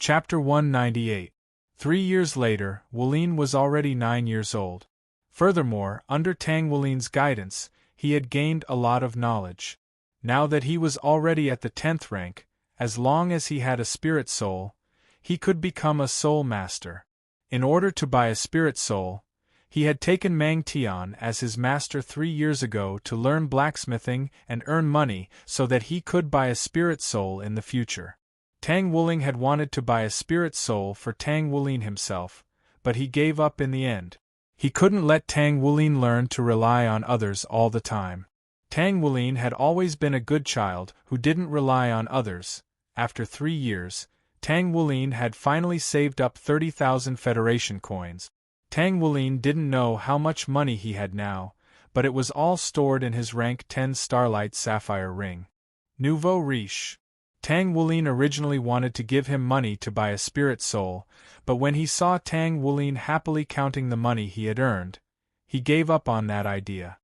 Chapter 198. 3 years later, Wulin was already 9 years old. Furthermore, under Tang Wulin's guidance, he had gained a lot of knowledge. Now that he was already at the 10th rank, as long as he had a spirit soul, he could become a soul master. In order to buy a spirit soul, he had taken Mang Tian as his master 3 years ago to learn blacksmithing and earn money so that he could buy a spirit soul in the future. Tang Wuling had wanted to buy a spirit soul for Tang Wulin himself, but he gave up in the end. He couldn't let Tang Wulin learn to rely on others all the time. Tang Wulin had always been a good child who didn't rely on others. After 3 years, Tang Wulin had finally saved up 30,000 Federation coins. Tang Wulin didn't know how much money he had now, but it was all stored in his rank 10 Starlight Sapphire ring. Nouveau riche. Tang Wulin originally wanted to give him money to buy a spirit soul, but when he saw Tang Wulin happily counting the money he had earned, he gave up on that idea.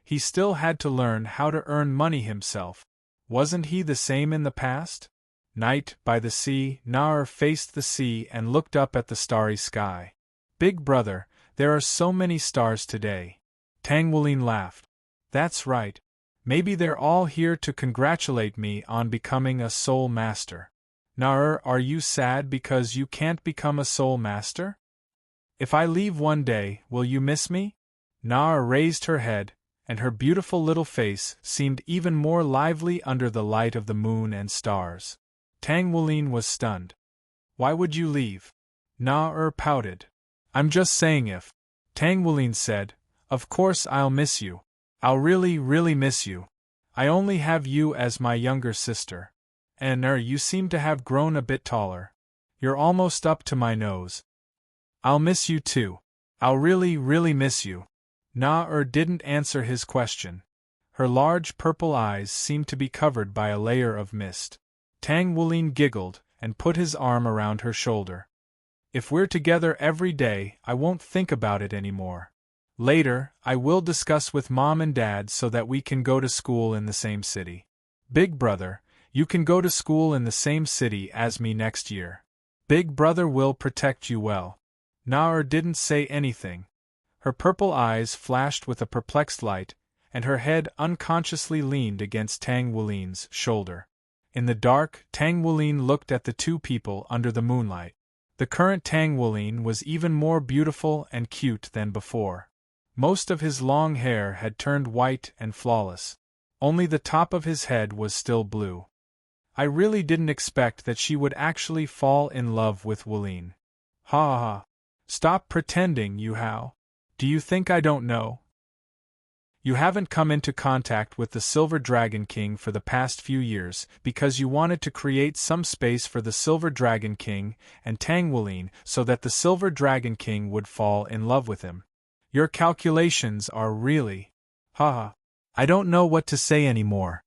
He still had to learn how to earn money himself. Wasn't he the same in the past? Night, by the sea, Nar faced the sea and looked up at the starry sky. Big brother, there are so many stars today. Tang Wulin laughed. That's right. Maybe they're all here to congratulate me on becoming a soul master. Nar, are you sad because you can't become a soul master? If I leave one day, will you miss me? Nar raised her head, and her beautiful little face seemed even more lively under the light of the moon and stars. Tang Wulin was stunned. Why would you leave? Nar pouted. I'm just saying if. Tang Wulin said, of course I'll miss you. I'll really, really miss you. I only have you as my younger sister. And you seem to have grown a bit taller. You're almost up to my nose. I'll miss you too. I'll really, really miss you. Na didn't answer his question. Her large purple eyes seemed to be covered by a layer of mist. Tang Wulin giggled and put his arm around her shoulder. If we're together every day, I won't think about it anymore. Later, I will discuss with Mom and Dad so that we can go to school in the same city. Big brother, you can go to school in the same city as me next year. Big brother will protect you well. Na didn't say anything. Her purple eyes flashed with a perplexed light, and her head unconsciously leaned against Tang Wulin's shoulder. In the dark, Tang Wulin looked at the two people under the moonlight. The current Tang Wulin was even more beautiful and cute than before. Most of his long hair had turned white and flawless. Only the top of his head was still blue. I really didn't expect that she would actually fall in love with Wulin. Ha ha. Stop pretending, Yuhao. Do you think I don't know? You haven't come into contact with the Silver Dragon King for the past few years because you wanted to create some space for the Silver Dragon King and Tang Wulin so that the Silver Dragon King would fall in love with him. Your calculations are really… Haha. I don't know what to say anymore.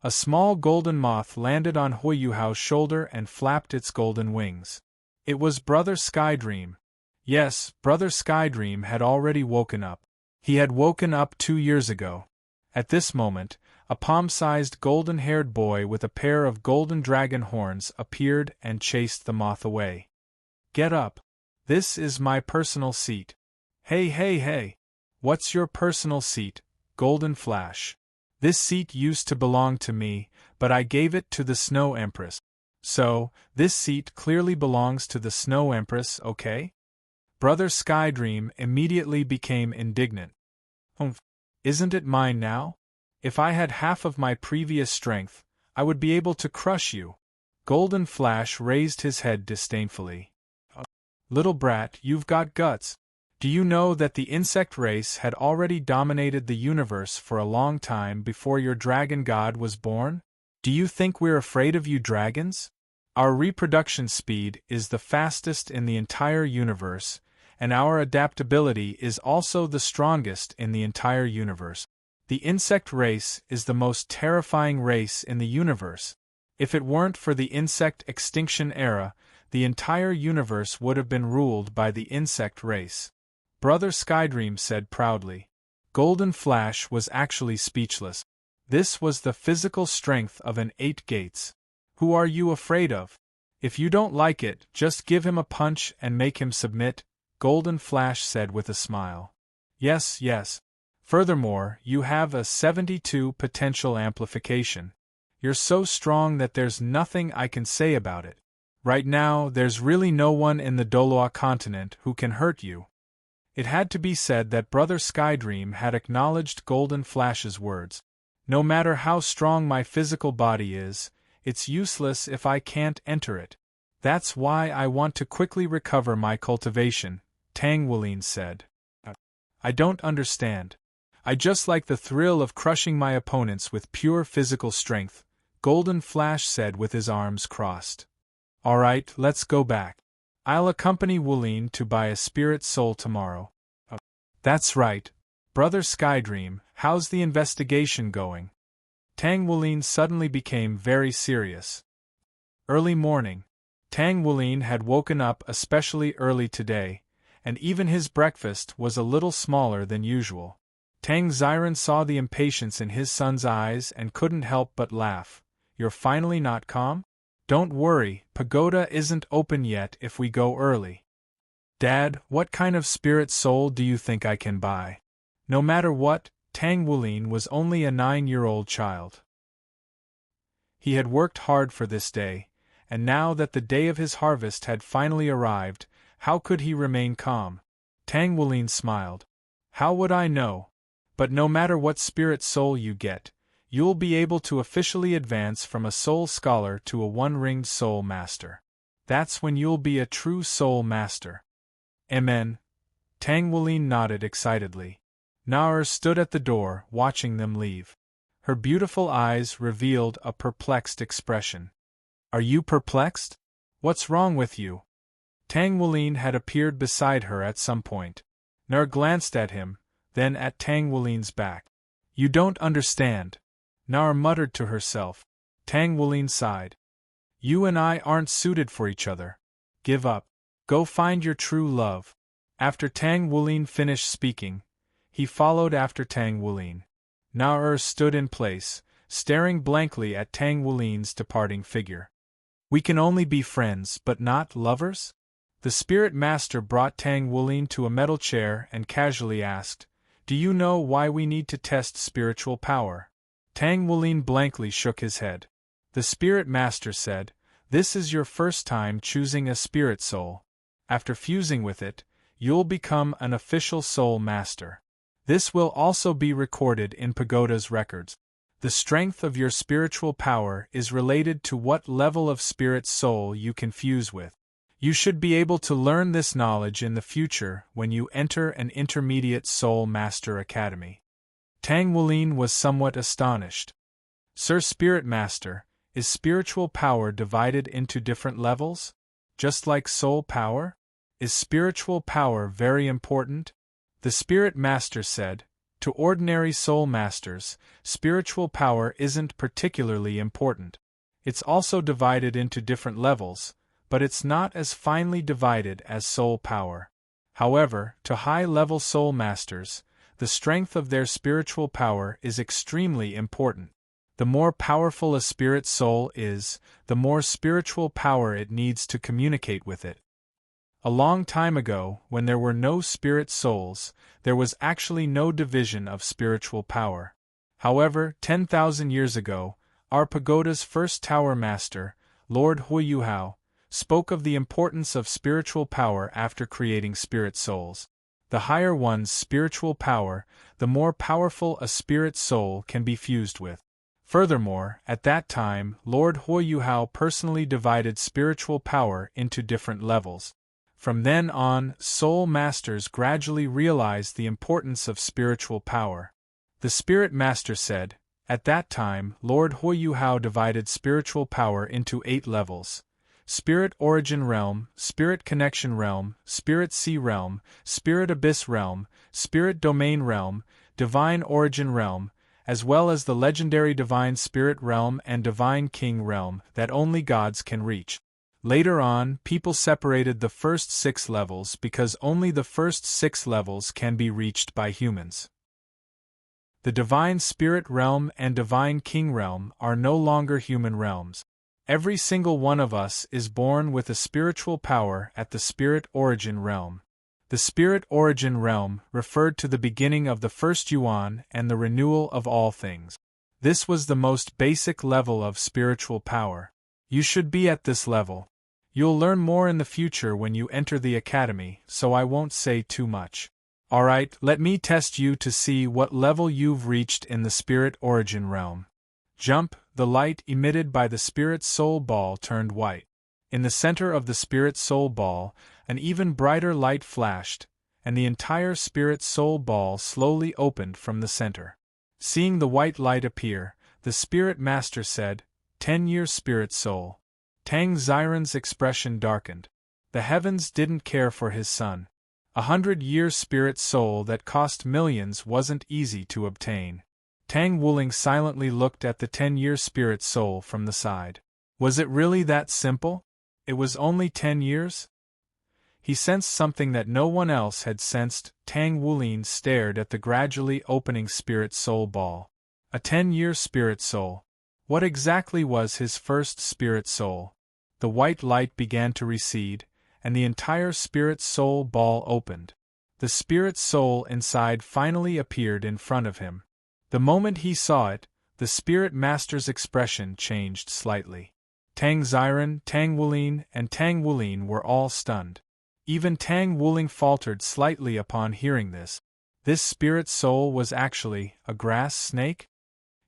A small golden moth landed on Yuhao's shoulder and flapped its golden wings. It was Brother Skydream. Yes, Brother Skydream had already woken up. He had woken up 2 years ago. At this moment, a palm-sized golden-haired boy with a pair of golden dragon horns appeared and chased the moth away. Get up. This is my personal seat. Hey, hey, hey. What's your personal seat, Golden Flash? This seat used to belong to me, but I gave it to the Snow Empress. So, this seat clearly belongs to the Snow Empress, okay? Brother Skydream immediately became indignant. Isn't it mine now? If I had half of my previous strength, I would be able to crush you. Golden Flash raised his head disdainfully. Little brat, you've got guts. Do you know that the insect race had already dominated the universe for a long time before your dragon god was born? Do you think we're afraid of you dragons? Our reproduction speed is the fastest in the entire universe, and our adaptability is also the strongest in the entire universe. The insect race is the most terrifying race in the universe. If it weren't for the insect extinction era, the entire universe would have been ruled by the insect race. Brother Skydream said proudly. Golden Flash was actually speechless. This was the physical strength of an 8 gates. Who are you afraid of? If you don't like it, just give him a punch and make him submit, Golden Flash said with a smile. Yes, yes. Furthermore, you have a 72 potential amplification. You're so strong that there's nothing I can say about it. Right now, there's really no one in the Doloa continent who can hurt you. It had to be said that Brother Skydream had acknowledged Golden Flash's words. No matter how strong my physical body is, it's useless if I can't enter it. That's why I want to quickly recover my cultivation, Tang Wuling said. I don't understand. I just like the thrill of crushing my opponents with pure physical strength, Golden Flash said with his arms crossed. Alright, let's go back. I'll accompany Wuling to buy a spirit soul tomorrow. That's right. Brother Skydream, how's the investigation going? Tang Wuling suddenly became very serious. Early morning. Tang Wuling had woken up especially early today, and even his breakfast was a little smaller than usual. Tang Xiren saw the impatience in his son's eyes and couldn't help but laugh. You're finally not calm? Don't worry, Pagoda isn't open yet if we go early. Dad, what kind of spirit soul do you think I can buy? No matter what, Tang Wuling was only a 9-year-old child. He had worked hard for this day, and now that the day of his harvest had finally arrived, how could he remain calm? Tang Wuling smiled. How would I know? But no matter what spirit soul you get, you'll be able to officially advance from a soul scholar to a one-ringed soul master. That's when you'll be a true soul master. Amen. Tang Wuling nodded excitedly. Naur stood at the door, watching them leave. Her beautiful eyes revealed a perplexed expression. Are you perplexed? What's wrong with you? Tang Wuling had appeared beside her at some point. Naur glanced at him, then at Tang Wuling's back. You don't understand. Naur muttered to herself. Tang Wuling sighed. You and I aren't suited for each other. Give up. Go find your true love. After Tang Wuling finished speaking, he followed after Tang Wuling. Naur stood in place, staring blankly at Tang Wuling's departing figure. We can only be friends, but not lovers? The spirit master brought Tang Wuling to a metal chair and casually asked, Do you know why we need to test spiritual power? Tang Wuling blankly shook his head. The spirit master said, This is your first time choosing a spirit soul. After fusing with it, you'll become an official soul master. This will also be recorded in Pagoda's records. The strength of your spiritual power is related to what level of spirit soul you can fuse with. You should be able to learn this knowledge in the future when you enter an intermediate soul master academy. Tang Wuling was somewhat astonished. Sir Spirit Master, is spiritual power divided into different levels? Just like soul power? Is spiritual power very important? The Spirit Master said, To ordinary soul masters, spiritual power isn't particularly important. It's also divided into different levels, but it's not as finely divided as soul power. However, to high-level soul masters, the strength of their spiritual power is extremely important. The more powerful a spirit soul is, the more spiritual power it needs to communicate with it. A long time ago, when there were no spirit souls, there was actually no division of spiritual power. However, 10,000 years ago, our pagoda's first tower master, Lord Yuhao, spoke of the importance of spiritual power after creating spirit souls. The higher one's spiritual power, the more powerful a spirit soul can be fused with. Furthermore, at that time, Lord Yuhao personally divided spiritual power into different levels. From then on, soul masters gradually realized the importance of spiritual power. The Spirit Master said, At that time, Lord Yuhao divided spiritual power into 8 levels. Spirit Origin Realm, Spirit Connection Realm, Spirit Sea Realm, Spirit Abyss Realm, Spirit Domain Realm, Divine Origin Realm, as well as the legendary Divine Spirit Realm and Divine King Realm that only gods can reach. Later on, people separated the first 6 levels because only the first 6 levels can be reached by humans. The Divine Spirit Realm and Divine King Realm are no longer human realms. Every single one of us is born with a spiritual power at the spirit origin realm. The spirit origin realm referred to the beginning of the first yuan and the renewal of all things. This was the most basic level of spiritual power. You should be at this level. You'll learn more in the future when you enter the academy, so I won't say too much. Alright, let me test you to see what level you've reached in the spirit origin realm. Jump. The light emitted by the spirit soul ball turned white. In the center of the spirit soul ball, an even brighter light flashed, and the entire spirit soul ball slowly opened from the center. Seeing the white light appear, the spirit master said, 10-year spirit soul. Tang Xiren's expression darkened. The heavens didn't care for his son. 100-year spirit soul that cost millions wasn't easy to obtain. Tang Wuling silently looked at the 10-year spirit soul from the side. Was it really that simple? It was only 10 years? He sensed something that no one else had sensed. Tang Wuling stared at the gradually opening spirit soul ball. A 10-year spirit soul. What exactly was his first spirit soul? The white light began to recede, and the entire spirit soul ball opened. The spirit soul inside finally appeared in front of him. The moment he saw it, the spirit master's expression changed slightly. Tang Xiren, Tang Wuling, and Tang Wuling were all stunned. Even Tang Wuling faltered slightly upon hearing this. This spirit soul was actually a grass snake?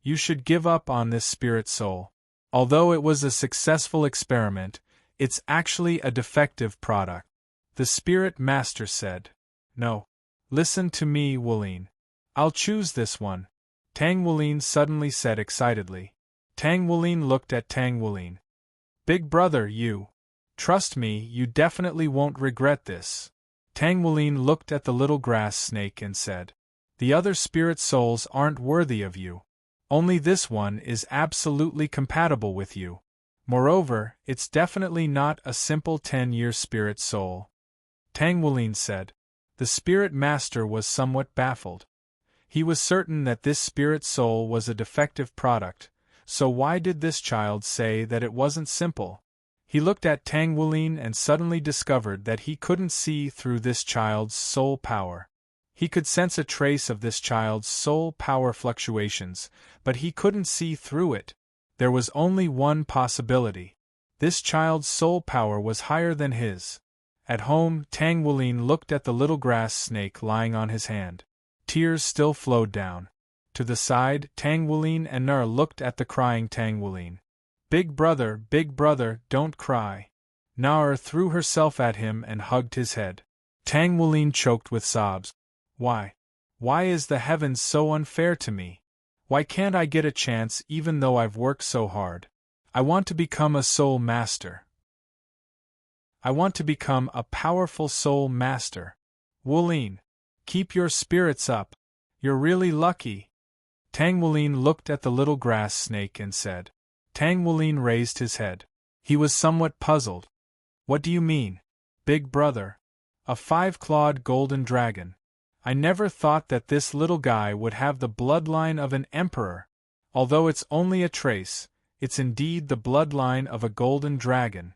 You should give up on this spirit soul. Although it was a successful experiment, it's actually a defective product. The spirit master said. No. Listen to me, Wuling. I'll choose this one. Tang Wuling suddenly said excitedly. Tang Wuling looked at Tang Wuling. Big brother, you. Trust me, you definitely won't regret this. Tang Wuling looked at the little grass snake and said. The other spirit souls aren't worthy of you. Only this one is absolutely compatible with you. Moreover, it's definitely not a simple 10-year spirit soul. Tang Wuling said. The spirit master was somewhat baffled. He was certain that this spirit soul was a defective product, so why did this child say that it wasn't simple? He looked at Tang Wuling and suddenly discovered that he couldn't see through this child's soul power. He could sense a trace of this child's soul power fluctuations, but he couldn't see through it. There was only one possibility. This child's soul power was higher than his. At home, Tang Wuling looked at the little grass snake lying on his hand. Tears still flowed down. To the side, Tang Wuling and Nur looked at the crying Tang Wuling. Big brother, don't cry. Nur threw herself at him and hugged his head. Tang Wuling choked with sobs. Why? Why is the heavens so unfair to me? Why can't I get a chance even though I've worked so hard? I want to become a soul master. I want to become a powerful soul master. Wuling, keep your spirits up. You're really lucky. Tang Wuling looked at the little grass snake and said. Tang Wuling raised his head. He was somewhat puzzled. What do you mean, big brother? A 5-clawed golden dragon. I never thought that this little guy would have the bloodline of an emperor. Although it's only a trace, it's indeed the bloodline of a golden dragon.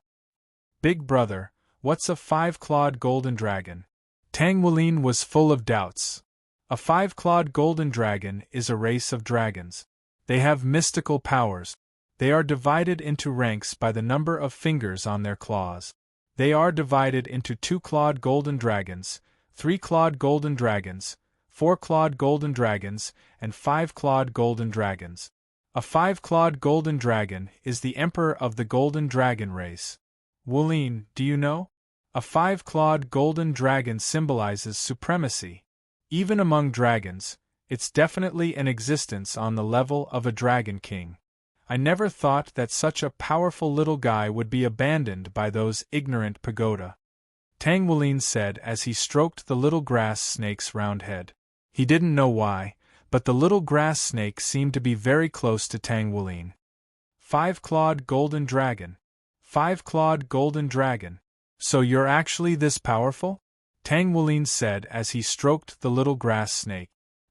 Big brother, what's a 5-clawed golden dragon? Tang Wuling was full of doubts. A 5-clawed golden dragon is a race of dragons. They have mystical powers. They are divided into ranks by the number of fingers on their claws. They are divided into 2-clawed golden dragons, 3-clawed golden dragons, 4-clawed golden dragons, and 5-clawed golden dragons. A 5-clawed golden dragon is the emperor of the golden dragon race. Wuling, do you know? A 5-clawed golden dragon symbolizes supremacy. Even among dragons, it's definitely an existence on the level of a dragon king. I never thought that such a powerful little guy would be abandoned by those ignorant pagoda. Tang Wuling said as he stroked the little grass snake's round head. He didn't know why, but the little grass snake seemed to be very close to Tang Wuling. 5-clawed golden dragon. 5-clawed golden dragon. So you're actually this powerful? Tang Wuling said as he stroked the little grass snake.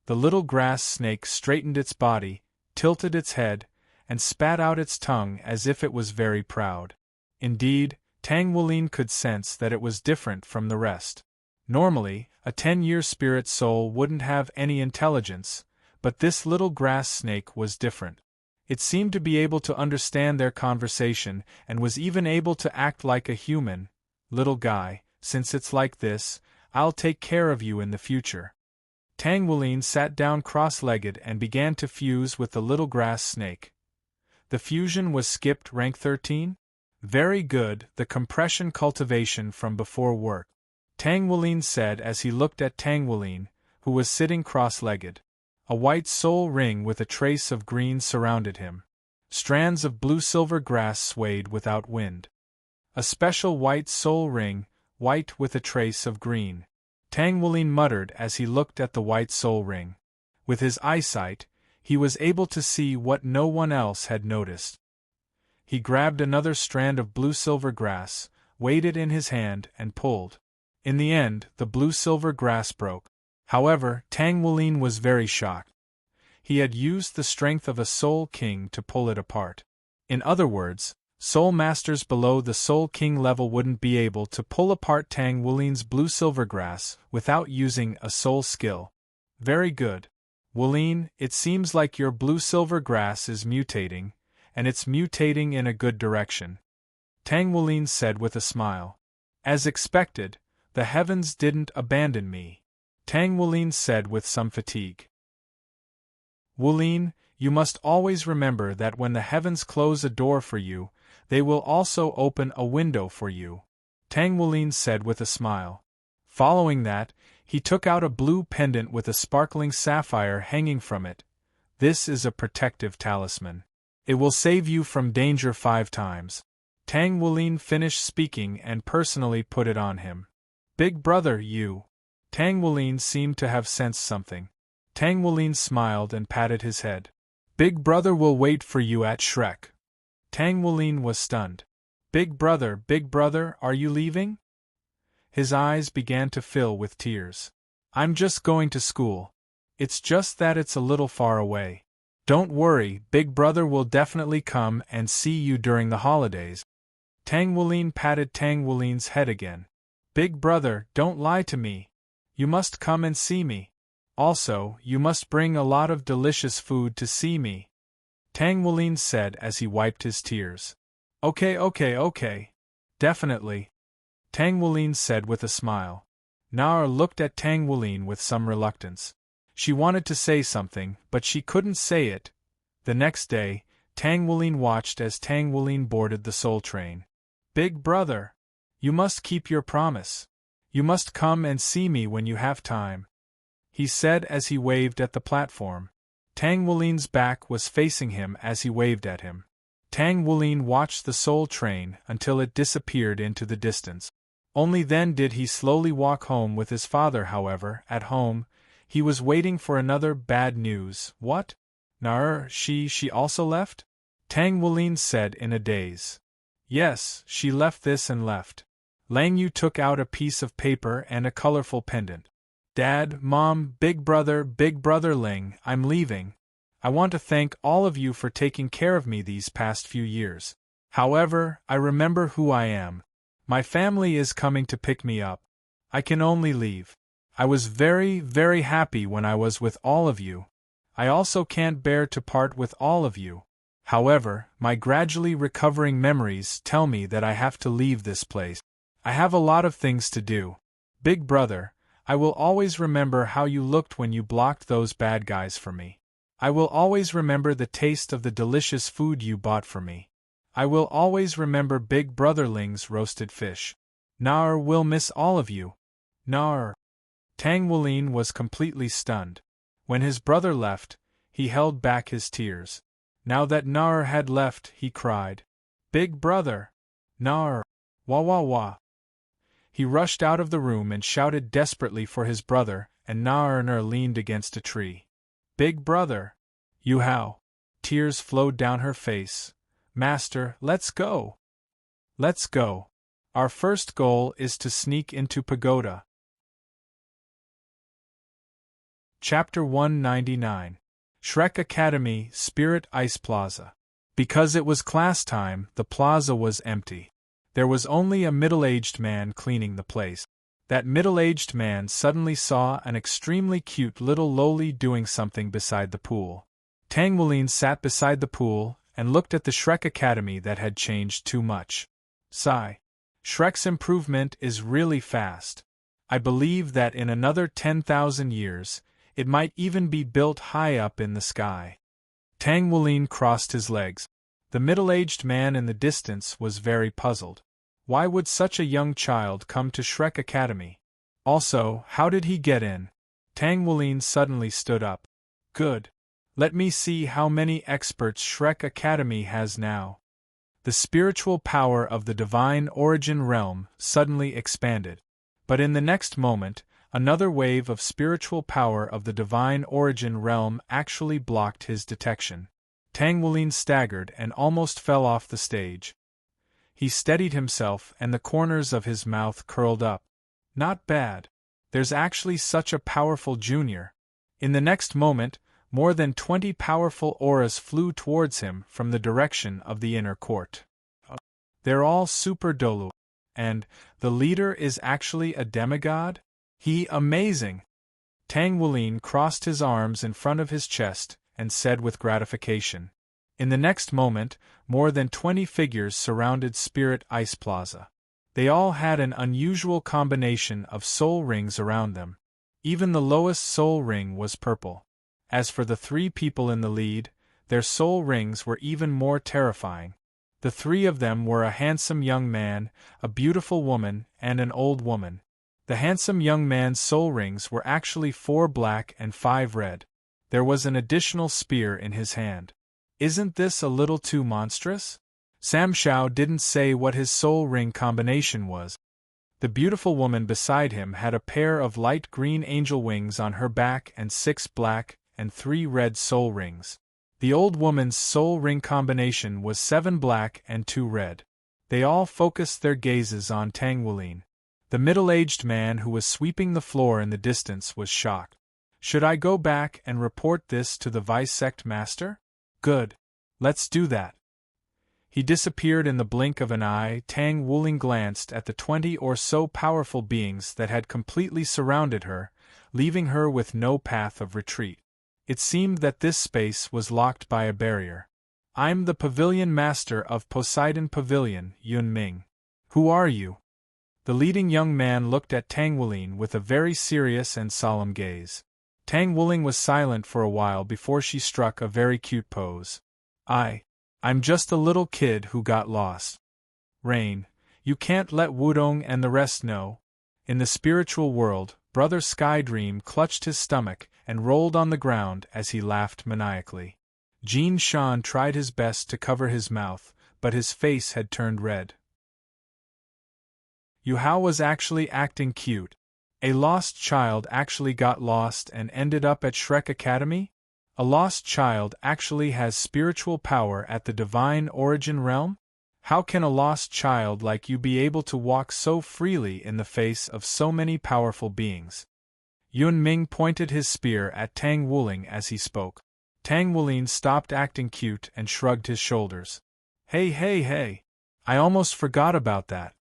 The little grass snake straightened its body, tilted its head, and spat out its tongue as if it was very proud. Indeed, Tang Wulin could sense that it was different from the rest. Normally, a 10-year spirit soul wouldn't have any intelligence, but this little grass snake was different. It seemed to be able to understand their conversation and was even able to act like a human. Little guy, since it's like this, I'll take care of you in the future. Tang Wulin sat down cross-legged and began to fuse with the little grass snake. The fusion was skipped rank 13? Very good, the compression cultivation from before work. Tang Wulin said as he looked at Tang Wulin, who was sitting cross-legged. A white soul ring with a trace of green surrounded him. Strands of blue-silver grass swayed without wind. A special white soul ring, white with a trace of green. Tang Wulin muttered as he looked at the white soul ring. With his eyesight, he was able to see what no one else had noticed. He grabbed another strand of blue-silver grass, weighed it in his hand, and pulled. In the end, the blue-silver grass broke. However, Tang Wulin was very shocked. He had used the strength of a Soul King to pull it apart. In other words, Soul Masters below the Soul King level wouldn't be able to pull apart Tang Wulin's blue-silver grass without using a soul skill. Very good. Wulin, it seems like your blue-silver grass is mutating, and it's mutating in a good direction. Tang Wulin said with a smile. As expected, the heavens didn't abandon me. Tang Wulin said with some fatigue. Wulin, you must always remember that when the heavens close a door for you, they will also open a window for you. Tang Wulin said with a smile. Following that, he took out a blue pendant with a sparkling sapphire hanging from it. This is a protective talisman. It will save you from danger 5 times. Tang Wulin finished speaking and personally put it on him. Big brother, you. Tang Wulin seemed to have sensed something. Tang Wulin smiled and patted his head. Big brother will wait for you at Shrek. Tang Wulin was stunned. Big brother, are you leaving? His eyes began to fill with tears. I'm just going to school. It's just that it's a little far away. Don't worry, Big brother will definitely come and see you during the holidays. Tang Wulin patted Tang Wulin's head again. Big brother, don't lie to me. You must come and see me. Also, you must bring a lot of delicious food to see me. Tang Wulin said as he wiped his tears. Okay. Definitely. Tang Wulin said with a smile. Nar looked at Tang Wulin with some reluctance. She wanted to say something, but she couldn't say it. The next day, Tang Wulin watched as Tang Wulin boarded the soul train. Big brother, you must keep your promise. You must come and see me when you have time, he said as he waved at the platform. Tang Wulin's back was facing him as he waved at him. Tang Wulin watched the soul train until it disappeared into the distance. Only then did he slowly walk home with his father. However, at home, he was waiting for another bad news. What? Nar, she also left? Tang Wulin said in a daze. Yes, she left this and left. Lang Yu took out a piece of paper and a colorful pendant. Dad, Mom, Big brother Ling, I'm leaving. I want to thank all of you for taking care of me these past few years. However, I remember who I am. My family is coming to pick me up. I can only leave. I was very, very happy when I was with all of you. I also can't bear to part with all of you. However, my gradually recovering memories tell me that I have to leave this place. I have a lot of things to do. Big brother, I will always remember how you looked when you blocked those bad guys for me. I will always remember the taste of the delicious food you bought for me. I will always remember Big Brother Ling's roasted fish. Nar will miss all of you. Nar. Tang Wulin was completely stunned. When his brother left, he held back his tears. Now that Nar had left, he cried. Big brother! Nar! Wah wah wah! He rushed out of the room and shouted desperately for his brother, and Nar leaned against a tree. Big brother! Yuhao! Tears flowed down her face. Master, let's go! Let's go! Our first goal is to sneak into Pagoda. Chapter 199. Shrek Academy, Spirit Ice Plaza. Because it was class time, the plaza was empty. There was only a middle-aged man cleaning the place. That middle-aged man suddenly saw an extremely cute little loli doing something beside the pool. Tang Wulin sat beside the pool and looked at the Shrek Academy that had changed too much. Sigh. Shrek's improvement is really fast. I believe that in another 10,000 years, it might even be built high up in the sky. Tang Wulin crossed his legs. The middle-aged man in the distance was very puzzled. Why would such a young child come to Shrek Academy? Also, how did he get in? Tang Wulin suddenly stood up. Good. Let me see how many experts Shrek Academy has now. The spiritual power of the divine origin realm suddenly expanded. But in the next moment, another wave of spiritual power of the divine origin realm actually blocked his detection. Tang Wulin staggered and almost fell off the stage. He steadied himself and the corners of his mouth curled up. Not bad. There's actually such a powerful junior. In the next moment, more than 20 powerful auras flew towards him from the direction of the inner court. They're all super dolu. And the leader is actually a demigod? Amazing! Tang Wulin crossed his arms in front of his chest and said with gratification. In the next moment, more than 20 figures surrounded Spirit Ice Plaza. They all had an unusual combination of soul rings around them. Even the lowest soul ring was purple. As for the 3 people in the lead, their soul rings were even more terrifying. The 3 of them were a handsome young man, a beautiful woman, and an old woman. The handsome young man's soul rings were actually 4 black and 5 red. There was an additional spear in his hand. Isn't this a little too monstrous? Sam Xiao didn't say what his soul ring combination was. The beautiful woman beside him had a pair of light green angel wings on her back and 6 black and 3 red soul rings. The old woman's soul ring combination was 7 black and 2 red. They all focused their gazes on Tang Wulin. The middle-aged man who was sweeping the floor in the distance was shocked. Should I go back and report this to the Vice Sect Master? Good. Let's do that. He disappeared in the blink of an eye. Tang Wulin glanced at the 20 or so powerful beings that had completely surrounded her, leaving her with no path of retreat. It seemed that this space was locked by a barrier. I'm the Pavilion Master of Poseidon Pavilion, Yun Ming. Who are you? The leading young man looked at Tang Wulin with a very serious and solemn gaze. Tang Wulin was silent for a while before she struck a very cute pose. I'm just a little kid who got lost. Rain, you can't let Wudong and the rest know. In the spiritual world, Brother Skydream clutched his stomach and rolled on the ground as he laughed maniacally. Jin Shan tried his best to cover his mouth, but his face had turned red. Yuhao was actually acting cute. A lost child actually got lost and ended up at Shrek Academy? A lost child actually has spiritual power at the divine origin realm? How can a lost child like you be able to walk so freely in the face of so many powerful beings? Yun Ming pointed his spear at Tang Wulin as he spoke. Tang Wulin stopped acting cute and shrugged his shoulders. Hey, I almost forgot about that.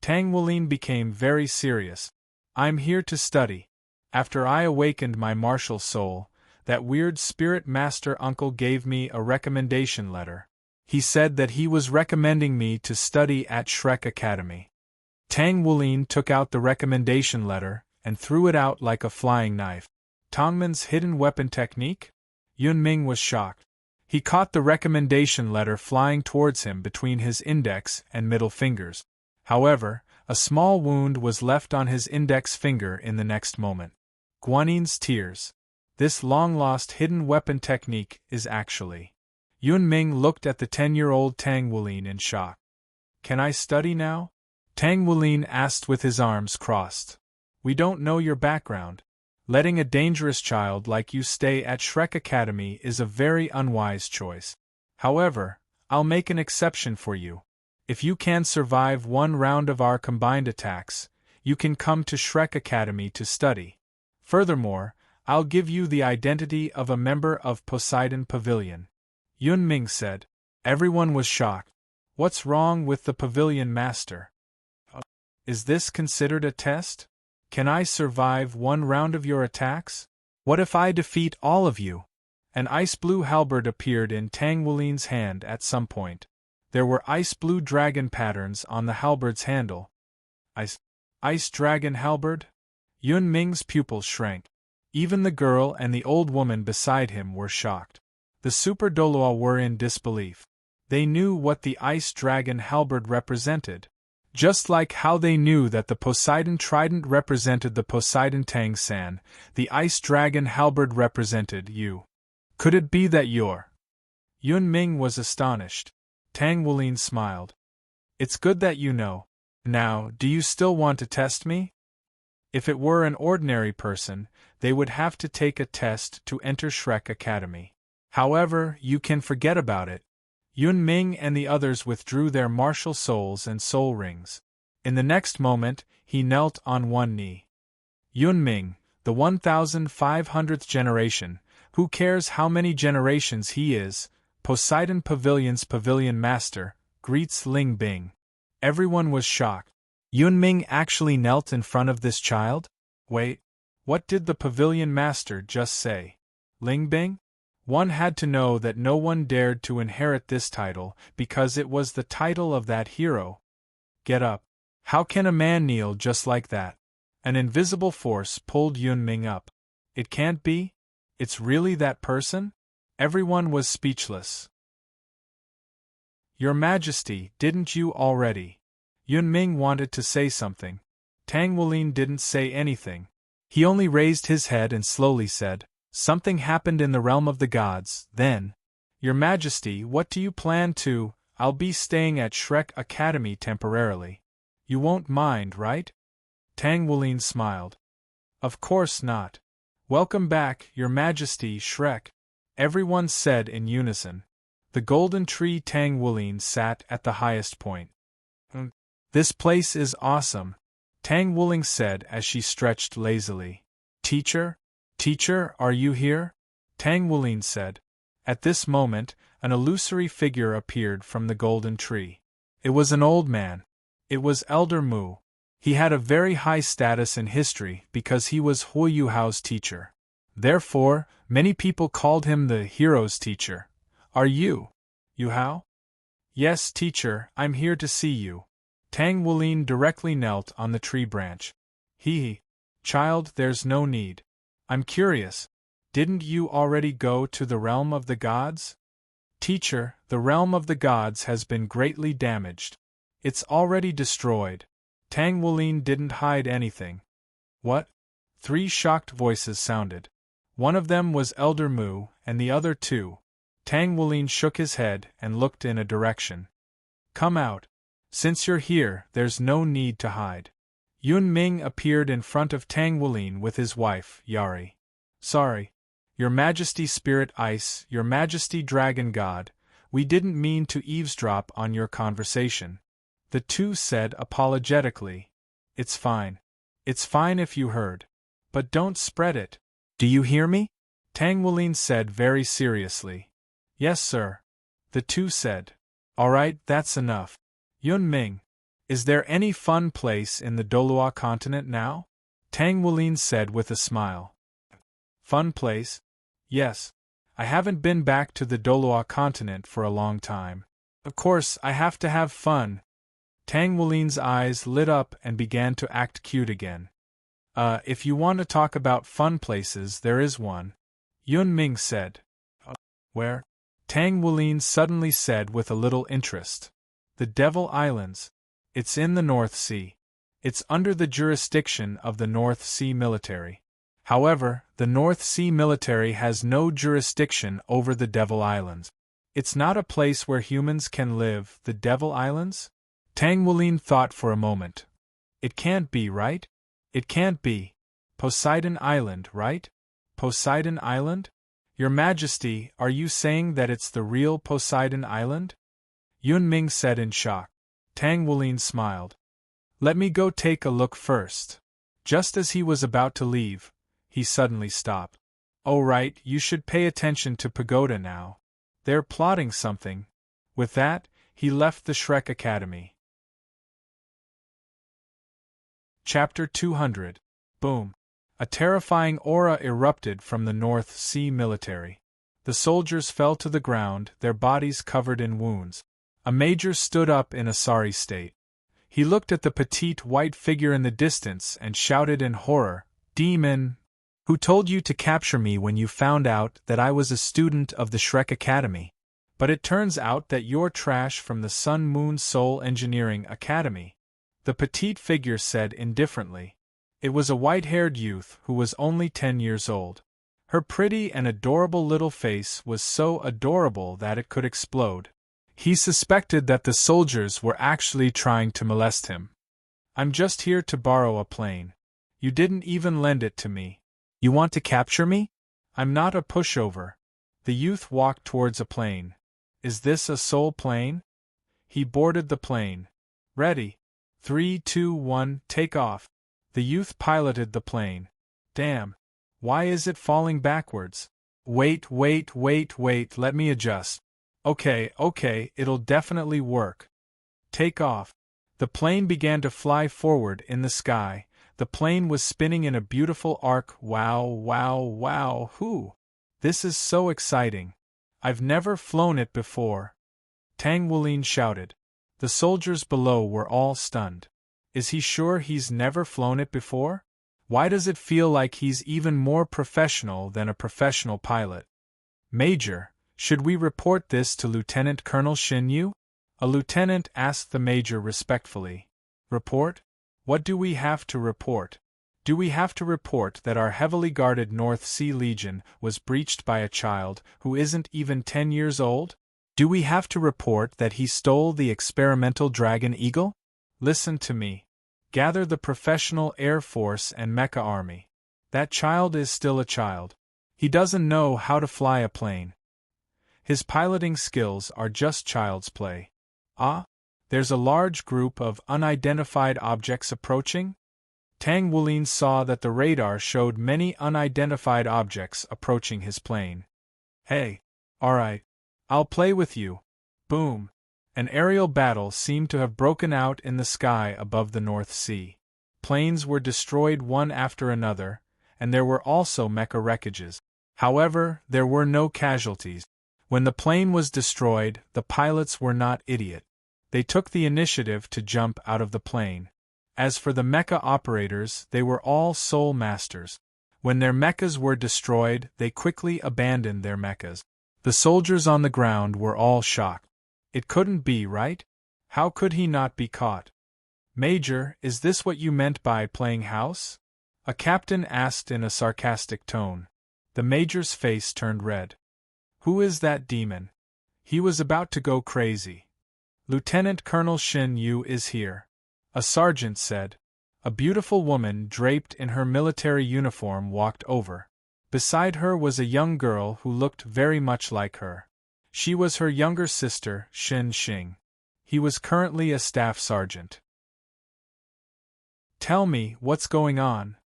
Tang Wulin became very serious. I'm here to study. After I awakened my martial soul, that weird spirit master uncle gave me a recommendation letter. He said that he was recommending me to study at Shrek Academy. Tang Wulin took out the recommendation letter and threw it out like a flying knife. Tongman's hidden weapon technique? Yun Ming was shocked. He caught the recommendation letter flying towards him between his index and middle fingers. However, a small wound was left on his index finger in the next moment. Guanin's tears. This long-lost hidden weapon technique is actually... Yun Ming looked at the 10-year-old Tang Wulin in shock. Can I study now? Tang Wulin asked with his arms crossed. We don't know your background. Letting a dangerous child like you stay at Shrek Academy is a very unwise choice. However, I'll make an exception for you. If you can survive 1 round of our combined attacks, you can come to Shrek Academy to study. Furthermore, I'll give you the identity of a member of Poseidon Pavilion. Yun Ming said. Everyone was shocked. What's wrong with the pavilion master? Is this considered a test? Can I survive one round of your attacks? What if I defeat all of you? An ice-blue halberd appeared in Tang Wulin's hand at some point. There were ice-blue dragon patterns on the halberd's handle. Ice dragon halberd? Yun Ming's pupils shrank. Even the girl and the old woman beside him were shocked. The Super Doloa were in disbelief. They knew what the ice dragon halberd represented. Just like how they knew that the Poseidon trident represented the Poseidon Tang San, the ice dragon halberd represented you. Could it be that you're? Yun Ming was astonished. Tang Wulin smiled. It's good that you know. Now, do you still want to test me? If it were an ordinary person, they would have to take a test to enter Shrek Academy. However, you can forget about it. Yun Ming and the others withdrew their martial souls and soul rings. In the next moment, he knelt on one knee. Yun Ming, the 1500th generation, who cares how many generations he is, Poseidon Pavilion's pavilion master, greets Ling Bing. Everyone was shocked. Yun Ming actually knelt in front of this child? Wait, what did the pavilion master just say? Ling Bing? One had to know that no one dared to inherit this title because it was the title of that hero. Get up. How can a man kneel just like that? An invisible force pulled Yun Ming up. It can't be? It's really that person? Everyone was speechless. Your Majesty, didn't you already? Yun Ming wanted to say something. Tang Wulin didn't say anything. He only raised his head and slowly said, Something happened in the realm of the gods, then. Your Majesty, what do you plan to? I'll be staying at Shrek Academy temporarily. You won't mind, right? Tang Wulin smiled. Of course not. Welcome back, Your Majesty Shrek, everyone said in unison. The golden tree Tang Wulin sat at the highest point. This place is awesome, Tang Wuling said as she stretched lazily. Teacher? Teacher, are you here? Tang Wulin said. At this moment, an illusory figure appeared from the golden tree. It was an old man. It was Elder Mu. He had a very high status in history because he was Yuhao's teacher. Therefore, many people called him the hero's teacher. Are you Yuhao? Yes, teacher, I'm here to see you. Tang Wulin directly knelt on the tree branch. Child, there's no need. I'm curious. Didn't you already go to the realm of the gods? Teacher, the realm of the gods has been greatly damaged. It's already destroyed. Tang Wulin didn't hide anything. What? 3 shocked voices sounded. One of them was Elder Mu, and the other 2. Tang Wulin shook his head and looked in a direction. Come out. Since you're here, there's no need to hide. Yun Ming appeared in front of Tang Wulin with his wife, Yari. Sorry. Your Majesty Spirit Ice, Your Majesty Dragon God, we didn't mean to eavesdrop on your conversation. The 2 said apologetically. It's fine. It's fine if you heard. But don't spread it. Do you hear me? Tang Wulin said very seriously. Yes, sir. The 2 said. All right, that's enough. Yun Ming, is there any fun place in the Dolua continent now? Tang Wulin said with a smile. Fun place? Yes. I haven't been back to the Dolua continent for a long time. Of course, I have to have fun. Tang Wulin's eyes lit up and began to act cute again. If you want to talk about fun places, there is one. Yun Ming said. Where? Tang Wulin suddenly said with a little interest. The Devil Islands. It's in the North Sea. It's under the jurisdiction of the North Sea military. However, the North Sea military has no jurisdiction over the Devil Islands. It's not a place where humans can live, the Devil Islands? Tang Wulin thought for a moment. It can't be, right? It can't be. Poseidon Island, right? Poseidon Island? Your Majesty, are you saying that it's the real Poseidon Island? Yun Ming said in shock. Tang Wulin smiled. Let me go take a look first. Just as he was about to leave, he suddenly stopped. Oh right, you should pay attention to Pagoda now. They're plotting something. With that, he left the Shrek Academy. Chapter 200. Boom. A terrifying aura erupted from the North Sea military. The soldiers fell to the ground, their bodies covered in wounds. A major stood up in a sorry state. He looked at the petite white figure in the distance and shouted in horror, "Demon! Who told you to capture me when you found out that I was a student of the Shrek Academy? But it turns out that you're trash from the Sun Moon Soul Engineering Academy," the petite figure said indifferently. It was a white-haired youth who was only 10 years old. Her pretty and adorable little face was so adorable that it could explode. He suspected that the soldiers were actually trying to molest him. "I'm just here to borrow a plane. You didn't even lend it to me. You want to capture me? I'm not a pushover." The youth walked towards a plane. "Is this a Soul plane?" He boarded the plane. "Ready. 3, 2, 1, take off." The youth piloted the plane. "Damn. Why is it falling backwards? Wait, let me adjust. Okay, it'll definitely work. Take off." The plane began to fly forward in the sky. The plane was spinning in a beautiful arc. Wow, hoo! This is so exciting. I've never flown it before. Tang Wulin shouted. The soldiers below were all stunned. Is he sure he's never flown it before? Why does it feel like he's even more professional than a professional pilot? "Major, should we report this to Lieutenant Colonel Shin Yu?" A lieutenant asked the major respectfully. "Report? What do we have to report? Do we have to report that our heavily guarded North Sea Legion was breached by a child who isn't even 10 years old? Do we have to report that he stole the experimental Dragon Eagle? Listen to me. Gather the professional Air Force and Mecha Army. That child is still a child. He doesn't know how to fly a plane. His piloting skills are just child's play. Ah? There's a large group of unidentified objects approaching?" Tang Wulin saw that the radar showed many unidentified objects approaching his plane. "Hey. Alright. I'll play with you." Boom. An aerial battle seemed to have broken out in the sky above the North Sea. Planes were destroyed one after another, and there were also mecha wreckages. However, there were no casualties. When the plane was destroyed, the pilots were not idiots. They took the initiative to jump out of the plane. As for the mecha operators, they were all soul masters. When their mechas were destroyed, they quickly abandoned their mechas. The soldiers on the ground were all shocked. It couldn't be, right? How could he not be caught? "Major, is this what you meant by playing house?" a captain asked in a sarcastic tone. The major's face turned red. "Who is that demon?" He was about to go crazy. "Lieutenant Colonel Shin Yu is here," a sergeant said. A beautiful woman draped in her military uniform walked over. Beside her was a young girl who looked very much like her. She was her younger sister, Shin Xing. He was currently a staff sergeant. "Tell me, what's going on?"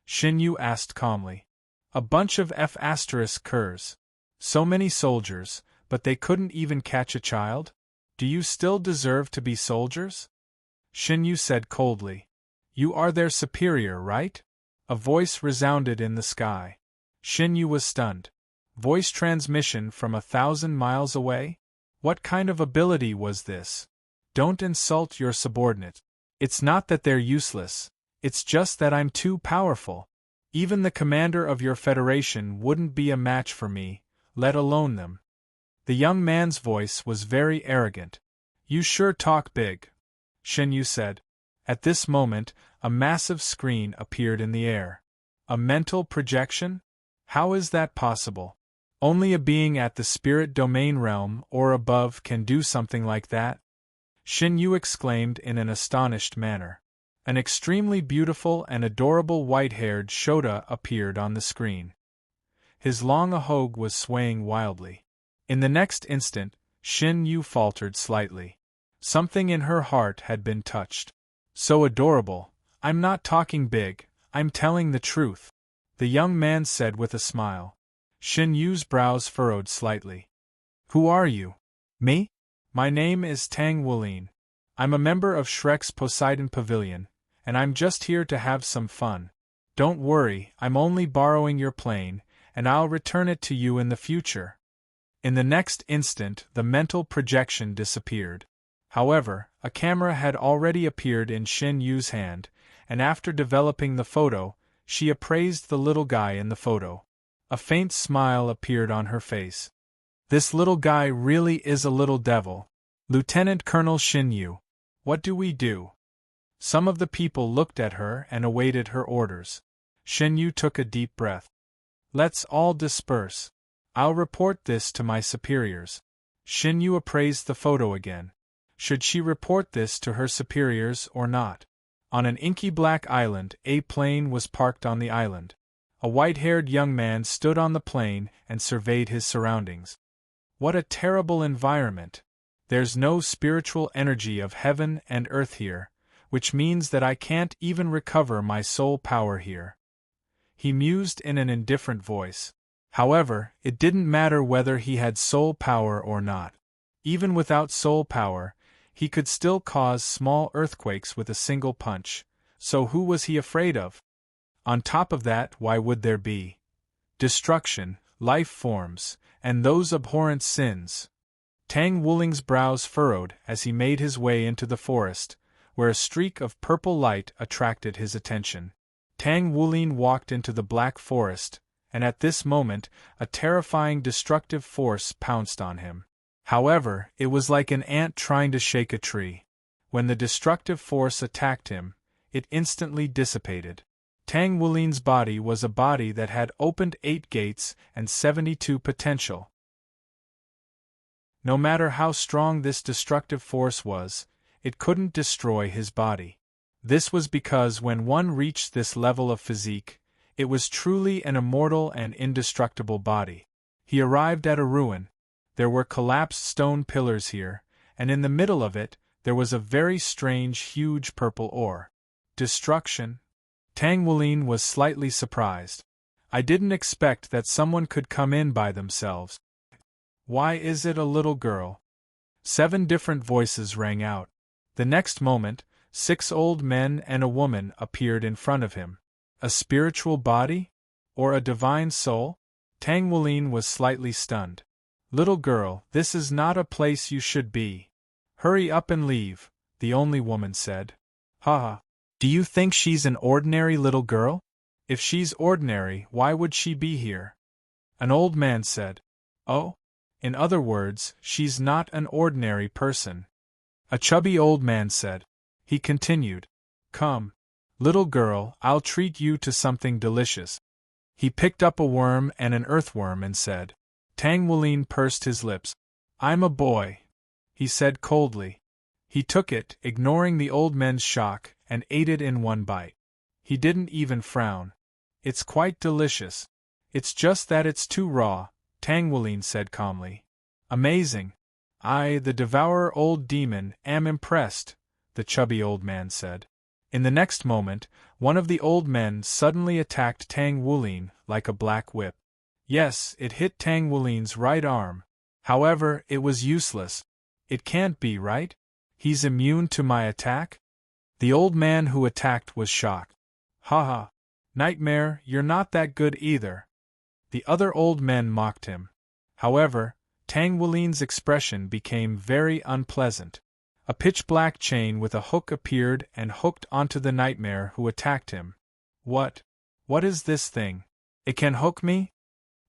Shin Yu asked calmly. "A bunch of F***ers. So many soldiers, but they couldn't even catch a child? Do you still deserve to be soldiers?" Shin Yu said coldly. "You are their superior, right?" A voice resounded in the sky. Shin Yu was stunned. Voice transmission from 1,000 miles away? What kind of ability was this? "Don't insult your subordinate. It's not that they're useless, it's just that I'm too powerful. Even the commander of your federation wouldn't be a match for me, let alone them." The young man's voice was very arrogant. "You sure talk big," Shin Yu said. At this moment, a massive screen appeared in the air. A mental projection? How is that possible? Only a being at the spirit domain realm or above can do something like that? Shin Yu exclaimed in an astonished manner. An extremely beautiful and adorable white-haired Shota appeared on the screen. His long ahog was swaying wildly. In the next instant, Shin Yu faltered slightly. Something in her heart had been touched. "So adorable. I'm not talking big, I'm telling the truth," the young man said with a smile. Shin Yu's brows furrowed slightly. "Who are you?" "Me? My name is Tang Wulin. I'm a member of Shrek's Poseidon Pavilion, and I'm just here to have some fun. Don't worry, I'm only borrowing your plane, and I'll return it to you in the future." In the next instant, the mental projection disappeared. However, a camera had already appeared in Shin Yu's hand, and after developing the photo, she appraised the little guy in the photo. A faint smile appeared on her face. "This little guy really is a little devil. Lieutenant Colonel Shin Yu, what do we do?" Some of the people looked at her and awaited her orders. Shin Yu took a deep breath. "Let's all disperse. I'll report this to my superiors." Shin Yu appraised the photo again. Should she report this to her superiors or not? On an inky black island, a plane was parked on the island. A white-haired young man stood on the plane and surveyed his surroundings. What a terrible environment! There's no spiritual energy of heaven and earth here, which means that I can't even recover my soul power here. He mused in an indifferent voice. However, it didn't matter whether he had soul power or not. Even without soul power, he could still cause small earthquakes with a single punch, so who was he afraid of? On top of that, why would there be destruction, life forms, and those abhorrent sins? Tang Wuling's brows furrowed as he made his way into the forest, where a streak of purple light attracted his attention. Tang Wuling walked into the black forest, and at this moment, a terrifying destructive force pounced on him. However, it was like an ant trying to shake a tree. When the destructive force attacked him, it instantly dissipated. Tang Wuling's body was a body that had opened 8 gates and 72 potential. No matter how strong this destructive force was, it couldn't destroy his body. This was because when one reached this level of physique, it was truly an immortal and indestructible body. He arrived at a ruin. There were collapsed stone pillars here, and in the middle of it, there was a very strange huge purple ore. Destruction? Tang Wuling was slightly surprised. I didn't expect that someone could come in by themselves. Why is it a little girl? 7 different voices rang out. The next moment, 6 old men and a woman appeared in front of him. A spiritual body? Or a divine soul? Tang Wuling was slightly stunned. Little girl, this is not a place you should be. Hurry up and leave, the only woman said. Haha. Do you think she's an ordinary little girl? If she's ordinary, why would she be here? An old man said. Oh? In other words, she's not an ordinary person. A chubby old man said. He continued. Come, little girl, I'll treat you to something delicious. He picked up a worm and an earthworm and said. Tang Wuling pursed his lips. I'm a boy, he said coldly. He took it, ignoring the old men's shock, and ate it in one bite. He didn't even frown. It's quite delicious. It's just that it's too raw, Tang Wuling said calmly. Amazing. I, the devourer old demon, am impressed, the chubby old man said. In the next moment, one of the old men suddenly attacked Tang Wuling like a black whip. Yes, it hit Tang Wuling's right arm. However, it was useless. It can't be, right? He's immune to my attack? The old man who attacked was shocked. Haha. Nightmare, you're not that good either. The other old men mocked him. However, Tang Wuling's expression became very unpleasant. A pitch-black chain with a hook appeared and hooked onto the nightmare who attacked him. What? What is this thing? It can hook me?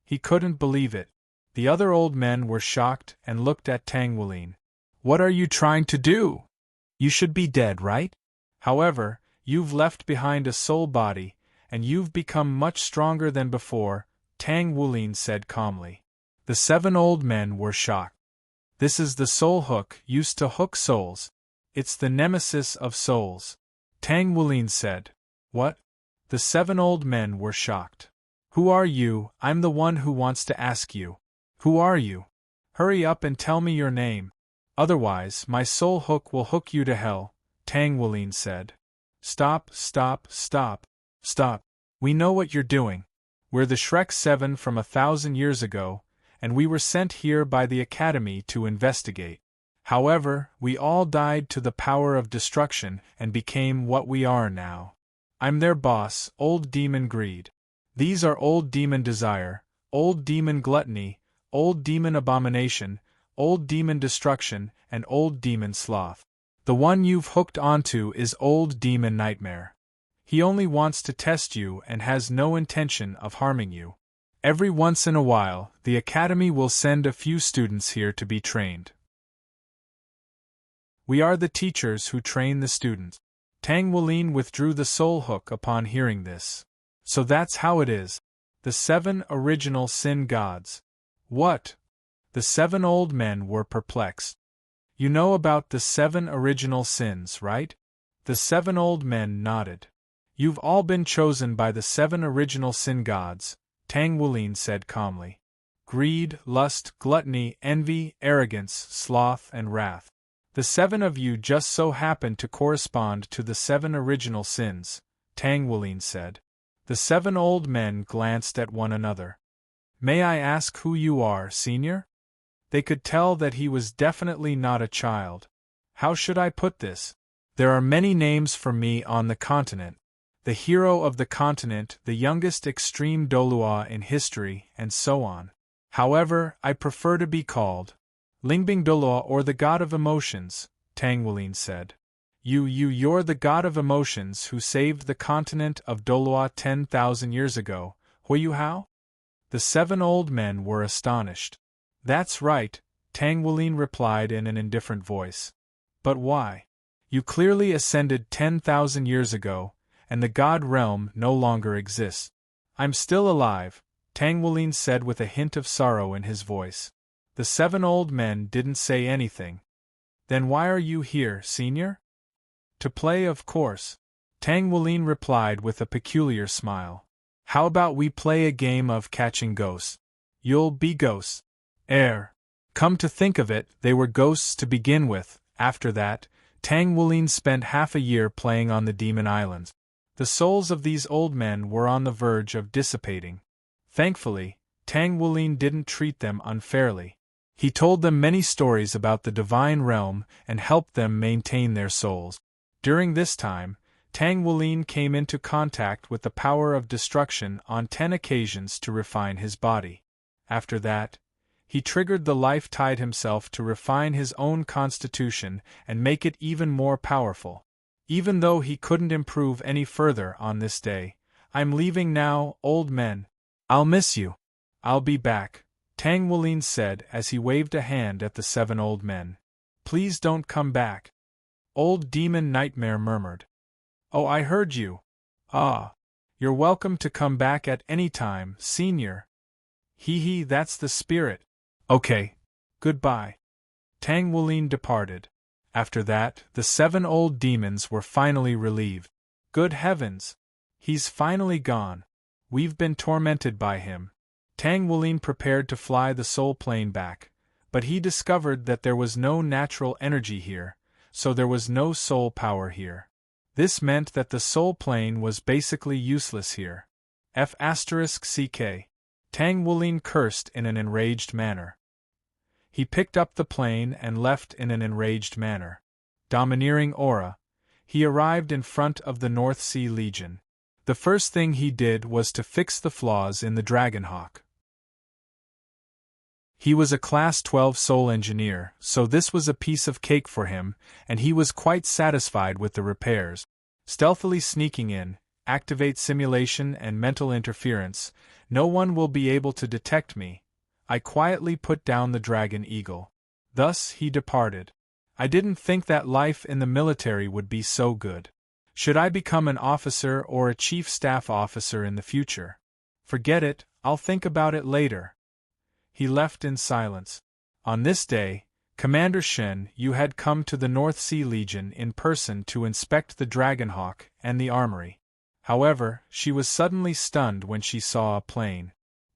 He couldn't believe it. The other old men were shocked and looked at Tang Wuling. What are you trying to do? You should be dead, right? However, you've left behind a soul body, and you've become much stronger than before, Tang Wuling said calmly. The 7 old men were shocked. This is the soul hook used to hook souls. It's the nemesis of souls. Tang Wuling said. What? The 7 old men were shocked. Who are you? I'm the one who wants to ask you. Who are you? Hurry up and tell me your name. Otherwise, my soul hook will hook you to hell, Tang Wuling said. Stop, stop, stop, stop. We know what you're doing. We're the Shrek 7 from 1,000 years ago, and we were sent here by the Academy to investigate. However, we all died to the power of destruction and became what we are now. I'm their boss, Old Demon Greed. These are Old Demon Desire, Old Demon Gluttony, Old Demon Abomination, Old Demon Destruction, and Old Demon Sloth. The one you've hooked onto is Old Demon Nightmare. He only wants to test you and has no intention of harming you. Every once in a while, the Academy will send a few students here to be trained. We are the teachers who train the students. Tang Wulin withdrew the soul hook upon hearing this. So that's how it is. The 7 original sin gods. What? The 7 old men were perplexed. You know about the 7 original sins, right? The 7 old men nodded. You've all been chosen by the 7 original sin gods, Tang Wulin said calmly. Greed, lust, gluttony, envy, arrogance, sloth, and wrath. The 7 of you just so happen to correspond to the 7 original sins, Tang Wulin said. The 7 old men glanced at one another. May I ask who you are, senior? They could tell that he was definitely not a child. How should I put this? There are many names for me on the continent. The hero of the continent, the youngest extreme Dolua in history, and so on. However, I prefer to be called Lingbing Dolua or the God of Emotions, Tang Wulin said. You're the God of Emotions who saved the continent of Dolua 10,000 years ago, Yuhao? The 7 old men were astonished. That's right, Tang Wulin replied in an indifferent voice. But why? You clearly ascended 10,000 years ago, and the God realm no longer exists. I'm still alive, Tang Wulin said with a hint of sorrow in his voice. The 7 old men didn't say anything. Then why are you here, senior? To play, of course, Tang Wulin replied with a peculiar smile. How about we play a game of catching ghosts? You'll be ghosts. Come to think of it, they were ghosts to begin with. After that, Tang Wulin spent half a year playing on the Demon Islands. The souls of these old men were on the verge of dissipating. Thankfully, Tang Wulin didn't treat them unfairly. He told them many stories about the divine realm and helped them maintain their souls. During this time, Tang Wulin came into contact with the power of destruction on 10 occasions to refine his body. After that, he triggered the life tide himself to refine his own constitution and make it even more powerful. Even though he couldn't improve any further on this day, I'm leaving now, old men. I'll miss you. I'll be back, Tang Wulin said as he waved a hand at the 7 old men. Please don't come back. Old Demon Nightmare murmured. Oh, I heard you. Ah. You're welcome to come back at any time, senior. Hee, that's the spirit. Okay. Goodbye. Tang Wulin departed. After that, the 7 old demons were finally relieved. Good heavens! He's finally gone. We've been tormented by him. Tang Wulin prepared to fly the soul plane back, but he discovered that there was no natural energy here, so there was no soul power here. This meant that the soul plane was basically useless here. F***ck. Tang Wulin cursed in an enraged manner. He picked up the plane and left in an enraged manner. Domineering aura. He arrived in front of the North Sea Legion. The first thing he did was to fix the flaws in the Dragonhawk. He was a Class 12 soul engineer, so this was a piece of cake for him, and he was quite satisfied with the repairs. Stealthily sneaking in, activate simulation and mental interference. No one will be able to detect me. I quietly put down the Dragon Eagle. Thus he departed. I didn't think that life in the military would be so good. Should I become an officer or a chief staff officer in the future? Forget it, I'll think about it later. He left in silence. On this day, Commander Shen Yu had come to the North Sea Legion in person to inspect the Dragonhawk and the armory. However, she was suddenly stunned when she saw a plane.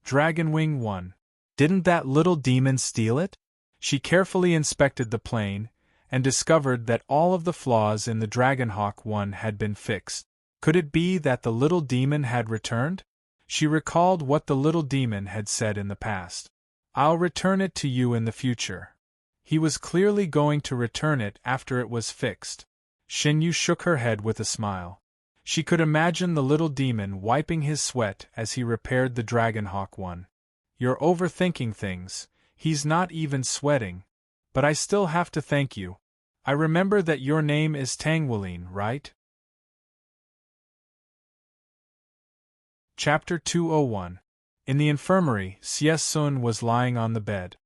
Dragonwing 1. Didn't that little demon steal it? She carefully inspected the plane, and discovered that all of the flaws in the Dragonhawk 1 had been fixed. Could it be that the little demon had returned? She recalled what the little demon had said in the past. I'll return it to you in the future. He was clearly going to return it after it was fixed. Xinyu shook her head with a smile. She could imagine the little demon wiping his sweat as he repaired the Dragonhawk one. You're overthinking things, he's not even sweating. But I still have to thank you. I remember that your name is Tang Wulin, right? Chapter 201. In the infirmary, Xie Sun was lying on the bed.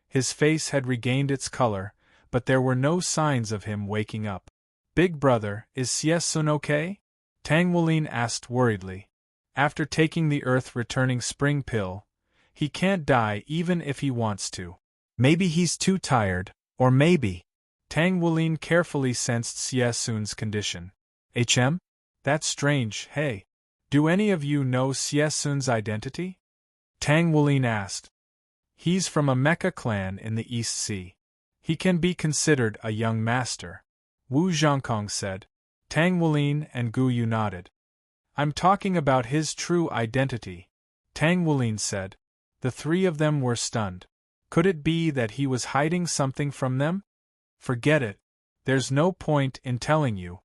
His face had regained its color, but there were no signs of him waking up. Big brother, is Xie Sun okay? Tang Wulin asked worriedly. After taking the earth-returning spring pill, he can't die even if he wants to. Maybe he's too tired, or maybe. Tang Wulin carefully sensed Xie Sun's condition. HM? That's strange, hey. Do any of you know Xie Sun's identity? Tang Wulin asked. He's from a Mecha clan in the East Sea. He can be considered a young master. Wu Zhongkong said. Tang Wulin and Gu Yu nodded. I'm talking about his true identity, Tang Wulin said. The three of them were stunned. Could it be that he was hiding something from them? Forget it. There's no point in telling you.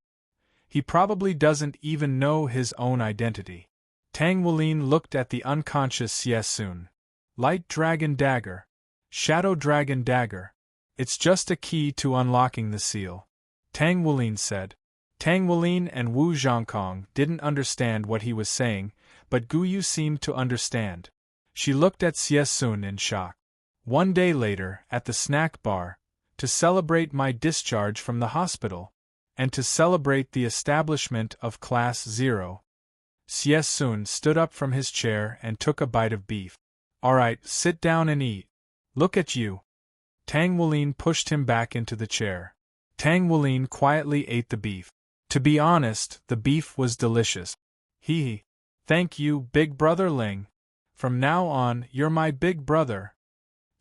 He probably doesn't even know his own identity. Tang Wulin looked at the unconscious Xie Sun. Light Dragon Dagger. Shadow Dragon Dagger. It's just a key to unlocking the seal, Tang Wulin said. Tang Wulin and Wu Zhongkong didn't understand what he was saying, but Gu Yu seemed to understand. She looked at Xie Sun in shock. One day later, at the snack bar, to celebrate my discharge from the hospital, and to celebrate the establishment of Class 0. Xie Sun stood up from his chair and took a bite of beef. Alright, sit down and eat. Look at you. Tang Wulin pushed him back into the chair. Tang Wulin quietly ate the beef. To be honest, the beef was delicious. Hee. Thank you, Big Brother Ling. From now on, you're my big brother.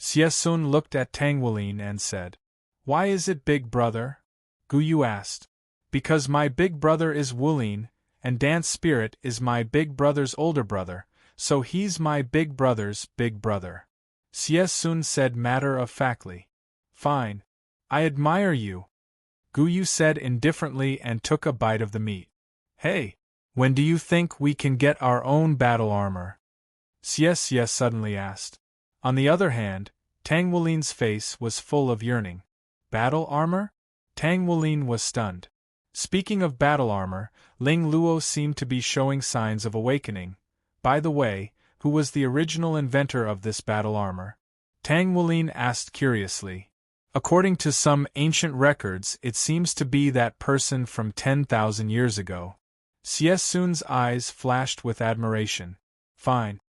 Xie Sun looked at Tang Wulin and said. Why is it Big Brother? Gu Yu asked. Because my big brother is Wulin, and Dance Spirit is my big brother's older brother, so he's my big brother's big brother. Xie Sun said matter-of-factly. Fine. I admire you. Gu Yu said indifferently and took a bite of the meat. Hey, when do you think we can get our own battle armor? Xie suddenly asked. On the other hand, Tang Wulin's face was full of yearning. Battle armor? Tang Wulin was stunned. Speaking of battle armor, Ling Luo seemed to be showing signs of awakening. By the way, who was the original inventor of this battle armor? Tang Wulin asked curiously. According to some ancient records, it seems to be that person from 10,000 years ago. Xie Sun's eyes flashed with admiration. Fine.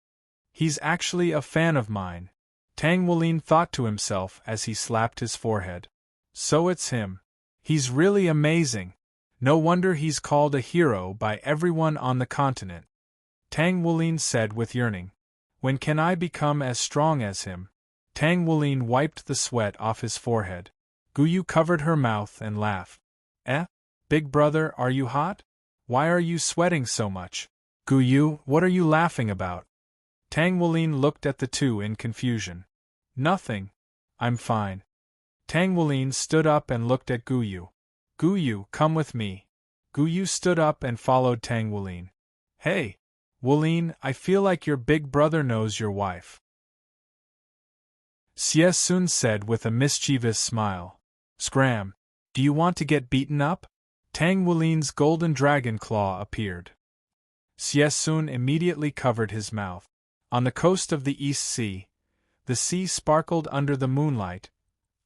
He's actually a fan of mine. Tang Wulin thought to himself as he slapped his forehead. So it's him. He's really amazing. No wonder he's called a hero by everyone on the continent. Tang Wulin said with yearning. When can I become as strong as him? Tang Wulin wiped the sweat off his forehead. Gu Yu covered her mouth and laughed. Big brother, are you hot? Why are you sweating so much? Gu Yu, what are you laughing about? Tang Wulin looked at the two in confusion. Nothing. I'm fine. Tang Wulin stood up and looked at Gu Yu. Gu Yu, come with me. Gu Yu stood up and followed Tang Wulin. Hey, Wulin, I feel like your big brother knows your wife. Xie Sun said with a mischievous smile. Scram. Do you want to get beaten up? Tang Wulin's golden dragon claw appeared. Xie Sun immediately covered his mouth. On the coast of the East Sea, the sea sparkled under the moonlight.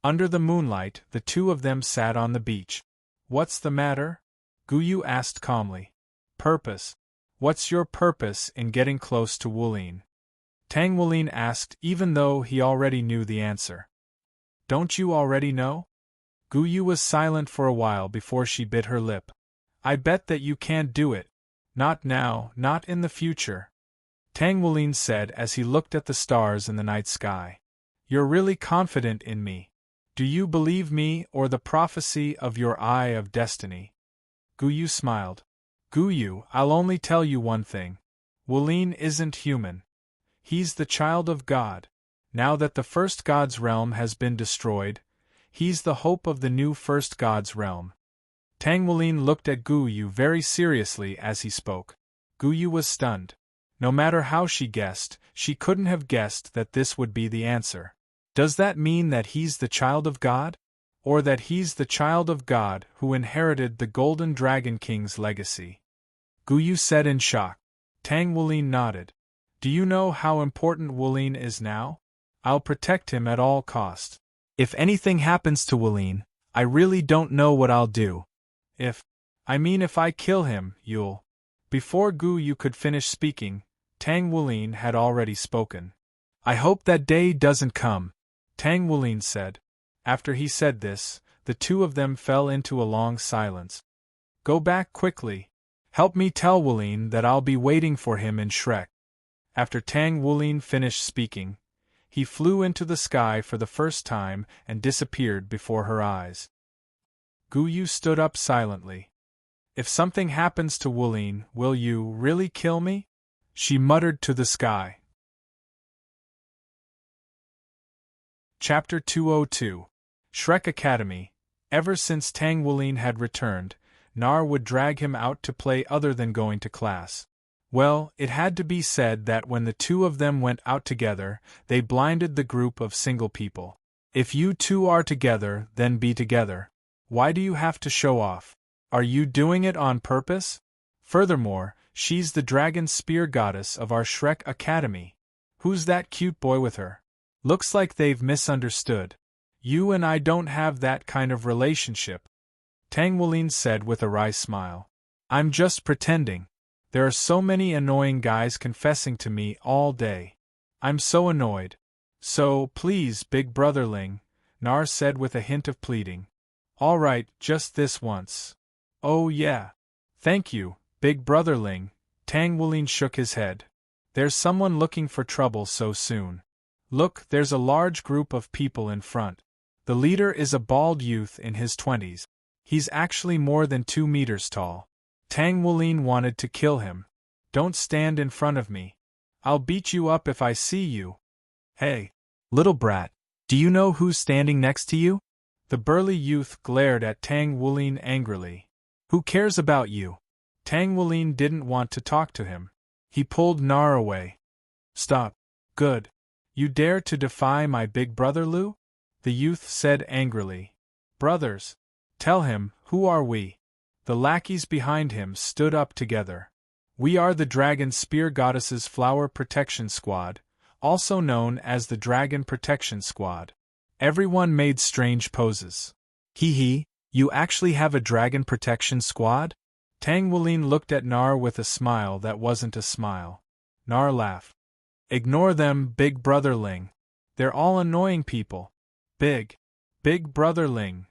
Under the moonlight, the two of them sat on the beach. What's the matter? Gu Yu asked calmly. Purpose. What's your purpose in getting close to Wulin? Tang Wulin asked even though he already knew the answer. Don't you already know? Gu Yu was silent for a while before she bit her lip. I bet that you can't do it. Not now, not in the future. Tang Wulin said as he looked at the stars in the night sky. You're really confident in me. Do you believe me or the prophecy of your eye of destiny? Gu Yu smiled. Gu Yu, I'll only tell you one thing. Wulin isn't human. He's the child of God. Now that the first god's realm has been destroyed, he's the hope of the new first god's realm. Tang Wulin looked at Gu Yu very seriously as he spoke. Gu Yu was stunned. No matter how she guessed, she couldn't have guessed that this would be the answer. Does that mean that he's the child of God? Or that he's the child of God who inherited the Golden Dragon King's legacy? Gu Yu said in shock. Tang Wulin nodded. Do you know how important Wulin is now? I'll protect him at all costs. If anything happens to Wulin, I really don't know what I'll do. If I kill him, you'll... Before Gu Yu could finish speaking, Tang Wulin had already spoken. I hope that day doesn't come, Tang Wulin said. After he said this, the two of them fell into a long silence. Go back quickly. Help me tell Wulin that I'll be waiting for him in Shrek. After Tang Wulin finished speaking, he flew into the sky for the first time and disappeared before her eyes. Gu Yu stood up silently. If something happens to Wulin, will you really kill me? She muttered to the sky. Chapter 202. Shrek Academy. Ever since Tang Wulin had returned, Nar would drag him out to play other than going to class. Well, it had to be said that when the two of them went out together, they blinded the group of single people. If you two are together, then be together. Why do you have to show off? Are you doing it on purpose? Furthermore, she's the dragon spear goddess of our Shrek Academy. Who's that cute boy with her? Looks like they've misunderstood. You and I don't have that kind of relationship, Tang Wulin said with a wry smile. I'm just pretending. There are so many annoying guys confessing to me all day. I'm so annoyed. So, please, big brotherling, Nar said with a hint of pleading. All right, just this once. Oh yeah. Thank you, big brotherling, Tang Wulin shook his head. There's someone looking for trouble so soon. Look, there's a large group of people in front. The leader is a bald youth in his 20s. He's actually more than 2 meters tall. Tang Wulin wanted to kill him. Don't stand in front of me. I'll beat you up if I see you. Hey, little brat, do you know who's standing next to you? The burly youth glared at Tang Wulin angrily. Who cares about you? Tang Wulin didn't want to talk to him. He pulled Nar away. Stop. Good. You dare to defy my big brother Lu? The youth said angrily. Brothers. Tell him, who are we? The lackeys behind him stood up together. We are the Dragon Spear Goddess's Flower Protection Squad, also known as the Dragon Protection Squad. Everyone made strange poses. Hee hee, you actually have a Dragon Protection Squad? Tang Wulin looked at Nar with a smile that wasn't a smile. Nar laughed. Ignore them, big brotherling. They're all annoying people. Big brotherling.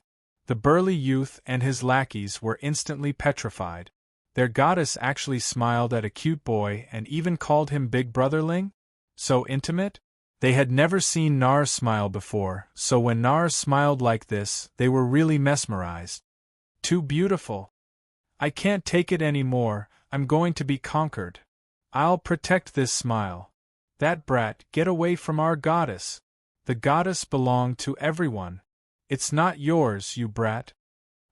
The burly youth and his lackeys were instantly petrified. Their goddess actually smiled at a cute boy and even called him big brotherling? So intimate? They had never seen Nar smile before, so when Nar smiled like this, they were really mesmerized. Too beautiful. I can't take it anymore, I'm going to be conquered. I'll protect this smile. That brat, get away from our goddess. The goddess belonged to everyone. It's not yours, you brat.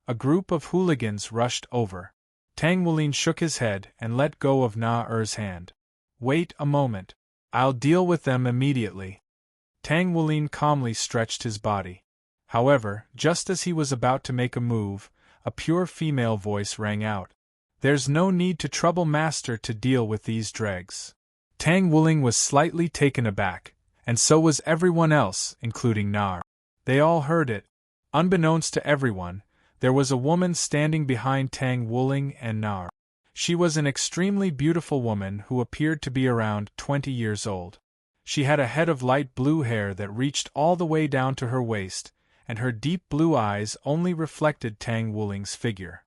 A group of hooligans rushed over. Tang Wulin shook his head and let go of Na-Er's hand. Wait a moment. I'll deal with them immediately. Tang Wulin calmly stretched his body. However, just as he was about to make a move, a pure female voice rang out. There's no need to trouble Master to deal with these dregs. Tang Wulin was slightly taken aback, and so was everyone else, including Nar. They all heard it. Unbeknownst to everyone, there was a woman standing behind Tang Wulin and Nar. She was an extremely beautiful woman who appeared to be around 20 years old. She had a head of light blue hair that reached all the way down to her waist, and her deep blue eyes only reflected Tang Wulin's figure.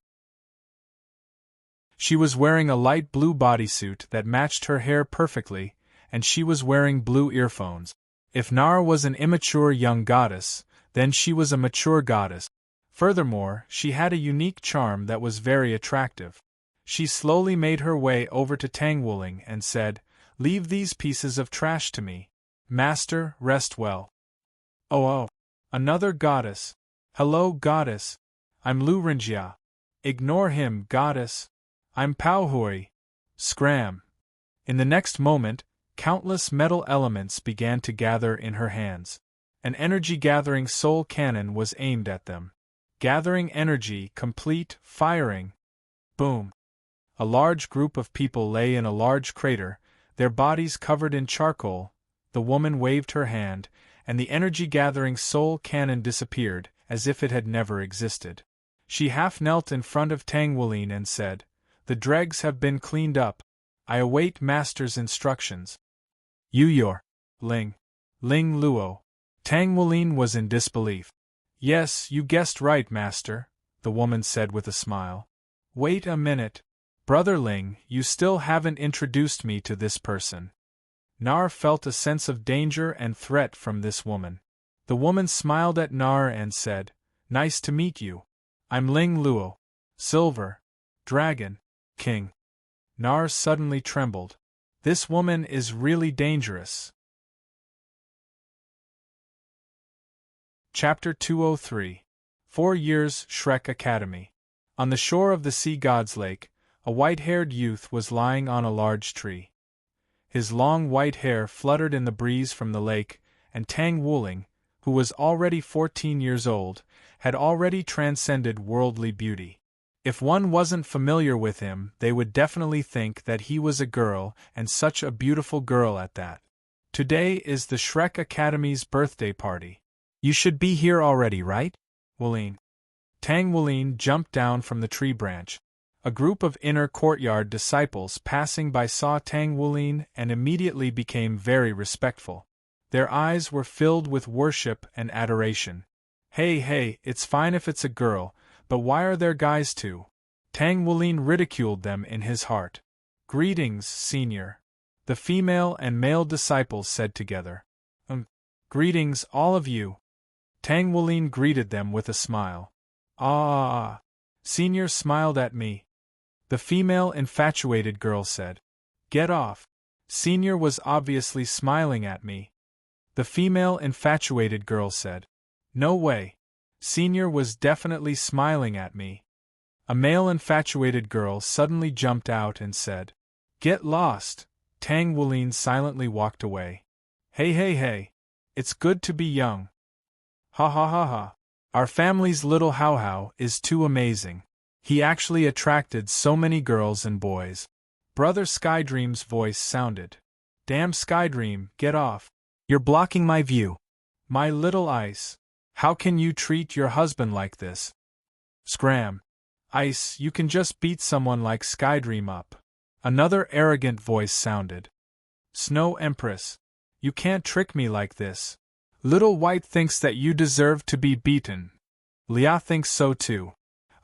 She was wearing a light blue bodysuit that matched her hair perfectly, and she was wearing blue earphones. If Nar was an immature young goddess, then she was a mature goddess. Furthermore, she had a unique charm that was very attractive. She slowly made her way over to Tang Wulin and said, Leave these pieces of trash to me. Master, rest well. Oh, another goddess. Hello, goddess. I'm Lurinjia. Ignore him, goddess. I'm Pauhui. Scram. In the next moment, countless metal elements began to gather in her hands. An energy-gathering soul cannon was aimed at them. Gathering energy, complete, firing. Boom. A large group of people lay in a large crater, their bodies covered in charcoal. The woman waved her hand, and the energy-gathering soul cannon disappeared, as if it had never existed. She half knelt in front of Tang Wulin and said, "The dregs have been cleaned up. I await Master's instructions." Yuyor. Ling Luo. Tang Wulin was in disbelief. "Yes, you guessed right, Master," the woman said with a smile. "Wait a minute. Brother Ling, you still haven't introduced me to this person." Nar felt a sense of danger and threat from this woman. The woman smiled at Nar and said, "Nice to meet you. I'm Ling Luo, Silver Dragon King." Nar suddenly trembled. This woman is really dangerous. Chapter 203. 4 Years Shrek Academy. On the shore of the Sea God's Lake, a white-haired youth was lying on a large tree. His long white hair fluttered in the breeze from the lake, and Tang Wuling, who was already 14 years old, had already transcended worldly beauty. If one wasn't familiar with him, they would definitely think that he was a girl, and such a beautiful girl at that. Today is the Shrek Academy's birthday party. You should be here already, right, Wuling? Tang Wuling jumped down from the tree branch. A group of inner courtyard disciples passing by saw Tang Wuling and immediately became very respectful. Their eyes were filled with worship and adoration. Hey, it's fine if it's a girl, but why are there guys too? Tang Wuling ridiculed them in his heart. "Greetings, senior," the female and male disciples said together. Greetings, all of you." Tang Wuling greeted them with a smile. Ah. Senior smiled at me," the female infatuated girl said. "Get off." Senior was obviously smiling at me, the female infatuated girl said. "No way. Senior was definitely smiling at me." A male infatuated girl suddenly jumped out and said, "Get lost." Tang Wuling silently walked away. Hey. It's good to be young. Ha. Our family's little Hao is too amazing. He actually attracted so many girls and boys. Brother Skydream's voice sounded. Damn Skydream, get off. You're blocking my view. My little Ice. How can you treat your husband like this? Scram. Ice, you can just beat someone like Skydream up. Another arrogant voice sounded. Snow Empress. You can't trick me like this. Little White thinks that you deserve to be beaten. Lia thinks so too.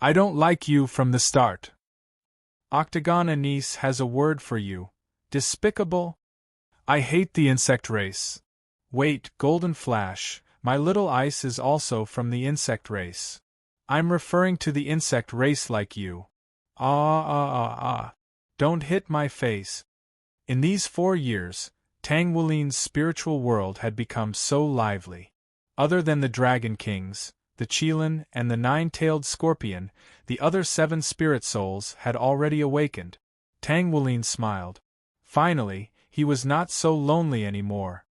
I don't like you from the start. Octagon Anise has a word for you. Despicable? I hate the insect race. Wait, Golden Flash, my little Ice is also from the insect race. I'm referring to the insect race like you. Don't hit my face. In these 4 years, Tang Wuling's spiritual world had become so lively. Other than the Dragon Kings, the Qilin, and the 9-tailed scorpion, the other 7 spirit souls had already awakened. Tang Wuling smiled. Finally, he was not so lonely anymore.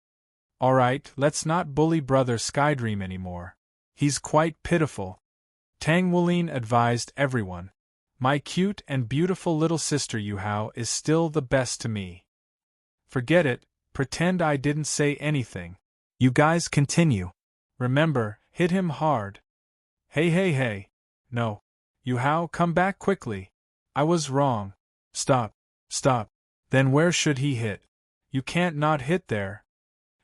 Alright, let's not bully Brother Skydream anymore. He's quite pitiful. Tang Wuling advised everyone. My cute and beautiful little sister Yuhao is still the best to me. Forget it. Pretend I didn't say anything. You guys continue. Remember, hit him hard. Hey. No. Yuhao, come back quickly. I was wrong. Stop. Then where should he hit? You can't not hit there.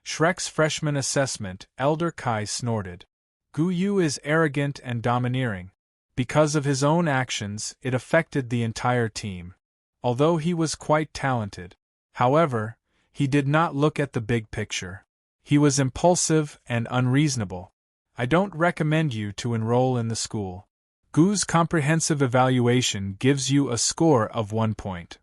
Shrek's freshman assessment, Elder Kai snorted. Gu Yu is arrogant and domineering. Because of his own actions, it affected the entire team. Although he was quite talented. However, he did not look at the big picture. He was impulsive and unreasonable. I don't recommend you to enroll in the school. Gu's comprehensive evaluation gives you a score of 1 point.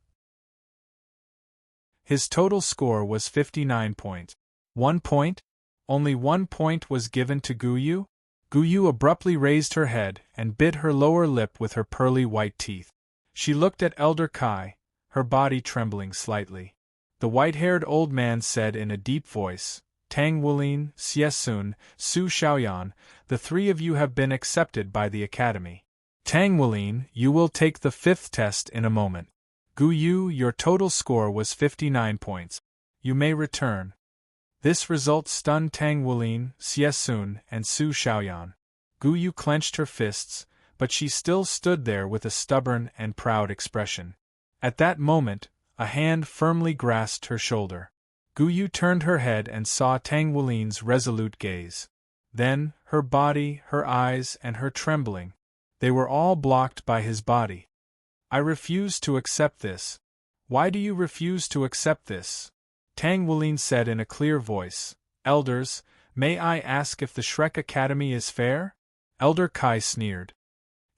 His total score was 59 points. 1 point? Only 1 point was given to Guyu? Guyu abruptly raised her head and bit her lower lip with her pearly white teeth. She looked at Elder Kai, her body trembling slightly. The white-haired old man said in a deep voice, Tang Wulin, Xiesun, Su Xiaoyan, the 3 of you have been accepted by the academy. Tang Wulin, you will take the 5th test in a moment. Guyu, your total score was 59 points. You may return. This result stunned Tang Wulin, Xiesun, and Su Xiaoyan. Guyu clenched her fists, but she still stood there with a stubborn and proud expression. At that moment, a hand firmly grasped her shoulder. Guyu turned her head and saw Tang Wulin's resolute gaze. Then, her body, her eyes, and her trembling. They were all blocked by his body. I refuse to accept this. Why do you refuse to accept this? Tang Wulin said in a clear voice. Elders, may I ask if the Shrek Academy is fair? Elder Kai sneered.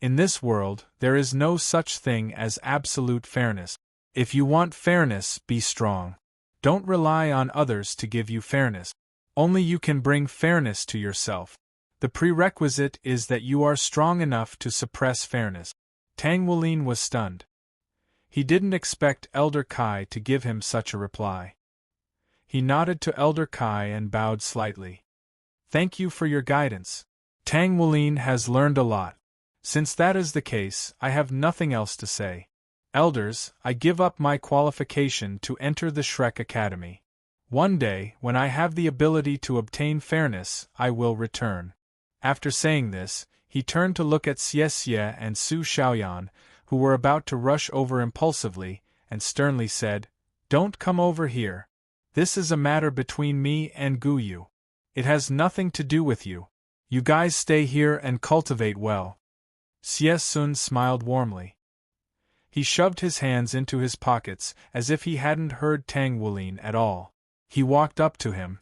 In this world, there is no such thing as absolute fairness. If you want fairness, be strong. Don't rely on others to give you fairness. Only you can bring fairness to yourself. The prerequisite is that you are strong enough to suppress fairness. Tang Wulin was stunned. He didn't expect Elder Kai to give him such a reply. He nodded to Elder Kai and bowed slightly. Thank you for your guidance. Tang Wulin has learned a lot. Since that is the case, I have nothing else to say. Elders, I give up my qualification to enter the Shrek Academy. One day, when I have the ability to obtain fairness, I will return. After saying this, he turned to look at Xie Xie and Su Xiaoyan, who were about to rush over impulsively, and sternly said, Don't come over here. This is a matter between me and Guyu. It has nothing to do with you. You guys stay here and cultivate well. Xie Sun smiled warmly. He shoved his hands into his pockets as if he hadn't heard Tang Wulin at all. He walked up to him.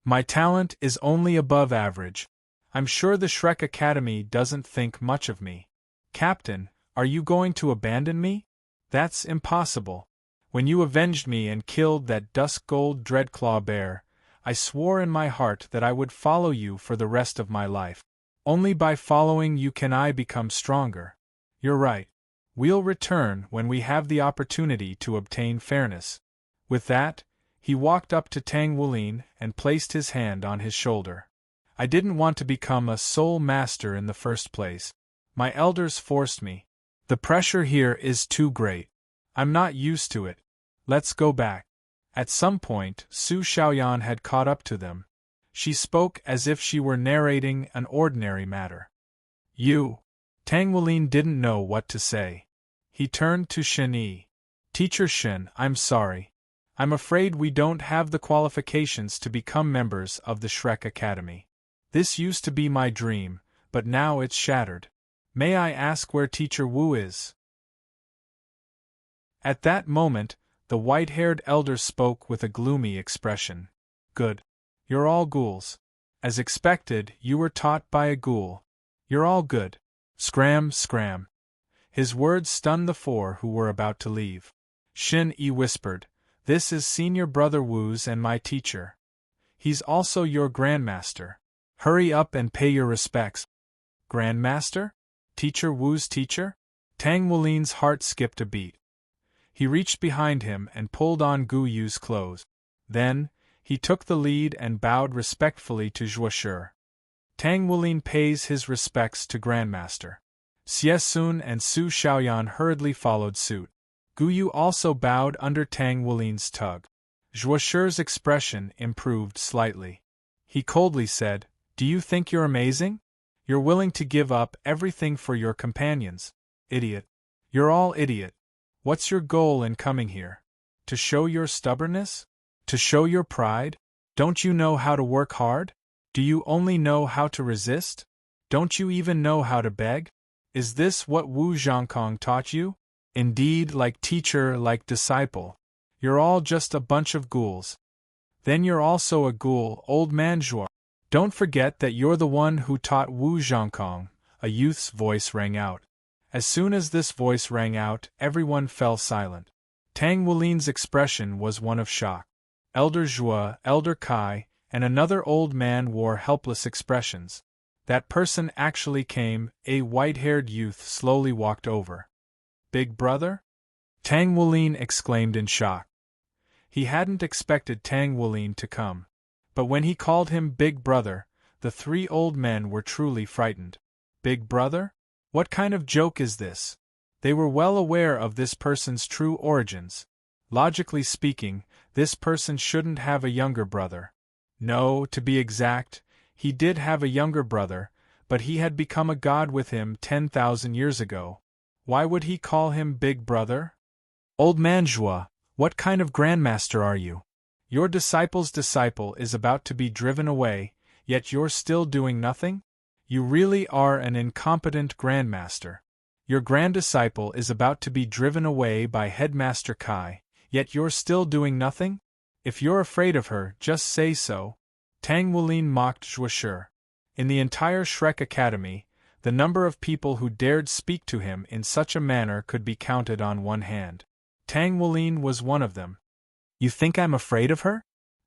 My talent is only above average. I'm sure the Shrek Academy doesn't think much of me. Captain, are you going to abandon me? That's impossible. When you avenged me and killed that dusk gold Dreadclaw bear, I swore in my heart that I would follow you for the rest of my life. Only by following you can I become stronger. You're right. We'll return when we have the opportunity to obtain fairness. With that, he walked up to Tang Wulin and placed his hand on his shoulder. I didn't want to become a soul master in the first place. My elders forced me. The pressure here is too great. I'm not used to it. Let's go back. At some point, Su Xiaoyan had caught up to them. She spoke as if she were narrating an ordinary matter. You. Tang Wulin didn't know what to say. He turned to Shen Yi. Teacher Shen, I'm sorry. I'm afraid we don't have the qualifications to become members of the Shrek Academy. This used to be my dream, but now it's shattered. May I ask where Teacher Wu is? At that moment, the white-haired elder spoke with a gloomy expression. Good. You're all ghouls. As expected, you were taught by a ghoul. You're all good. Scram, scram. His words stunned the 4 who were about to leave. Shin Yi whispered, This is Senior Brother Wu's and my teacher. He's also your Grandmaster. Hurry up and pay your respects. Grandmaster? Teacher Wu's teacher? Tang Wulin's heart skipped a beat. He reached behind him and pulled on Guyu's clothes. Then, he took the lead and bowed respectfully to Zhuoshi. Tang Wulin pays his respects to Grandmaster. Xie Sun and Su Xiaoyan hurriedly followed suit. Guyu also bowed under Tang Wulin's tug. Zhuoshi's expression improved slightly. He coldly said, Do you think you're amazing? You're willing to give up everything for your companions. Idiot. You're all idiot. What's your goal in coming here? To show your stubbornness? To show your pride? Don't you know how to work hard? Do you only know how to resist? Don't you even know how to beg? Is this what Wu Zhongkong taught you? Indeed, like teacher, like disciple. You're all just a bunch of ghouls. Then you're also a ghoul, old man Zhuo. Don't forget that you're the one who taught Wu Zhongkong, a youth's voice rang out. As soon as this voice rang out, everyone fell silent. Tang Wulin's expression was one of shock. Elder Zhuo, Elder Kai, and another old man wore helpless expressions. That person actually came, a white-haired youth slowly walked over. Big brother? Tang Wulin exclaimed in shock. He hadn't expected Tang Wulin to come. But when he called him Big Brother, the three old men were truly frightened. Big Brother? What kind of joke is this? They were well aware of this person's true origins. Logically speaking, this person shouldn't have a younger brother. No, to be exact, he did have a younger brother, but he had become a god with him 10,000 years ago. Why would he call him Big Brother? Old man Zhua, what kind of grandmaster are you? Your disciple's disciple is about to be driven away, yet you're still doing nothing? You really are an incompetent grandmaster. Your grand-disciple is about to be driven away by Headmaster Kai, yet you're still doing nothing? If you're afraid of her, just say so. Tang Wulin mocked Zhuoshi. In the entire Shrek Academy, the number of people who dared speak to him in such a manner could be counted on one hand. Tang Wulin was one of them. You think I'm afraid of her?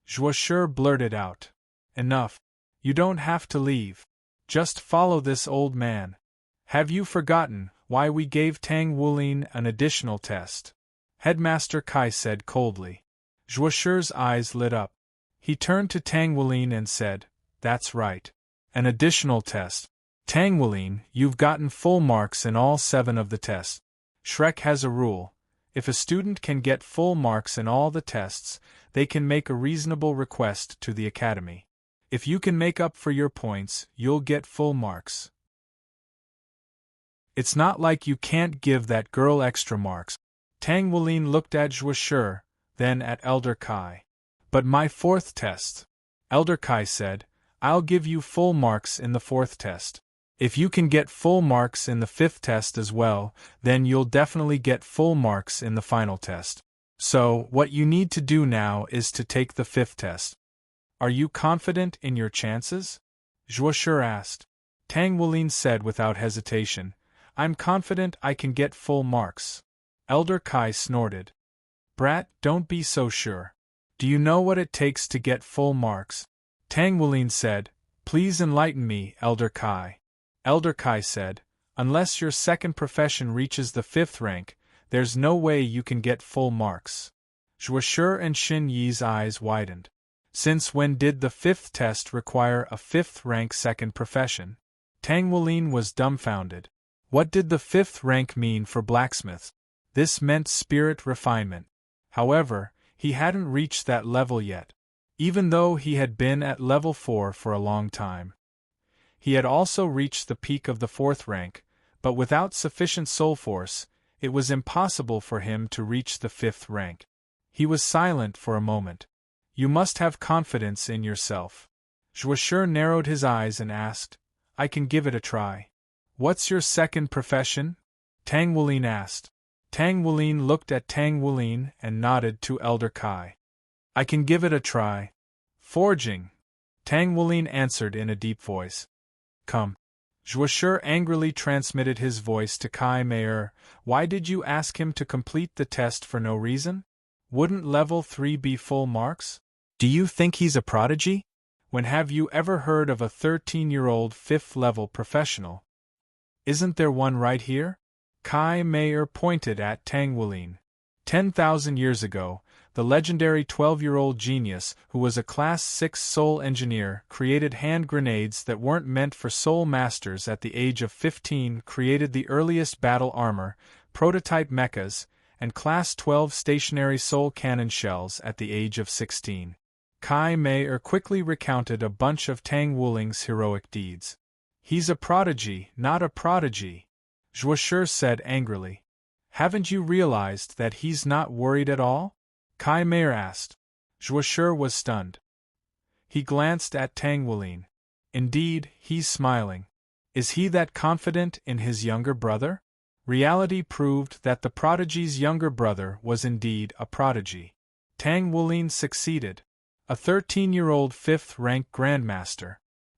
Zhuoshi blurted out. Enough. You don't have to leave. Just follow this old man. Have you forgotten why we gave Tang Wulin an additional test? Headmaster Kai said coldly. Zhuoshi's eyes lit up. He turned to Tang Wulin and said, That's right. An additional test. Tang Wulin, you've gotten full marks in all 7 of the tests. Shrek has a rule. If a student can get full marks in all the tests, they can make a reasonable request to the academy. If you can make up for your points, you'll get full marks. It's not like you can't give that girl extra marks. Tang Wulin looked at Zhuoshi, then at Elder Kai. But my 4th test. Elder Kai said, I'll give you full marks in the 4th test. If you can get full marks in the 5th test as well, then you'll definitely get full marks in the final test. So, what you need to do now is to take the 5th test. Are you confident in your chances? Zhuoshi asked. Tang Wulin said without hesitation, I'm confident I can get full marks. Elder Kai snorted. Brat, don't be so sure. Do you know what it takes to get full marks? Tang Wulin said, Please enlighten me, Elder Kai. Elder Kai said, Unless your second profession reaches the 5th rank, there's no way you can get full marks. Zhuoshi and Xin Yi's eyes widened. Since when did the 5th test require a 5th rank second profession? Tang Wulin was dumbfounded. What did the 5th rank mean for blacksmiths? This meant spirit refinement. However, he hadn't reached that level yet, even though he had been at level 4 for a long time. He had also reached the peak of the 4th rank, but without sufficient soul force, it was impossible for him to reach the 5th rank. He was silent for a moment. You must have confidence in yourself. Zhuoshi narrowed his eyes and asked, I can give it a try. What's your second profession? Tang Wulin asked. Tang Wulin looked at Tang Wulin and nodded to Elder Kai. I can give it a try. Forging. Tang Wulin answered in a deep voice. Come. Zhuoshi angrily transmitted his voice to Kai Mei. Why did you ask him to complete the test for no reason? Wouldn't level 3 be full marks? Do you think he's a prodigy? When have you ever heard of a 13-year-old 5th level professional? Isn't there one right here? Kai Mei pointed at Tang Wulin. 10,000 years ago, the legendary 12-year-old genius who was a Class 6 soul engineer created hand grenades that weren't meant for soul masters at the age of 15, created the earliest battle armor, prototype mechas, and Class 12 stationary soul cannon shells at the age of 16. Kai Mei quickly recounted a bunch of Tang Wulin's heroic deeds. He's a prodigy, not a prodigy, Zhuoshi said angrily. Haven't you realized that he's not worried at all? Kai Mei asked. Zhuoshi was stunned. He glanced at Tang Wulin. Indeed, he's smiling. Is he that confident in his younger brother? Reality proved that the prodigy's younger brother was indeed a prodigy. Tang Wulin succeeded. A 13-year-old 5th rank grandmaster.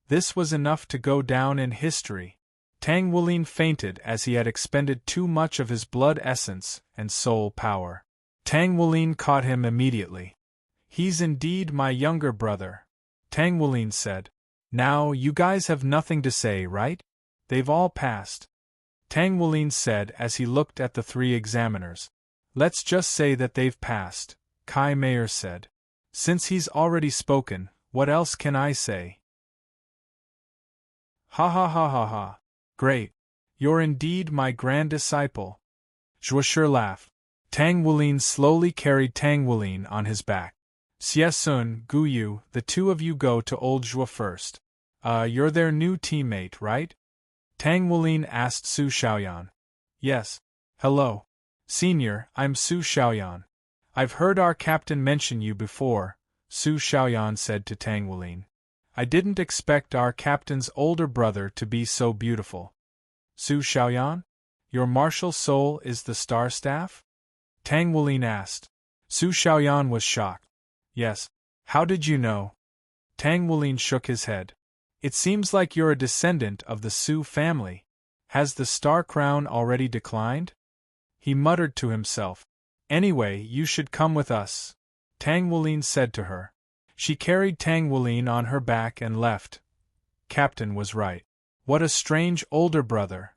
This was enough to go down in history. Tang Wulin fainted as he had expended too much of his blood essence and soul power. Tang Wulin caught him immediately. He's indeed my younger brother. Tang Wulin said. Now, you guys have nothing to say, right? They've all passed. Tang Wulin said as he looked at the three examiners. Let's just say that they've passed, Kai Mayer said. Since he's already spoken, what else can I say? Ha ha ha ha ha. Great. You're indeed my grand disciple. Zhuoshi laughed. Tang Wulin slowly carried Tang Wulin on his back. Xiesun, Guyu, the two of you go to old Zhuo first. You're their new teammate, right? Tang Wulin asked Su Xiaoyan. Yes. Hello. Senior, I'm Su Xiaoyan. I've heard our captain mention you before, Su Xiaoyan said to Tang Wulin. I didn't expect our captain's older brother to be so beautiful. Su Xiaoyan? Your martial soul is the star staff? Tang Wulin asked. Su Xiaoyan was shocked. Yes. How did you know? Tang Wulin shook his head. It seems like you're a descendant of the Su family. Has the star crown already declined? He muttered to himself. Anyway, you should come with us, Tang Wulin said to her. She carried Tang Wulin on her back and left. Captain was right. What a strange older brother.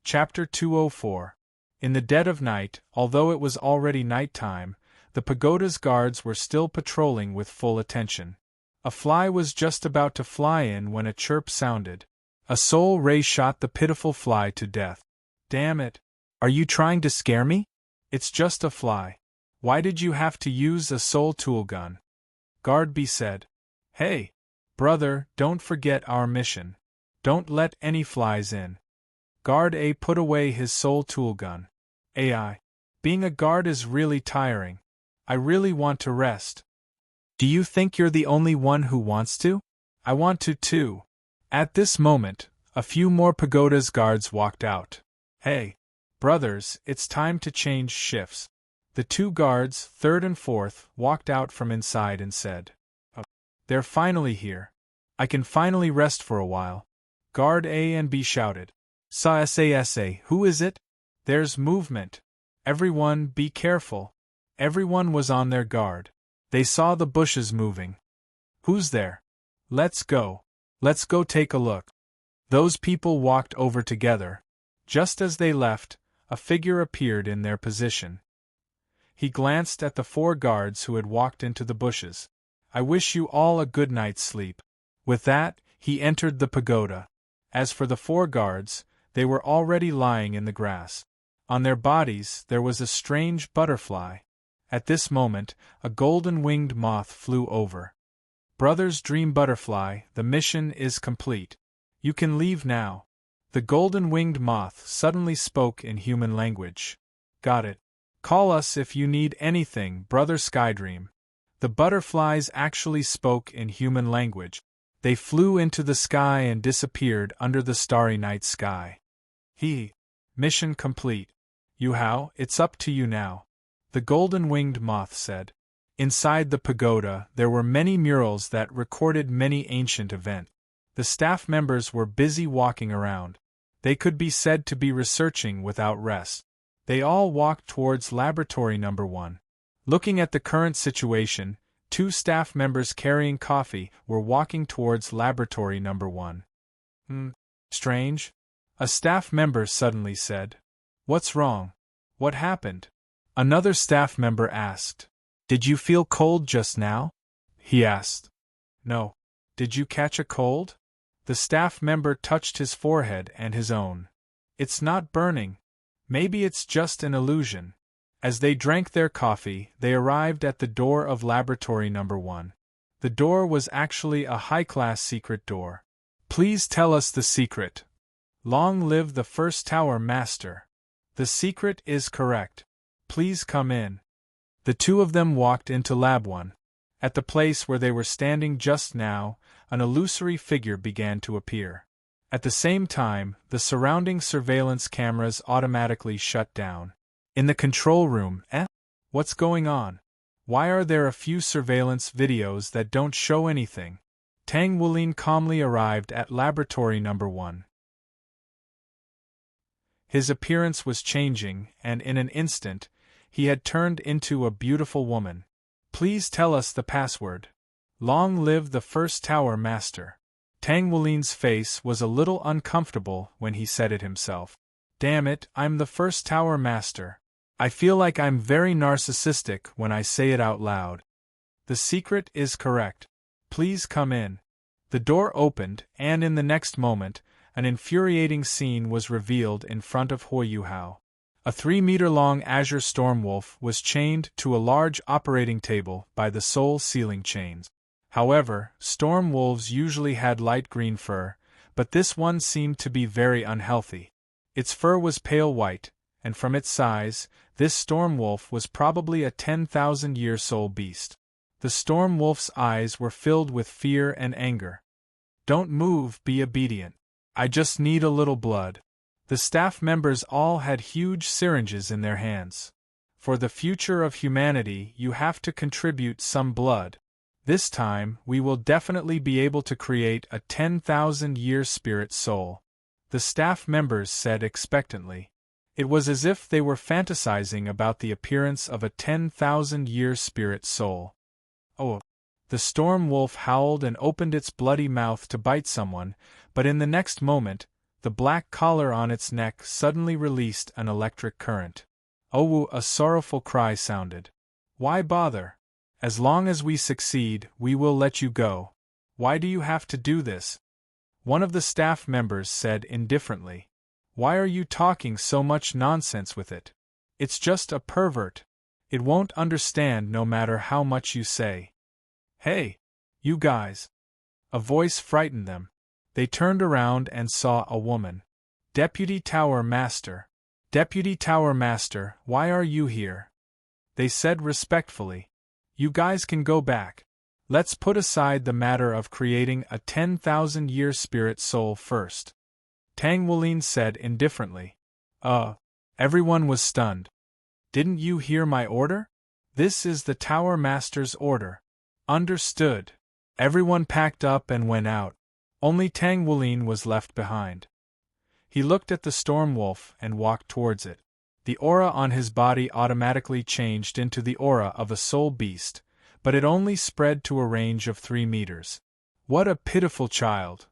Chapter 204. In the dead of night, although it was already night time, the pagoda's guards were still patrolling with full attention. A fly was just about to fly in when a chirp sounded. A soul ray shot the pitiful fly to death. Damn it! Are you trying to scare me? It's just a fly. Why did you have to use a soul tool gun? Guard B said. Hey! Brother, don't forget our mission. Don't let any flies in. Guard A put away his soul tool gun. AI. Being a guard is really tiring. I really want to rest. Do you think you're the only one who wants to? I want to too. At this moment, a few more pagoda's guards walked out. Hey, brothers, it's time to change shifts. The two guards, third and fourth, walked out from inside and said, They're finally here. I can finally rest for a while. Guard A and B shouted. Sa, who is it? There's movement. Everyone, be careful. Everyone was on their guard. They saw the bushes moving. Who's there? Let's go. Let's go take a look. Those people walked over together. Just as they left, a figure appeared in their position. He glanced at the four guards who had walked into the bushes. I wish you all a good night's sleep. With that, he entered the pagoda. As for the four guards, they were already lying in the grass. On their bodies there was a strange butterfly. At this moment, a golden-winged moth flew over. Brothers Dream Butterfly, the mission is complete. You can leave now. The golden-winged moth suddenly spoke in human language. Got it. Call us if you need anything, Brother Skydream. The butterflies actually spoke in human language. They flew into the sky and disappeared under the starry night sky. Mission complete. Yuhao, it's up to you now. The golden-winged moth said. Inside the pagoda, there were many murals that recorded many ancient events. The staff members were busy walking around. They could be said to be researching without rest. They all walked towards laboratory number 1. Looking at the current situation, 2 staff members carrying coffee were walking towards laboratory number 1. Strange? A staff member suddenly said. What's wrong? What happened? Another staff member asked. Did you feel cold just now? He asked. No. Did you catch a cold? The staff member touched his forehead and his own. It's not burning. Maybe it's just an illusion. As they drank their coffee, they arrived at the door of laboratory number 1. The door was actually a high-class secret door. Please tell us the secret. Long live the first tower master. The secret is correct. Please come in. The two of them walked into Lab 1. At the place where they were standing just now, an illusory figure began to appear. At the same time, the surrounding surveillance cameras automatically shut down. In the control room, What's going on? Why are there a few surveillance videos that don't show anything? Tang Wulin calmly arrived at laboratory number 1. His appearance was changing, and in an instant, he had turned into a beautiful woman. Please tell us the password. Long live the first tower master. Tang Wulin's face was a little uncomfortable when he said it himself. Damn it, I'm the first tower master. I feel like I'm very narcissistic when I say it out loud. The secret is correct. Please come in. The door opened, and in the next moment, an infuriating scene was revealed in front of Yuhao. A 3-meter-long azure stormwolf was chained to a large operating table by the sole ceiling chains. However, storm wolves usually had light green fur, but this one seemed to be very unhealthy. Its fur was pale white, and from its size, this storm wolf was probably a 10,000-year-old beast. The storm wolf's eyes were filled with fear and anger. Don't move, be obedient. I just need a little blood. The staff members all had huge syringes in their hands. For the future of humanity, you have to contribute some blood. This time, we will definitely be able to create a 10,000-year spirit soul. The staff members said expectantly. It was as if they were fantasizing about the appearance of a 10,000-year spirit soul. Oh! The storm wolf howled and opened its bloody mouth to bite someone, but in the next moment, the black collar on its neck suddenly released an electric current. Oh! A sorrowful cry sounded. Why bother? As long as we succeed, we will let you go. Why do you have to do this? One of the staff members said indifferently. Why are you talking so much nonsense with it? It's just a pervert. It won't understand no matter how much you say. Hey! You guys! A voice frightened them. They turned around and saw a woman. Deputy Tower Master. Deputy Tower Master, why are you here? They said respectfully. You guys can go back. Let's put aside the matter of creating a 10,000-year spirit soul first. Tang Wulin said indifferently. Everyone was stunned. Didn't you hear my order? This is the Tower Master's order. Understood. Everyone packed up and went out. Only Tang Wulin was left behind. He looked at the storm wolf and walked towards it. The aura on his body automatically changed into the aura of a soul beast, but it only spread to a range of 3 meters. What a pitiful child!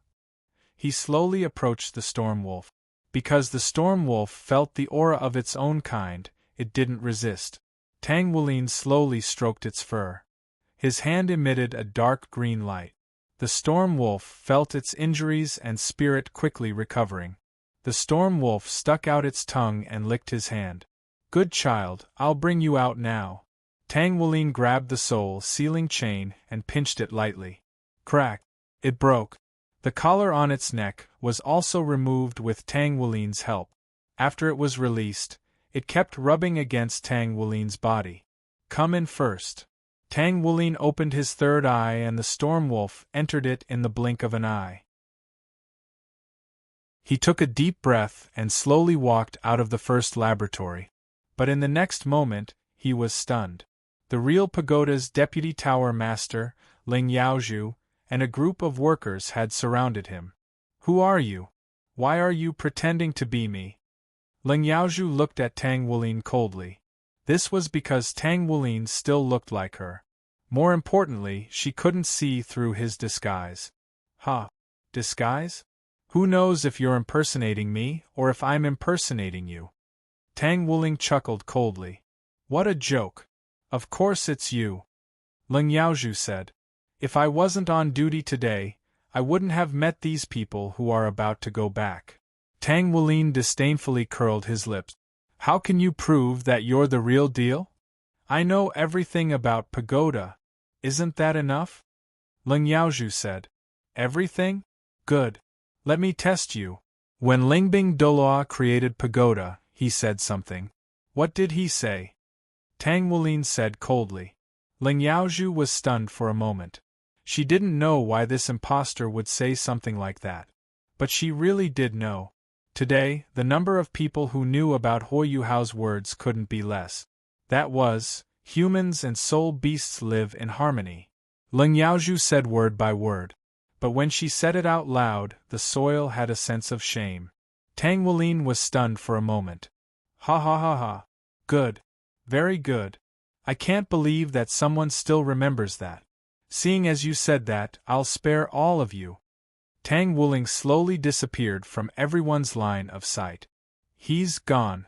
He slowly approached the storm wolf. Because the storm wolf felt the aura of its own kind, it didn't resist. Tang Wulin slowly stroked its fur. His hand emitted a dark green light. The storm wolf felt its injuries and spirit quickly recovering. The storm wolf stuck out its tongue and licked his hand. Good child, I'll bring you out now. Tang Wulin grabbed the soul sealing chain and pinched it lightly. Crack! It broke. The collar on its neck was also removed with Tang Wulin's help. After it was released, it kept rubbing against Tang Wulin's body. Come in first. Tang Wulin opened his third eye and the storm wolf entered it in the blink of an eye. He took a deep breath and slowly walked out of the first laboratory. But in the next moment, he was stunned. The Real Pagoda's deputy tower master, Ling Yaozhu, and a group of workers had surrounded him. Who are you? Why are you pretending to be me? Ling Yaozhu looked at Tang Wulin coldly. This was because Tang Wulin still looked like her. More importantly, she couldn't see through his disguise. Disguise? Who knows if you're impersonating me or if I'm impersonating you? Tang Wulin chuckled coldly. What a joke. Of course it's you. Ling Yaozhu said. If I wasn't on duty today, I wouldn't have met these people who are about to go back. Tang Wulin disdainfully curled his lips. How can you prove that you're the real deal? I know everything about Pagoda. Isn't that enough? Ling Yaozhu said. Everything? Good. Let me test you. When Lingbing Doloa created Pagoda, he said something. What did he say? Tang Wulin said coldly. Ling Yaozhu was stunned for a moment. She didn't know why this impostor would say something like that. But she really did know. Today, the number of people who knew about Yuhao's words couldn't be less. That was, humans and soul beasts live in harmony. Ling Yaozhu said word by word. But when she said it out loud, the soil had a sense of shame. Tang Wulin was stunned for a moment. Ha ha ha ha. Good. Very good. I can't believe that someone still remembers that. Seeing as you said that, I'll spare all of you. Tang Wuling slowly disappeared from everyone's line of sight. He's gone,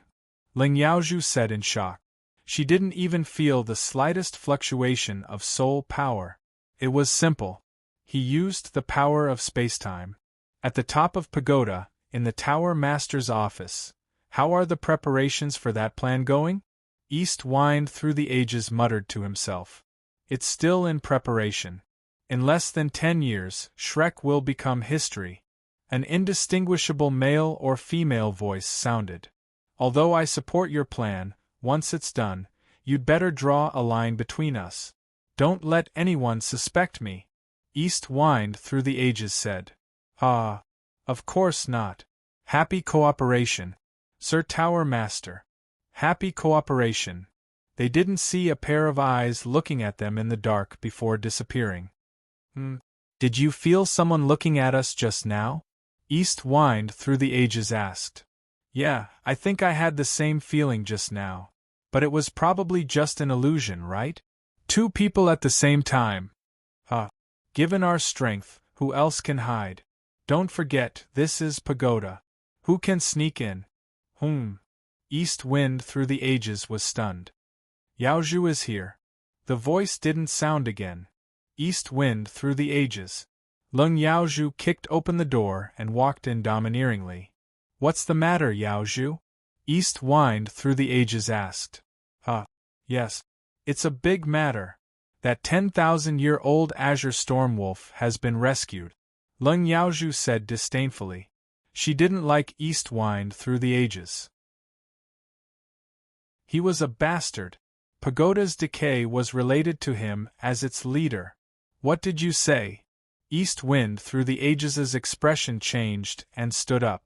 Ling Yaozhu said in shock. She didn't even feel the slightest fluctuation of soul power. It was simple. He used the power of spacetime. At the top of Pagoda, in the Tower Master's office. How are the preparations for that plan going? East Wind Through the Ages muttered to himself. It's still in preparation. In less than 10 years, Shrek will become history. An indistinguishable male or female voice sounded. Although I support your plan, once it's done, you'd better draw a line between us. Don't let anyone suspect me. East Wind Through the Ages said. Ah, of course not. Happy cooperation, Sir Tower Master. Happy cooperation. They didn't see a pair of eyes looking at them in the dark before disappearing. Did you feel someone looking at us just now? East Wind Through the Ages asked. Yeah, I think I had the same feeling just now. But it was probably just an illusion, right? Two people at the same time. Given our strength, who else can hide? Don't forget, this is Pagoda. Who can sneak in? East Wind Through the Ages was stunned. Yaozhu is here. The voice didn't sound again. East Wind Through the Ages. Lung Yaozhu kicked open the door and walked in domineeringly. What's the matter, Yaozhu? East Wind Through the Ages asked. Yes. It's a big matter. That 10,000-year-old Azure Stormwolf has been rescued. Lung Yaozhu said disdainfully. She didn't like East Wind Through the Ages. He was a bastard. Pagoda's decay was related to him as its leader. What did you say? East Wind Through the Ages' expression changed and stood up.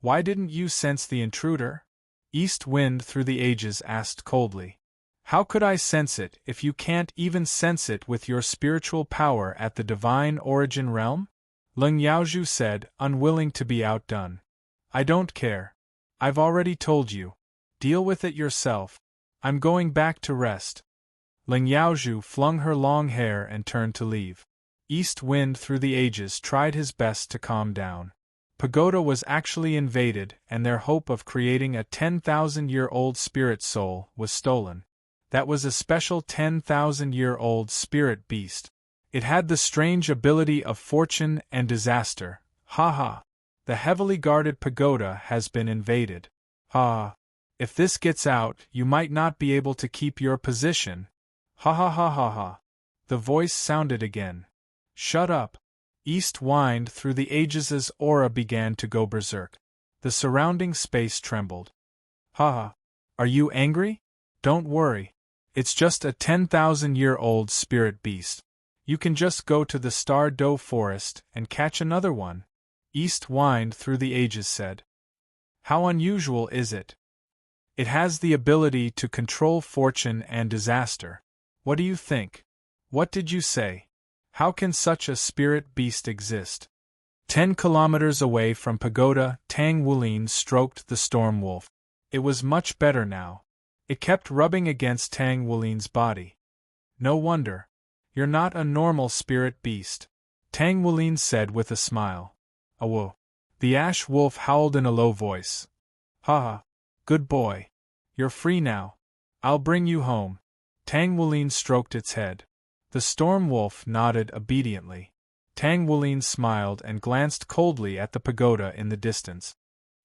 Why didn't you sense the intruder? East Wind Through the Ages asked coldly. How could I sense it if you can't even sense it with your spiritual power at the divine origin realm? Lung Yaozhu said, unwilling to be outdone. I don't care. I've already told you. Deal with it yourself. I'm going back to rest. Ling Yaozhu flung her long hair and turned to leave. East Wind Through the Ages tried his best to calm down. Pagoda was actually invaded, and their hope of creating a 10,000-year-old spirit soul was stolen. That was a special 10,000-year-old spirit beast. It had the strange ability of fortune and disaster. The heavily guarded pagoda has been invaded. If this gets out, you might not be able to keep your position. The voice sounded again. Shut up. East Wind Through the Ages' aura began to go berserk. The surrounding space trembled. Are you angry? Don't worry. It's just a 10,000-year-old spirit beast. You can just go to the Star Doe Forest and catch another one. East Wind Through the Ages said. How unusual is it? It has the ability to control fortune and disaster. What do you think? What did you say? How can such a spirit beast exist? 10 kilometers away from Pagoda, Tang Wuling stroked the storm wolf. It was much better now. It kept rubbing against Tang Wuling's body. No wonder. You're not a normal spirit beast, Tang Wuling said with a smile. Awo. The ash wolf howled in a low voice. Good boy. You're free now. I'll bring you home. Tang Wuling stroked its head. The storm wolf nodded obediently. Tang Wuling smiled and glanced coldly at the pagoda in the distance.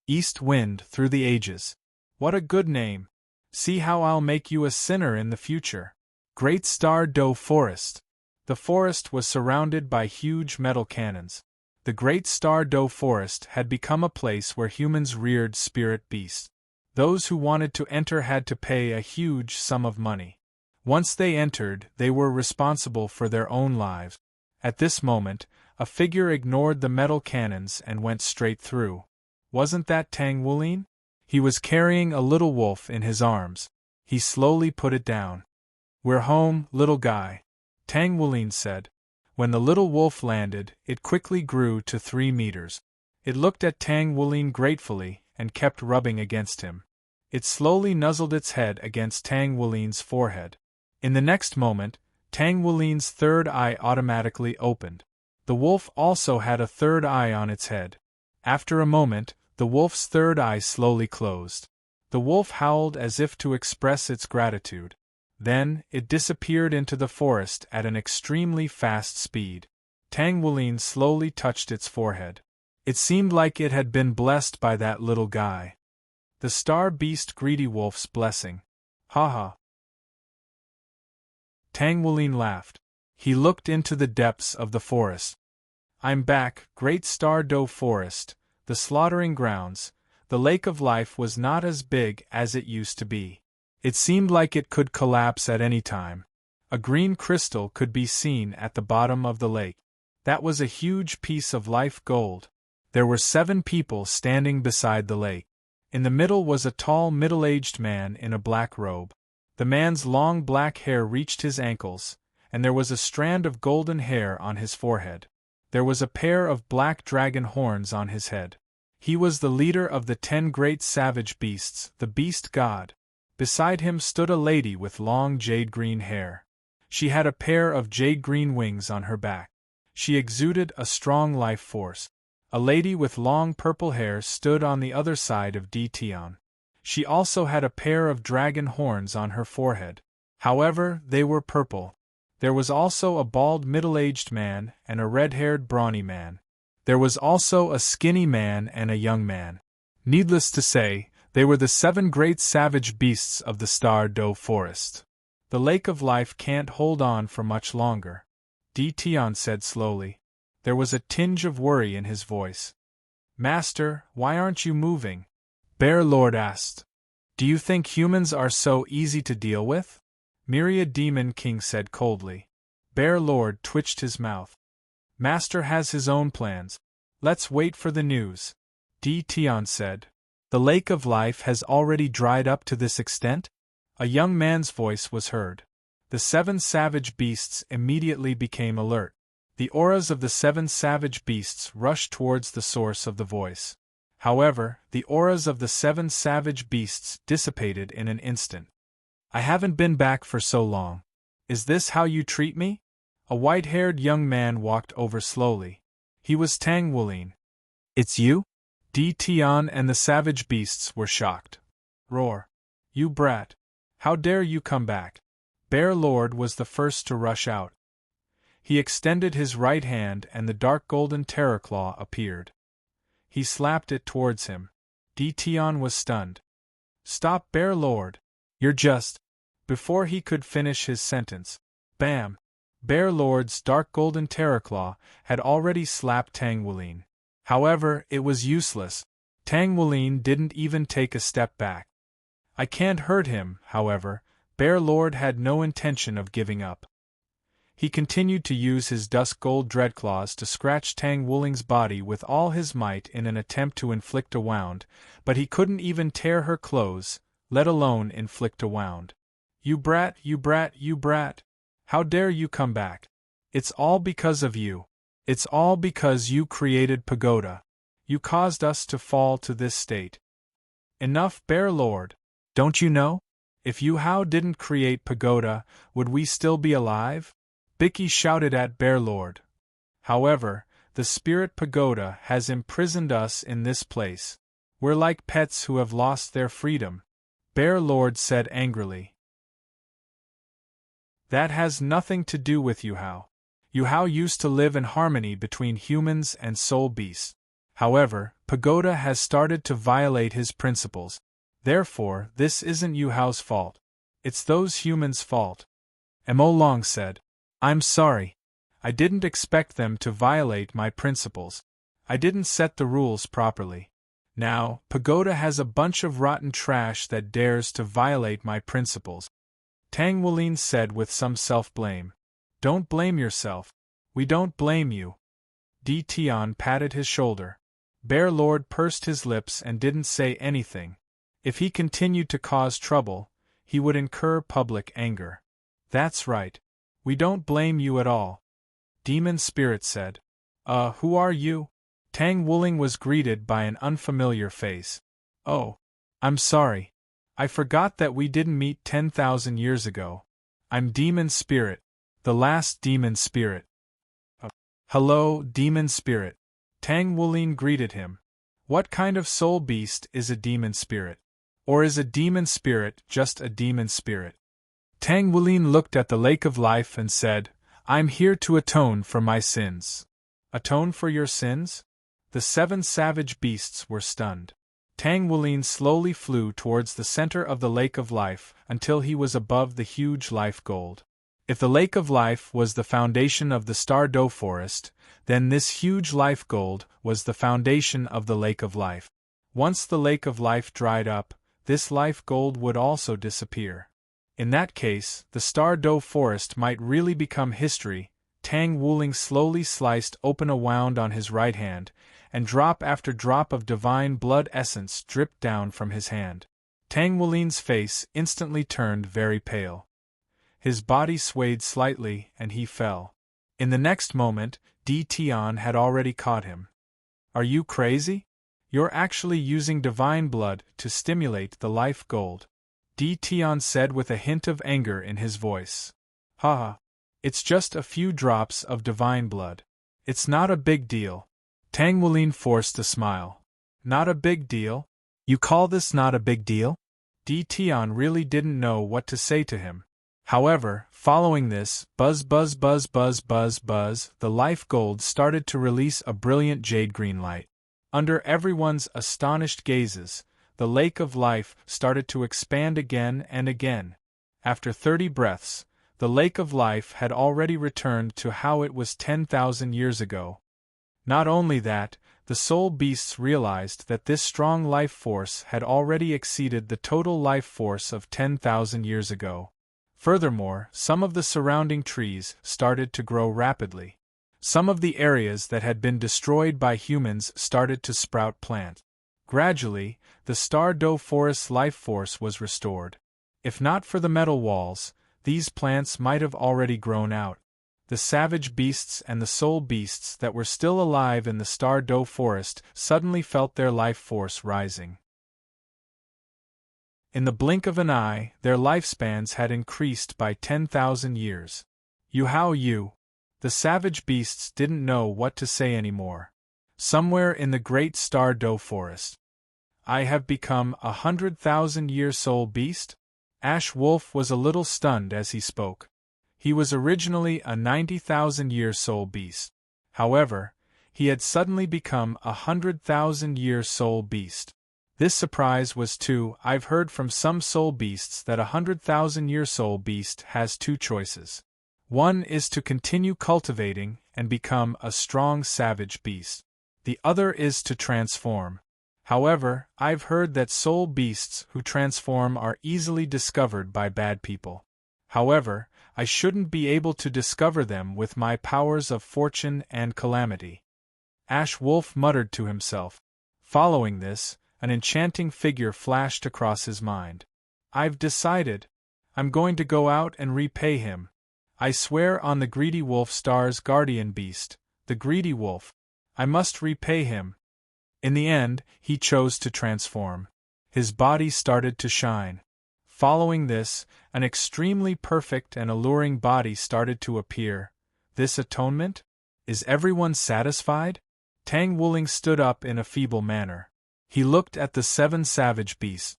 East Wind Through the Ages. What a good name. See how I'll make you a sinner in the future. Great Star Doe Forest. The forest was surrounded by huge metal cannons. The Great Star Doe Forest had become a place where humans reared spirit beasts. Those who wanted to enter had to pay a huge sum of money. Once they entered, they were responsible for their own lives. At this moment, a figure ignored the metal cannons and went straight through. Wasn't that Tang Wuling? He was carrying a little wolf in his arms. He slowly put it down. We're home, little guy, Tang Wuling said. When the little wolf landed, it quickly grew to 3 meters. It looked at Tang Wuling gratefully and kept rubbing against him. It slowly nuzzled its head against Tang Wuling's forehead. In the next moment, Tang Wulin's third eye automatically opened. The wolf also had a third eye on its head. After a moment, the wolf's third eye slowly closed. The wolf howled as if to express its gratitude. Then, it disappeared into the forest at an extremely fast speed. Tang Wulin slowly touched its forehead. It seemed like it had been blessed by that little guy. The star beast greedy wolf's blessing. Ha ha. Tang Wulin laughed. He looked into the depths of the forest. I'm back, Great Star Doe Forest, the slaughtering grounds. The lake of life was not as big as it used to be. It seemed like it could collapse at any time. A green crystal could be seen at the bottom of the lake. That was a huge piece of life gold. There were 7 people standing beside the lake. In the middle was a tall middle-aged man in a black robe. The man's long black hair reached his ankles, and there was a strand of golden hair on his forehead. There was a pair of black dragon horns on his head. He was the leader of the 10 great savage beasts, the beast god. Beside him stood a lady with long jade-green hair. She had a pair of jade-green wings on her back. She exuded a strong life force. A lady with long purple hair stood on the other side of Tion. She also had a pair of dragon horns on her forehead. However, they were purple. There was also a bald middle-aged man and a red-haired brawny man. There was also a skinny man and a young man. Needless to say, they were the 7 great savage beasts of the Star Doe Forest. The Lake of Life can't hold on for much longer, Tion said slowly. There was a tinge of worry in his voice. Master, why aren't you moving? Bear Lord asked. Do you think humans are so easy to deal with? Myriad Demon King said coldly. Bear Lord twitched his mouth. Master has his own plans. Let's wait for the news. Tion said. The Lake of Life has already dried up to this extent? A young man's voice was heard. The 7 savage beasts immediately became alert. The auras of the 7 savage beasts rushed towards the source of the voice. However, the auras of the 7 savage beasts dissipated in an instant. I haven't been back for so long. Is this how you treat me? A white-haired young man walked over slowly. He was Tang Wulin. It's you? Tion and the savage beasts were shocked. Roar. You brat. How dare you come back? Bear Lord was the first to rush out. He extended his right hand and the dark golden terror claw appeared. He slapped it towards him. Tion was stunned. Stop, Bear Lord. You're just... Before he could finish his sentence, bam! Bear Lord's dark golden terror claw had already slapped Tang Wulin. However, it was useless. Tang Wulin didn't even take a step back. I can't hurt him, however. Bear Lord had no intention of giving up. He continued to use his dusk gold dreadclaws to scratch Tang Wulin's body with all his might in an attempt to inflict a wound, but he couldn't even tear her clothes, let alone inflict a wound. You brat, you brat, you brat! How dare you come back? It's all because of you. It's all because you created Pagoda. You caused us to fall to this state. Enough, Bear Lord. Don't you know? If Yuhao didn't create Pagoda, would we still be alive? Bicky shouted at Bear Lord. However, the spirit Pagoda has imprisoned us in this place. We're like pets who have lost their freedom, Bear Lord said angrily. That has nothing to do with Yuhao. Yuhao used to live in harmony between humans and soul beasts. However, Pagoda has started to violate his principles. Therefore, this isn't Yuhao's fault. It's those humans' fault. Mo Long said. I'm sorry. I didn't expect them to violate my principles. I didn't set the rules properly. Now, Pagoda has a bunch of rotten trash that dares to violate my principles. Tang Wulin said with some self-blame. Don't blame yourself. We don't blame you. Tion patted his shoulder. Bear Lord pursed his lips and didn't say anything. If he continued to cause trouble, he would incur public anger. That's right. We don't blame you at all. Demon Spirit said. Who are you? Tang Wulin was greeted by an unfamiliar face. Oh, I'm sorry. I forgot that we didn't meet 10,000 years ago. I'm Demon Spirit, the last Demon Spirit. Hello, Demon Spirit. Tang Wulin greeted him. What kind of soul beast is a demon spirit? Or is a demon spirit just a demon spirit? Tang Wulin looked at the Lake of Life and said, I'm here to atone for my sins. Atone for your sins? The 7 savage beasts were stunned. Tang Wulin slowly flew towards the center of the Lake of Life until he was above the huge life gold. If the Lake of Life was the foundation of the Star Doe Forest, then this huge life gold was the foundation of the Lake of Life. Once the Lake of Life dried up, this life gold would also disappear. In that case, the Star Doe Forest might really become history. Tang Wulin slowly sliced open a wound on his right hand, and drop after drop of divine blood essence dripped down from his hand. Tang Wulin's face instantly turned very pale. His body swayed slightly, and he fell. In the next moment, Di Tian had already caught him. Are you crazy? You're actually using divine blood to stimulate the life gold, Di Tian said with a hint of anger in his voice. Haha. It's just a few drops of divine blood. It's not a big deal. Tang Wulin forced a smile. Not a big deal? You call this not a big deal? Di Tian really didn't know what to say to him. However, following this, buzz buzz buzz buzz buzz buzz, the life gold started to release a brilliant jade green light. Under everyone's astonished gazes, the Lake of Life started to expand again and again. After 30 breaths, the Lake of Life had already returned to how it was 10,000 years ago. Not only that, the soul beasts realized that this strong life force had already exceeded the total life force of 10,000 years ago. Furthermore, some of the surrounding trees started to grow rapidly. Some of the areas that had been destroyed by humans started to sprout plants. Gradually, the Star Doe Forest's life force was restored. If not for the metal walls, these plants might have already grown out. The savage beasts and the soul beasts that were still alive in the Star Doe Forest suddenly felt their life force rising. In the blink of an eye, their lifespans had increased by 10,000 years. Yuhao, the savage beasts didn't know what to say anymore. Somewhere in the great Star Doe Forest. I have become a 100,000-year soul beast? Ash Wolf was a little stunned as he spoke. He was originally a 90,000-year soul beast. However, he had suddenly become a 100,000-year soul beast. This surprise was too. I've heard from some soul beasts that a 100,000-year soul beast has 2 choices. One is to continue cultivating and become a strong savage beast. The other is to transform. However, I've heard that soul beasts who transform are easily discovered by bad people. However, I shouldn't be able to discover them with my powers of fortune and calamity. Ash Wolf muttered to himself. Following this, an enchanting figure flashed across his mind. I've decided. I'm going to go out and repay him. I swear on the Greedy Wolf Star's guardian beast, the Greedy Wolf. I must repay him. In the end, he chose to transform. His body started to shine. Following this, an extremely perfect and alluring body started to appear. This atonement? Is everyone satisfied? Tang Wulin stood up in a feeble manner. He looked at the 7 savage beasts.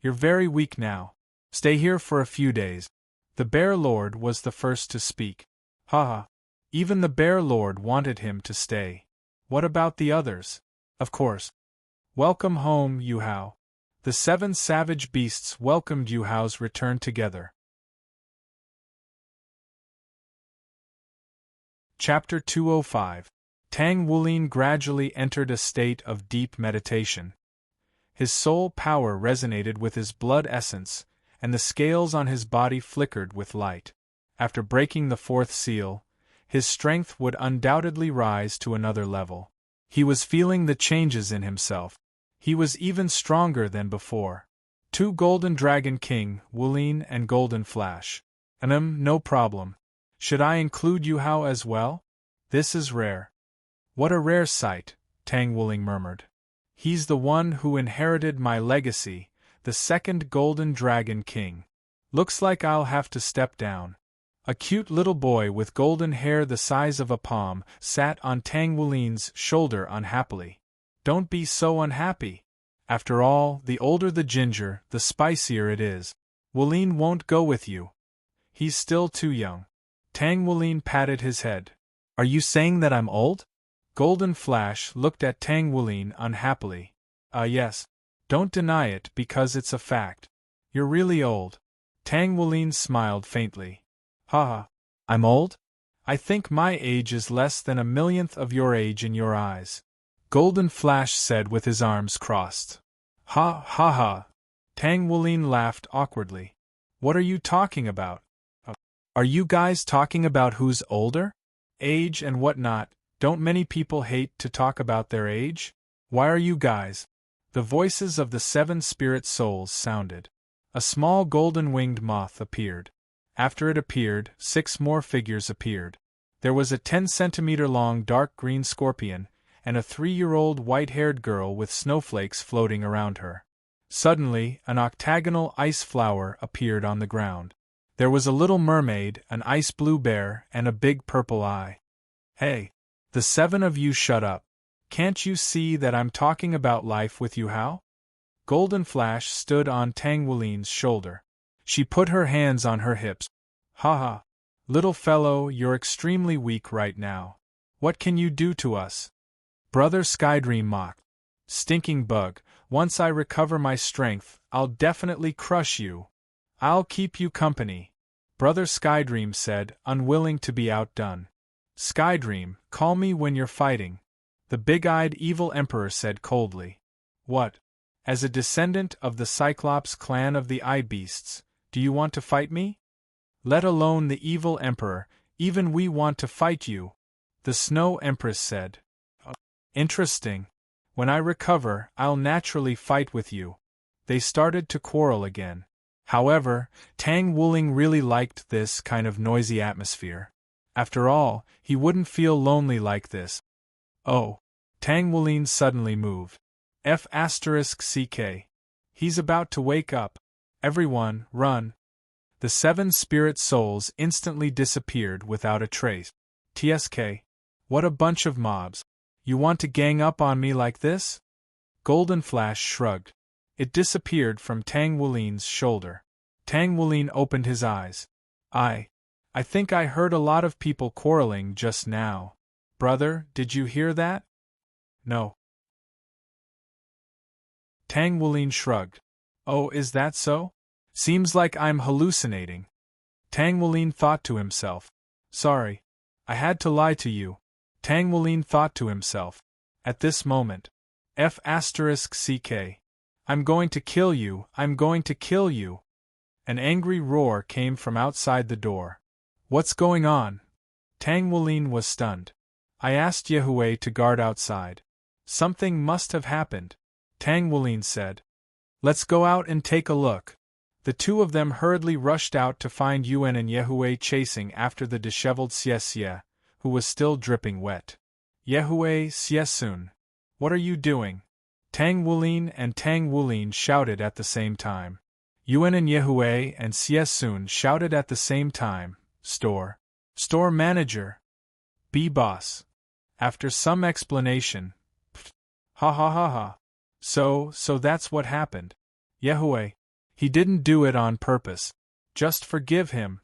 You're very weak now. Stay here for a few days. The Bear Lord was the first to speak. Haha. Even the Bear Lord wanted him to stay. What about the others? Of course. Welcome home, Yuhao. The 7 savage beasts welcomed Yuhao's return together. Chapter 205. Tang Wulin gradually entered a state of deep meditation. His soul power resonated with his blood essence, and the scales on his body flickered with light. After breaking the 4th seal, his strength would undoubtedly rise to another level. He was feeling the changes in himself. He was even stronger than before. 2 Golden Dragon King, Wulin and Golden Flash. No problem. Should I include Yuhao as well? This is rare. What a rare sight, Tang Wulin murmured. He's the one who inherited my legacy, the 2nd Golden Dragon King. Looks like I'll have to step down. A cute little boy with golden hair the size of a palm sat on Tang Wulin's shoulder unhappily. Don't be so unhappy. After all, the older the ginger, the spicier it is. Wulin won't go with you. He's still too young. Tang Wulin patted his head. Are you saying that I'm old? Golden Flash looked at Tang Wulin unhappily. Yes. Don't deny it because it's a fact. You're really old. Tang Wulin smiled faintly. Haha. I'm old? I think my age is less than a millionth of your age in your eyes. Golden Flash said with his arms crossed. Ha ha ha. Tang Wulin laughed awkwardly. What are you talking about? Are you guys talking about who's older? Age and whatnot, don't many people hate to talk about their age? Why are you guys? The voices of the 7 spirit souls sounded. A small golden-winged moth appeared. After it appeared, 6 more figures appeared. There was a 10-centimeter-long dark green scorpion, and a 3-year-old white-haired girl with snowflakes floating around her. Suddenly, an octagonal ice flower appeared on the ground. There was a little mermaid, an ice blue bear, and a big purple eye. Hey! The 7 of you shut up. Can't you see that I'm talking about life with Yuhao? Golden Flash stood on Tang Wulin's shoulder. She put her hands on her hips. Ha. Little fellow, you're extremely weak right now. What can you do to us? Brother Skydream mocked. Stinking bug, once I recover my strength, I'll definitely crush you. I'll keep you company. Brother Skydream said, unwilling to be outdone. Skydream, call me when you're fighting. The big-eyed evil emperor said coldly. What? As a descendant of the Cyclops clan of the Eye Beasts, do you want to fight me? Let alone the evil emperor, even we want to fight you. The Snow Empress said. Interesting. When I recover, I'll naturally fight with you. They started to quarrel again. However, Tang Wulin really liked this kind of noisy atmosphere. After all, he wouldn't feel lonely like this. Oh. Tang Wulin suddenly moved. F***CK. He's about to wake up. Everyone, run. The 7 spirit souls instantly disappeared without a trace. TSK. What a bunch of mobs. You want to gang up on me like this? Golden Flash shrugged. It disappeared from Tang Wulin's shoulder. Tang Wulin opened his eyes. I think I heard a lot of people quarreling just now. Brother, did you hear that? No. Tang Wulin shrugged. Oh, is that so? Seems like I'm hallucinating. Tang Wulin thought to himself. Sorry. I had to lie to you. Tang Wulin thought to himself. At this moment. F***CK. I'm going to kill you, I'm going to kill you. An angry roar came from outside the door. What's going on? Tang Wulin was stunned. I asked Yuhao to guard outside. Something must have happened. Tang Wulin said. Let's go out and take a look. The 2 of them hurriedly rushed out to find Yuan and Yuhao chasing after the disheveled Xie, who was still dripping wet. Yuhao, Xie, what are you doing? Tang Wulin and Tang Wulin shouted at the same time. Yuan and Yuhao and Xie shouted at the same time. Store manager. B-boss. After some explanation. Ha ha ha ha. So that's what happened. Yuhao. He didn't do it on purpose. Just forgive him.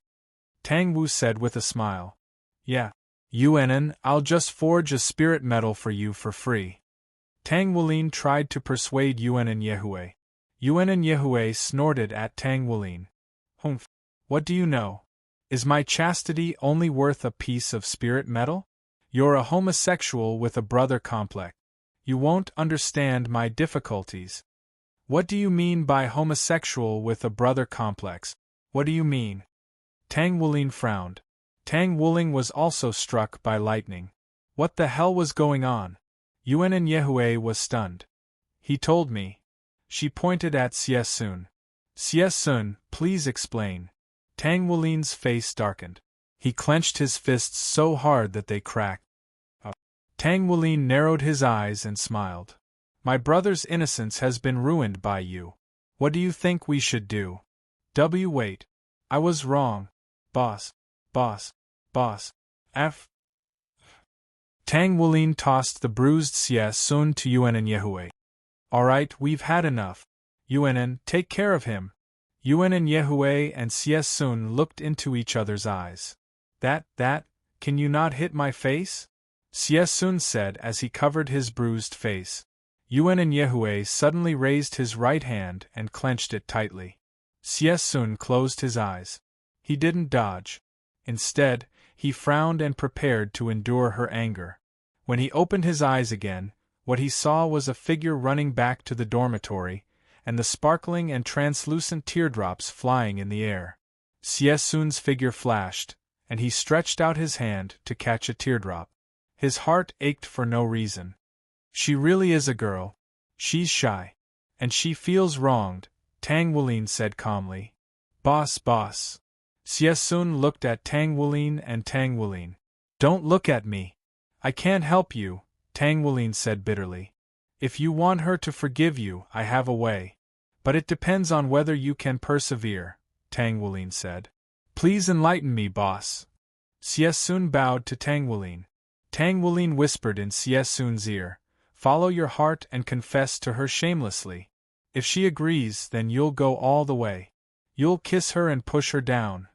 Tang Wu said with a smile. Yeah. Yuanan, I'll just forge a spirit medal for you for free. Tang Wulin tried to persuade Yuan and Yuhao. Yuan and Yuhao snorted at Tang Wulin. Humph. What do you know? Is my chastity only worth a piece of spirit metal? You're a homosexual with a brother complex. You won't understand my difficulties. What do you mean by homosexual with a brother complex? What do you mean? Tang Wulin frowned. Tang Wulin was also struck by lightning. What the hell was going on? Yuan and Yuhao was stunned. He told me. She pointed at Xie. Xie, please explain. Tang Wulin's face darkened. He clenched his fists so hard that they cracked. Tang Wulin narrowed his eyes and smiled. My brother's innocence has been ruined by you. What do you think we should do? Wait. I was wrong. Boss. Boss. Boss. F. Tang Wulin tossed the bruised Xie Sun to Yuan and Yehue. Alright, we've had enough. Yuan, take care of him. Yuan and Yehue and Xie Sun looked into each other's eyes. That, can you not hit my face? Xie Sun said as he covered his bruised face. Yuan and Yehue suddenly raised his right hand and clenched it tightly. Xie Sun closed his eyes. He didn't dodge. Instead, he frowned and prepared to endure her anger. When he opened his eyes again, what he saw was a figure running back to the dormitory, and the sparkling and translucent teardrops flying in the air. Xie Sun's figure flashed, and he stretched out his hand to catch a teardrop. His heart ached for no reason. She really is a girl. She's shy. And she feels wronged, Tang Wulin said calmly. Boss. Xie Sun looked at Tang Wulin and Tang Wulin. Don't look at me. I can't help you, Tang Wulin said bitterly. If you want her to forgive you, I have a way. But it depends on whether you can persevere, Tang Wulin said. Please enlighten me, boss. Xie Sun bowed to Tang Wulin. Tang Wulin whispered in Xie Sun's ear, follow your heart and confess to her shamelessly. If she agrees, then you'll go all the way. You'll kiss her and push her down.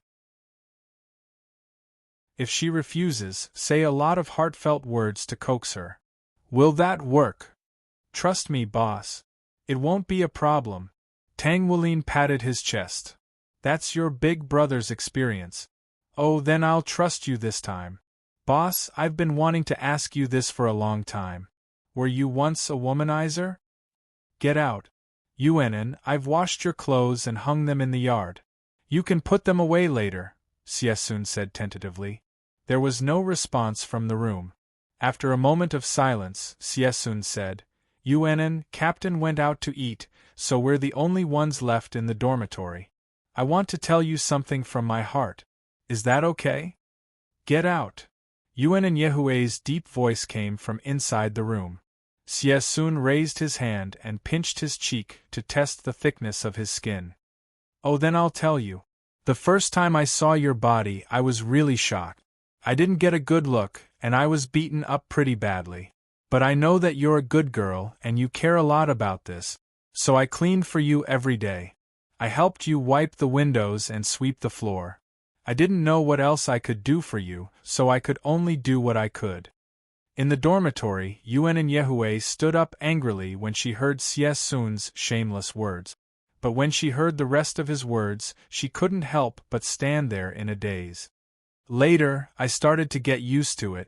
If she refuses, say a lot of heartfelt words to coax her. Will that work? Trust me, boss. It won't be a problem. Tang Wulin patted his chest. That's your big brother's experience. Oh, then I'll trust you this time. Boss, I've been wanting to ask you this for a long time. Were you once a womanizer? Get out. Yuan, I've washed your clothes and hung them in the yard. You can put them away later, Xie Sun said tentatively. There was no response from the room. After a moment of silence, Xie Sun said, Yuan, Captain went out to eat, so we're the only ones left in the dormitory. I want to tell you something from my heart. Is that okay? Get out. Yuan and Yehue's deep voice came from inside the room. Xie Sun raised his hand and pinched his cheek to test the thickness of his skin. Oh, then I'll tell you. The first time I saw your body, I was really shocked. I didn't get a good look, and I was beaten up pretty badly. But I know that you're a good girl and you care a lot about this, so I cleaned for you every day. I helped you wipe the windows and sweep the floor. I didn't know what else I could do for you, so I could only do what I could. In the dormitory, Yuan and Yehue stood up angrily when she heard Xie Sun's shameless words. But when she heard the rest of his words, she couldn't help but stand there in a daze. Later, I started to get used to it.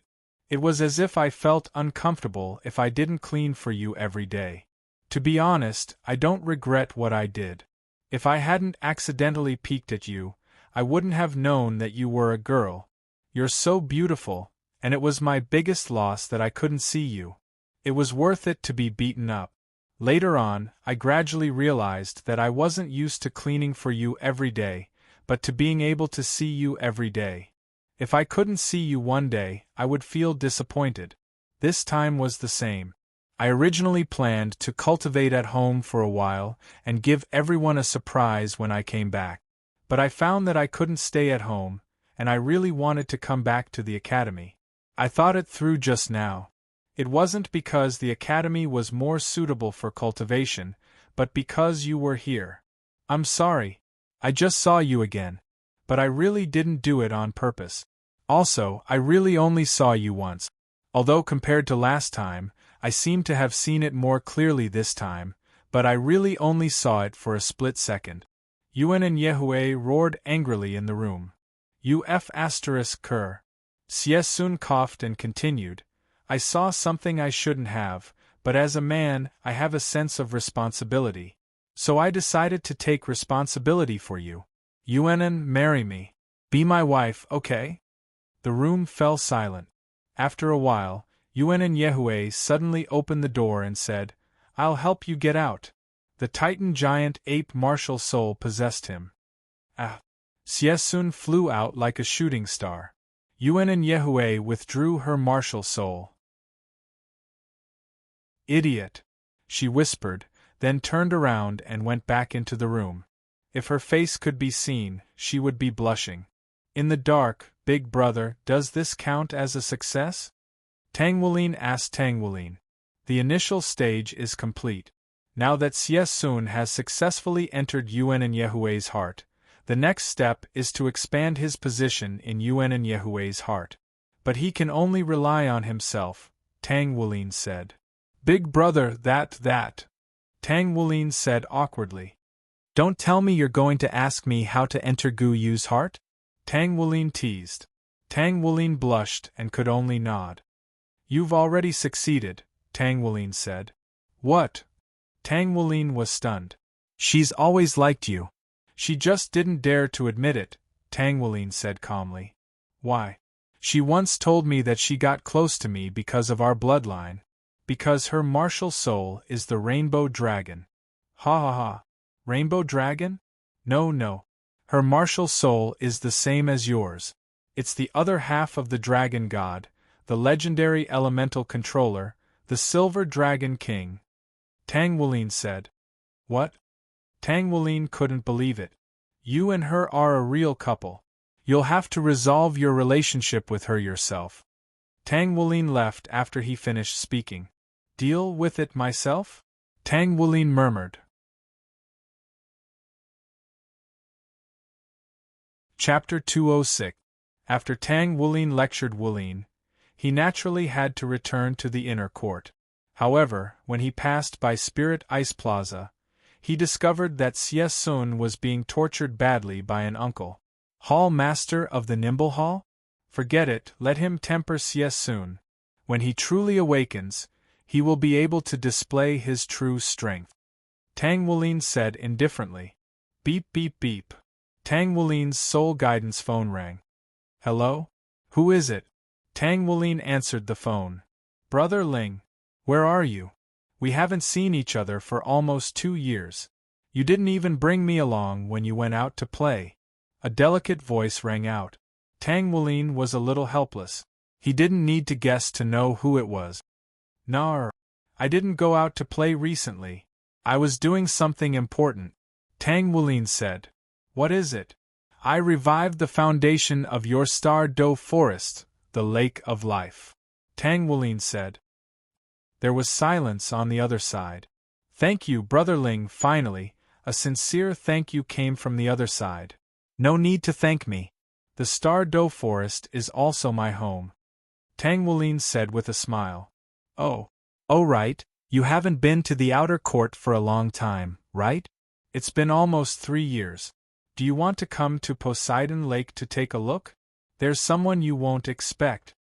It was as if I felt uncomfortable if I didn't clean for you every day. To be honest, I don't regret what I did. If I hadn't accidentally peeked at you, I wouldn't have known that you were a girl. You're so beautiful, and it was my biggest loss that I couldn't see you. It was worth it to be beaten up. Later on, I gradually realized that I wasn't used to cleaning for you every day, but to being able to see you every day. If I couldn't see you one day, I would feel disappointed. This time was the same. I originally planned to cultivate at home for a while and give everyone a surprise when I came back. But I found that I couldn't stay at home, and I really wanted to come back to the academy. I thought it through just now. It wasn't because the academy was more suitable for cultivation, but because you were here. I'm sorry. I just saw you again. But I really didn't do it on purpose. Also, I really only saw you once. Although compared to last time, I seem to have seen it more clearly this time, but I really only saw it for a split second. Yuan and Yehue roared angrily in the room. Uf***ker. Xie Sun coughed and continued, I saw something I shouldn't have, but as a man, I have a sense of responsibility. So I decided to take responsibility for you. Yuan, marry me. Be my wife, okay? The room fell silent. After a while, Yuan and Yehue suddenly opened the door and said, I'll help you get out. The Titan giant ape martial soul possessed him. Xie Sun flew out like a shooting star. Yuan and Yehue withdrew her martial soul. Idiot! She whispered, then turned around and went back into the room. If her face could be seen, she would be blushing. In the dark, Big Brother, does this count as a success? Tang Wulin asked Tang Wulin. The initial stage is complete. Now that Xie Sun has successfully entered Yuan and Yehui's heart, the next step is to expand his position in Yuan and Yehui's heart. But he can only rely on himself, Tang Wulin said. Big Brother, that. Tang Wulin said awkwardly. Don't tell me you're going to ask me how to enter Gu Yu's heart? Tang Wulin teased. Tang Wulin blushed and could only nod. You've already succeeded, Tang Wulin said. What? Tang Wulin was stunned. She's always liked you. She just didn't dare to admit it, Tang Wulin said calmly. Why? She once told me that she got close to me because of our bloodline. Because her martial soul is the Rainbow Dragon. Ha ha ha. Rainbow Dragon? No. Her martial soul is the same as yours. It's the other half of the Dragon God, the legendary elemental controller, the Silver Dragon King. Tang Wulin said. What? Tang Wulin couldn't believe it. You and her are a real couple. You'll have to resolve your relationship with her yourself. Tang Wulin left after he finished speaking. Deal with it myself? Tang Wulin murmured. Chapter 206. After Tang Wulin lectured Wulin, he naturally had to return to the inner court. However, when he passed by Spirit Ice Plaza, he discovered that Xie Sun was being tortured badly by an uncle. Hall Master of the Nimble Hall? Forget it, let him temper Xie Sun. When he truly awakens, he will be able to display his true strength. Tang Wulin said indifferently. Beep beep beep. Tang Wulin's soul guidance phone rang. Hello? Who is it? Tang Wulin answered the phone. Brother Ling. Where are you? We haven't seen each other for almost 2 years. You didn't even bring me along when you went out to play. A delicate voice rang out. Tang Wulin was a little helpless. He didn't need to guess to know who it was. Nar. I didn't go out to play recently. I was doing something important. Tang Wulin said. What is it? I revived the foundation of your Star Doe Forest, the Lake of Life. Tang Wulin said. There was silence on the other side. Thank you, Brother Ling, finally. A sincere thank you came from the other side. No need to thank me. The Star Doe Forest is also my home. Tang Wulin said with a smile. Oh, right. You haven't been to the outer court for a long time, right? It's been almost 3 years. Do you want to come to Poseidon Lake to take a look? There's someone you won't expect.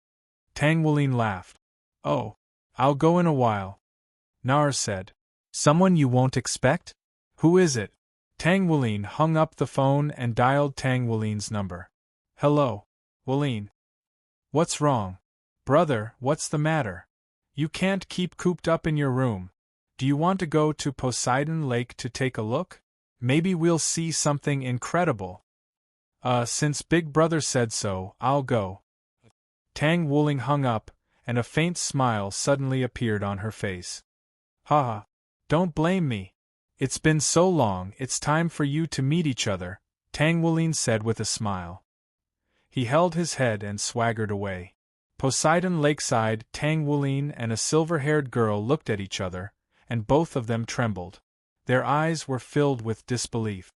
Tang Wulin laughed. Oh, I'll go in a while. Nar said. Someone you won't expect? Who is it? Tang Wulin hung up the phone and dialed Tang Wulin's number. Hello, Wulin. What's wrong? Brother, what's the matter? You can't keep cooped up in your room. Do you want to go to Poseidon Lake to take a look? Maybe we'll see something incredible. Since Big Brother said so, I'll go. Tang Wulin hung up, and a faint smile suddenly appeared on her face. Haha. Don't blame me. It's been so long, it's time for you to meet each other, Tang Wulin said with a smile. He held his head and swaggered away. Poseidon Lakeside, Tang Wulin and a silver-haired girl looked at each other, and both of them trembled. Their eyes were filled with disbelief.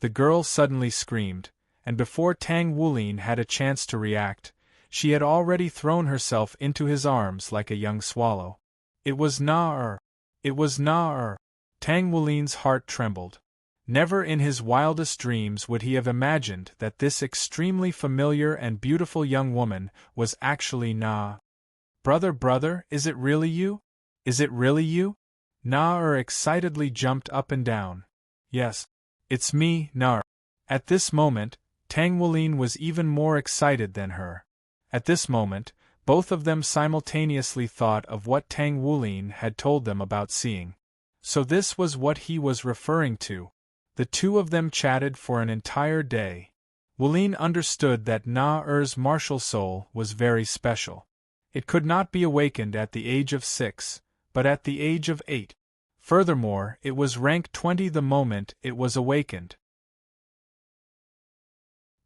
The girl suddenly screamed, and before Tang Wulin had a chance to react, she had already thrown herself into his arms like a young swallow. It was Na-er. It was Na-er. Tang Wulin's heart trembled. Never in his wildest dreams would he have imagined that this extremely familiar and beautiful young woman was actually Na. Brother, is it really you? Is it really you? Na-er excitedly jumped up and down. Yes. It's me, Na-er. At this moment, Tang Wulin was even more excited than her. At this moment, both of them simultaneously thought of what Tang Wulin had told them about seeing. So this was what he was referring to. The two of them chatted for an entire day. Wulin understood that Na-er's martial soul was very special. It could not be awakened at the age of 6, but at the age of 8. Furthermore, it was rank 20 the moment it was awakened.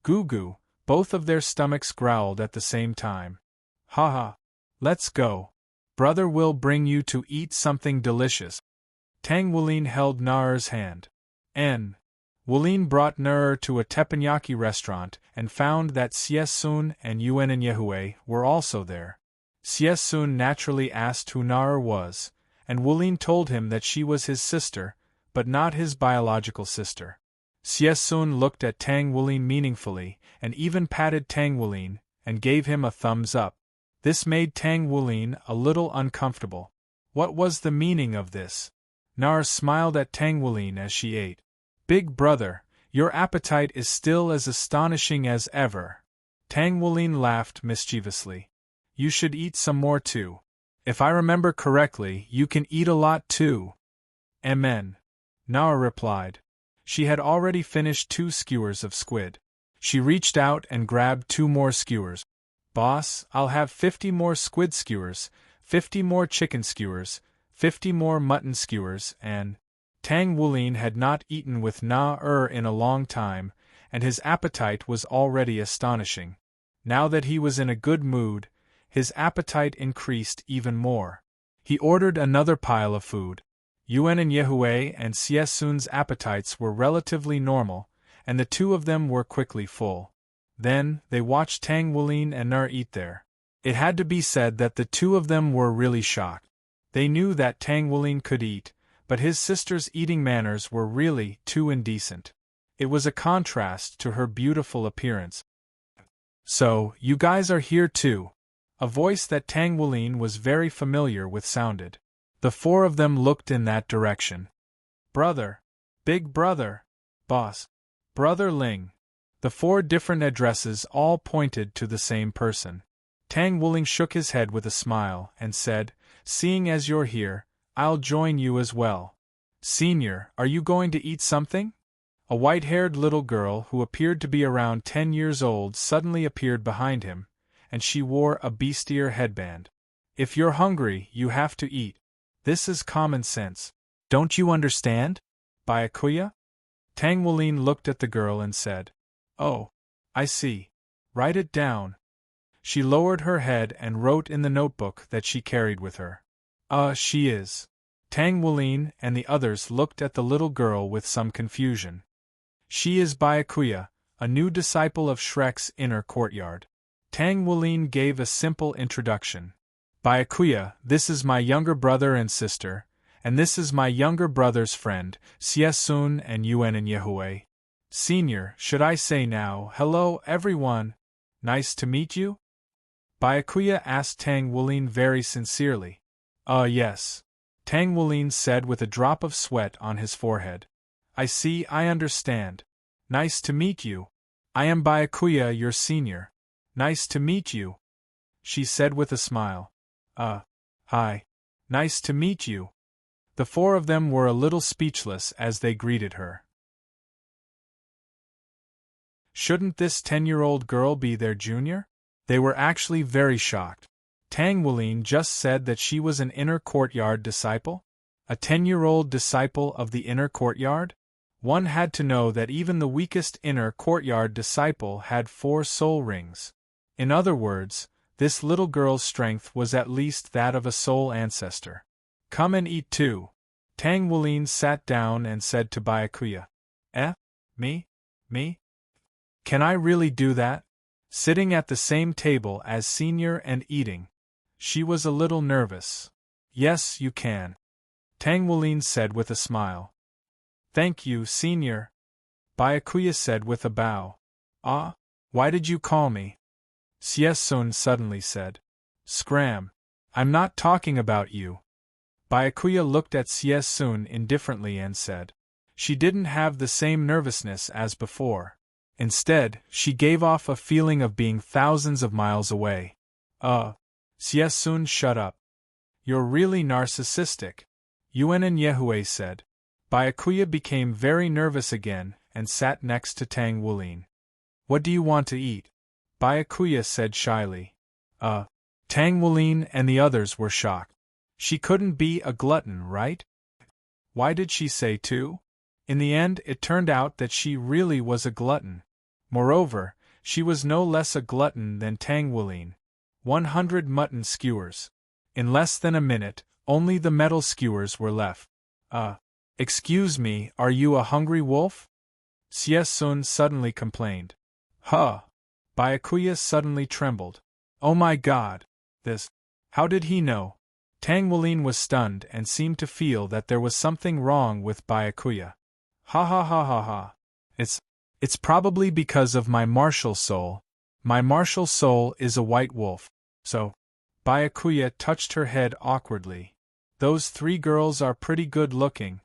Goo, both of their stomachs growled at the same time. Ha ha. Let's go. Brother will bring you to eat something delicious. Tang Wulin held Naer's hand. Wulin brought Naer to a teppanyaki restaurant and found that Siesun and Yehue were also there. Siesun naturally asked who Naer was, and Wulin told him that she was his sister, but not his biological sister. Siesun looked at Tang Wulin meaningfully, and even patted Tang Wulin, and gave him a thumbs up. This made Tang Wulin a little uncomfortable. What was the meaning of this? Naer smiled at Tang Wulin as she ate. Big brother, your appetite is still as astonishing as ever. Tang Wulin laughed mischievously. You should eat some more too. If I remember correctly, you can eat a lot too. Amen. Naer replied. She had already finished 2 skewers of squid. She reached out and grabbed 2 more skewers. Boss, I'll have 50 more squid skewers, 50 more chicken skewers, 50 more mutton skewers, and… Tang Wulin had not eaten with Naer in a long time, and his appetite was already astonishing. Now that he was in a good mood, his appetite increased even more. He ordered another pile of food. Yehue and Siesun's appetites were relatively normal, and the 2 of them were quickly full. Then, they watched Tang Wulin and Naer eat there. It had to be said that the 2 of them were really shocked. They knew that Tang Wulin could eat, but his sister's eating manners were really too indecent. It was a contrast to her beautiful appearance. So, you guys are here too. A voice that Tang Wulin was very familiar with sounded. The 4 of them looked in that direction. Brother. Big brother. Boss. Brother Ling. The 4 different addresses all pointed to the same person. Tang Wulin shook his head with a smile and said, Seeing as you're here, I'll join you as well. Senior, are you going to eat something? A white-haired little girl who appeared to be around 10 years old suddenly appeared behind him, and she wore a bustier headband. If you're hungry, you have to eat. This is common sense. Don't you understand? Byakuya? Tang Wulin looked at the girl and said, Oh, I see. Write it down. She lowered her head and wrote in the notebook that she carried with her. She is. Tang Wulin and the others looked at the little girl with some confusion. She is Byakuya, a new disciple of Shrek's inner courtyard. Tang Wulin gave a simple introduction. Byakuya, this is my younger brother and sister, and this is my younger brother's friend, Siesun and Yehue. Senior, should I say now, hello everyone? Nice to meet you? Byakuya asked Tang Wulin very sincerely. Yes. Tang Wulin said with a drop of sweat on his forehead. I see, I understand. Nice to meet you. I am Byakuya, your senior. Nice to meet you. She said with a smile. Hi. Nice to meet you. The 4 of them were a little speechless as they greeted her. Shouldn't this 10-year-old girl be their junior? They were actually very shocked. Tang Wulin just said that she was an inner courtyard disciple? A 10-year-old disciple of the inner courtyard? One had to know that even the weakest inner courtyard disciple had 4 soul rings. In other words, this little girl's strength was at least that of a soul ancestor. Come and eat too. Tang Wulin sat down and said to Byakuya. Me? Can I really do that? Sitting at the same table as senior and eating. She was a little nervous. Yes, you can. Tang Wulin said with a smile. Thank you, senior. Byakuya said with a bow. Why did you call me? Siesun suddenly said. Scram. I'm not talking about you. Byakuya looked at Siesun indifferently and said. She didn't have the same nervousness as before. Instead, she gave off a feeling of being thousands of miles away. Siesun, shut up. You're really narcissistic. Yehue said. Byakuya became very nervous again and sat next to Tang Wulin. What do you want to eat? Byakuya said shyly. Tang Wulin and the others were shocked. She couldn't be a glutton, right? Why did she say 2? In the end, it turned out that she really was a glutton. Moreover, she was no less a glutton than Tang Wuling. 100 mutton skewers. In less than a minute, only the metal skewers were left. Excuse me, are you a hungry wolf? Xie Sun suddenly complained. Huh! Byakuya suddenly trembled. Oh my god! This. How did he know? Tang Wuling was stunned and seemed to feel that there was something wrong with Byakuya. Ha ha ha ha ha. It's probably because of my martial soul. My martial soul is a white wolf. So. Byakuya touched her head awkwardly. Those 3 girls are pretty good looking.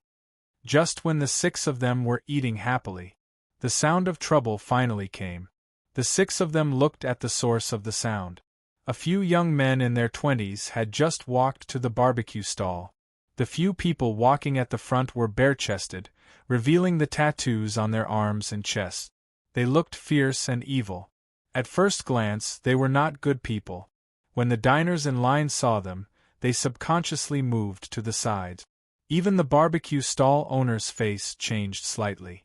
Just when the 6 of them were eating happily, the sound of trouble finally came. The 6 of them looked at the source of the sound. A few young men in their 20s had just walked to the barbecue stall. The few people walking at the front were bare-chested, revealing the tattoos on their arms and chests. They looked fierce and evil. At first glance, they were not good people. When the diners in line saw them, they subconsciously moved to the sides. Even the barbecue stall owner's face changed slightly.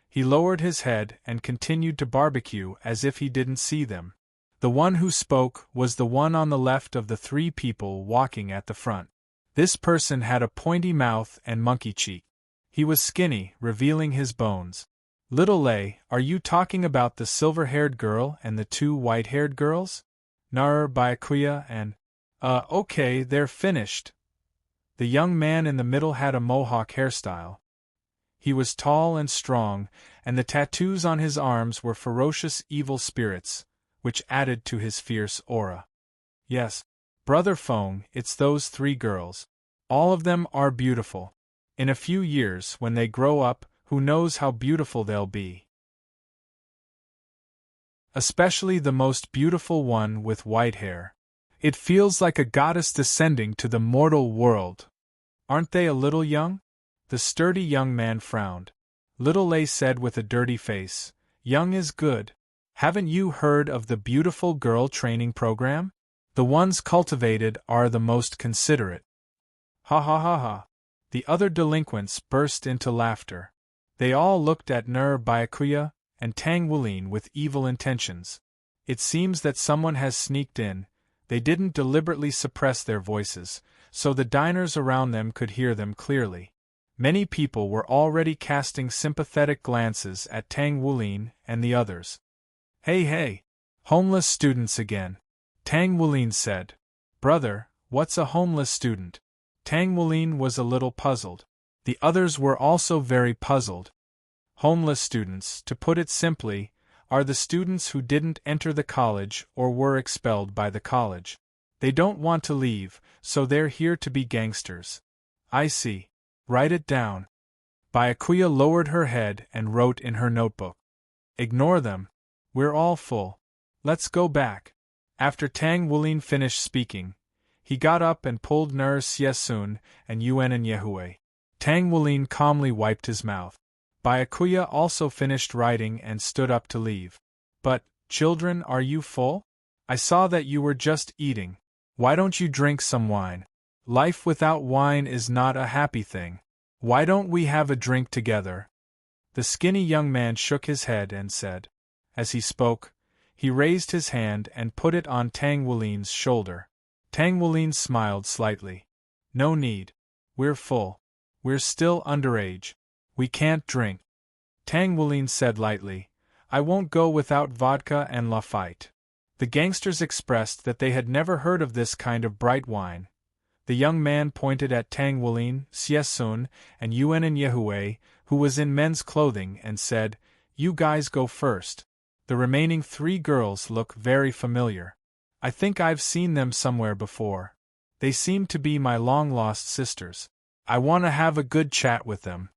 He lowered his head and continued to barbecue as if he didn't see them. The one who spoke was the one on the left of the 3 people walking at the front. This person had a pointy mouth and monkey cheek. He was skinny, revealing his bones. Little Lei, are you talking about the silver-haired girl and the 2 white-haired girls? Nar, Byakuya, and… okay, they're finished. The young man in the middle had a mohawk hairstyle. He was tall and strong, and the tattoos on his arms were ferocious evil spirits, which added to his fierce aura. Yes, Brother Feng, it's those 3 girls. All of them are beautiful. In a few years, when they grow up, who knows how beautiful they'll be. Especially the most beautiful one with white hair. It feels like a goddess descending to the mortal world. Aren't they a little young? The sturdy young man frowned. Little Lei said with a dirty face, young is good. Haven't you heard of the beautiful girl training program? The ones cultivated are the most considerate. Ha ha ha ha. The other delinquents burst into laughter. They all looked at Nur Byakuya and Tang Wuling with evil intentions. It seems that someone has sneaked in. They didn't deliberately suppress their voices, so the diners around them could hear them clearly. Many people were already casting sympathetic glances at Tang Wuling and the others. Hey hey! Homeless students again. Tang Wuling said. Brother, what's a homeless student? Tang Wuling was a little puzzled. The others were also very puzzled. Homeless students, to put it simply, are the students who didn't enter the college or were expelled by the college. They don't want to leave, so they're here to be gangsters. I see. Write it down. Byakuya lowered her head and wrote in her notebook. Ignore them. We're all full. Let's go back. After Tang Wuling finished speaking, he got up and pulled Nur Xie Sun and Yuan and Yehue. Tang Wuling calmly wiped his mouth. Byakuya also finished writing and stood up to leave. But, children, are you full? I saw that you were just eating. Why don't you drink some wine? Life without wine is not a happy thing. Why don't we have a drink together? The skinny young man shook his head and said. As he spoke, he raised his hand and put it on Tang Wuling's shoulder. Tang Wuling smiled slightly. No need. We're full. We're still underage. We can't drink. Tang Wuling said lightly, I won't go without vodka and Lafite. The gangsters expressed that they had never heard of this kind of bright wine. The young man pointed at Tang Wuling, Xie Sun, and Yuan and Yehue, who was in men's clothing, and said, You guys go first. The remaining 3 girls look very familiar. I think I've seen them somewhere before. They seem to be my long-lost sisters. I want to have a good chat with them.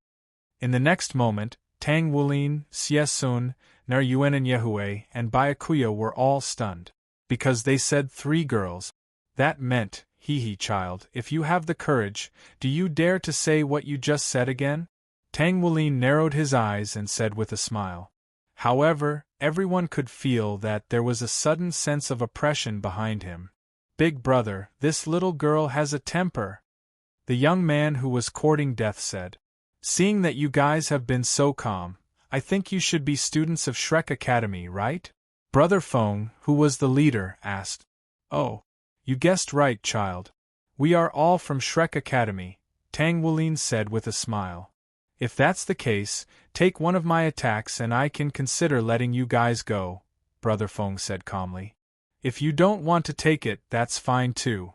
In the next moment, Tang Wuling, Xie Sun, Nur Yuan and Yehue, and Byakuya were all stunned. Because they said 3 girls. That meant, hee child, if you have the courage, do you dare to say what you just said again? Tang Wuling narrowed his eyes and said with a smile. However, everyone could feel that there was a sudden sense of oppression behind him. Big brother, this little girl has a temper. the young man who was courting death said. Seeing that you guys have been so calm, I think you should be students of Shrek Academy, right? Brother Feng, who was the leader, asked. Oh, you guessed right, child. We are all from Shrek Academy, Tang Wulin said with a smile. If that's the case, take one of my attacks and I can consider letting you guys go, Brother Feng said calmly. If you don't want to take it, that's fine too.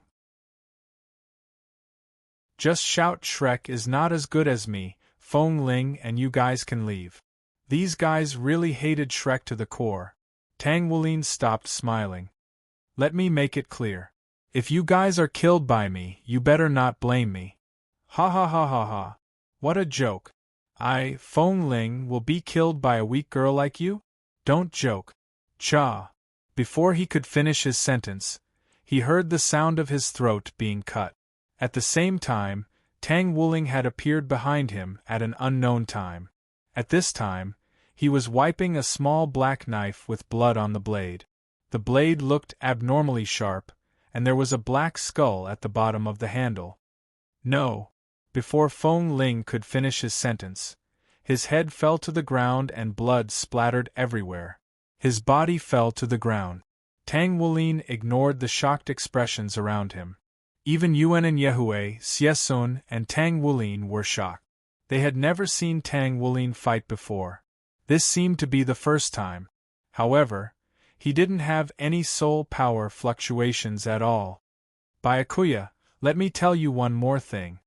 Just shout Shrek is not as good as me, Feng Ling, and you guys can leave. These guys really hated Shrek to the core. Tang Wulin stopped smiling. Let me make it clear. If you guys are killed by me, you better not blame me. Ha ha ha ha ha. What a joke. I, Feng Ling, will be killed by a weak girl like you? Don't joke. Cha. Before he could finish his sentence, he heard the sound of his throat being cut. At the same time, Tang Wulin had appeared behind him at an unknown time. At this time, he was wiping a small black knife with blood on the blade. The blade looked abnormally sharp, and there was a black skull at the bottom of the handle. No. Before Feng Ling could finish his sentence, his head fell to the ground and blood splattered everywhere. His body fell to the ground. Tang Wulin ignored the shocked expressions around him. Even Yuan and Yehue, Xiesun, and Tang Wulin were shocked. They had never seen Tang Wulin fight before. This seemed to be the first time. However, he didn't have any soul power fluctuations at all. Byakuya, let me tell you one more thing.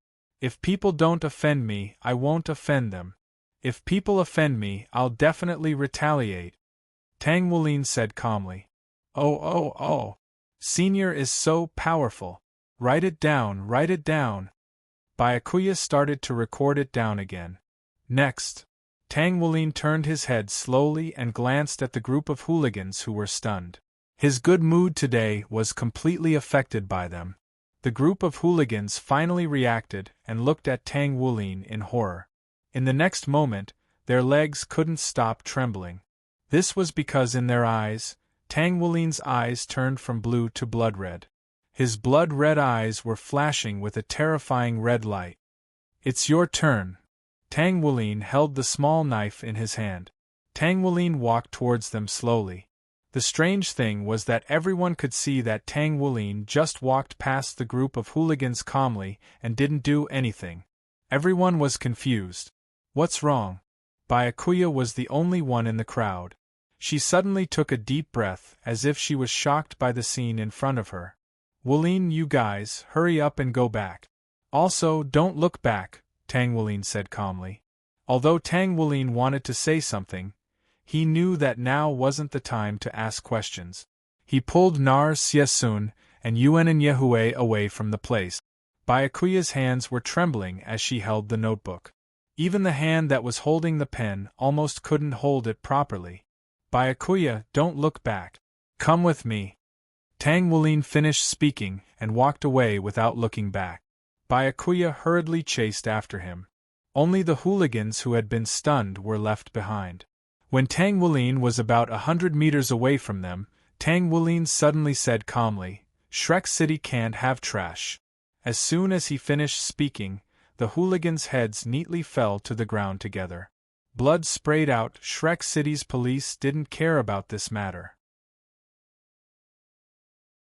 If people don't offend me, I won't offend them. If people offend me, I'll definitely retaliate, Tang Wulin said calmly. Oh. Senior is so powerful. Write it down, write it down. Byakuya started to record it down again. Next, Tang Wulin turned his head slowly and glanced at the group of hooligans who were stunned. His good mood today was completely affected by them. The group of hooligans finally reacted and looked at Tang Wulin in horror. In the next moment, their legs couldn't stop trembling. This was because in their eyes, Tang Wulin's eyes turned from blue to blood red. His blood-red eyes were flashing with a terrifying red light. It's your turn. Tang Wulin held the small knife in his hand. Tang Wulin walked towards them slowly. The strange thing was that everyone could see that Tang Wulin just walked past the group of hooligans calmly and didn't do anything. Everyone was confused. What's wrong? Byakuya was the only one in the crowd. She suddenly took a deep breath as if she was shocked by the scene in front of her. Wulin, you guys, hurry up and go back. Also, don't look back, Tang Wulin said calmly. Although Tang Wulin wanted to say something, he knew that now wasn't the time to ask questions. He pulled Nar Xiesun and Yuan and Yehue away from the place. Byakuya's hands were trembling as she held the notebook. Even the hand that was holding the pen almost couldn't hold it properly. Byakuya, don't look back. Come with me. Tang Wulin finished speaking and walked away without looking back. Byakuya hurriedly chased after him. Only the hooligans who had been stunned were left behind. When Tang Wulin was about 100 meters away from them, Tang Wulin suddenly said calmly, Shrek City can't have trash. As soon as he finished speaking, the hooligans' heads neatly fell to the ground together. Blood sprayed out. Shrek City's police didn't care about this matter.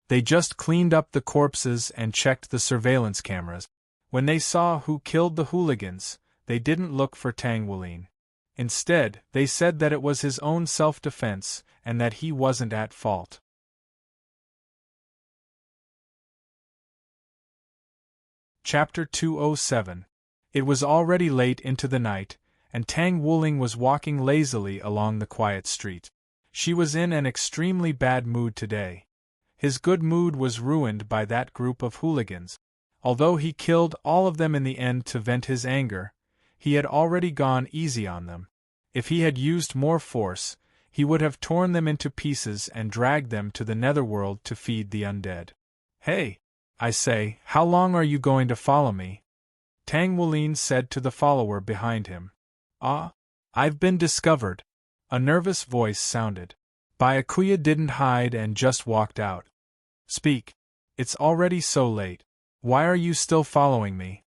They just cleaned up the corpses and checked the surveillance cameras. When they saw who killed the hooligans, they didn't look for Tang Wulin. Instead, they said that it was his own self-defense and that he wasn't at fault. Chapter 207. It was already late into the night, and Tang Wulin was walking lazily along the quiet street. She was in an extremely bad mood today. His good mood was ruined by that group of hooligans. Although he killed all of them in the end to vent his anger, he had already gone easy on them. If he had used more force, he would have torn them into pieces and dragged them to the netherworld to feed the undead. Hey! I say, how long are you going to follow me? Tang Wulin said to the follower behind him. I've been discovered. A nervous voice sounded. Byakuya didn't hide and just walked out. Speak. It's already so late. Why are you still following me?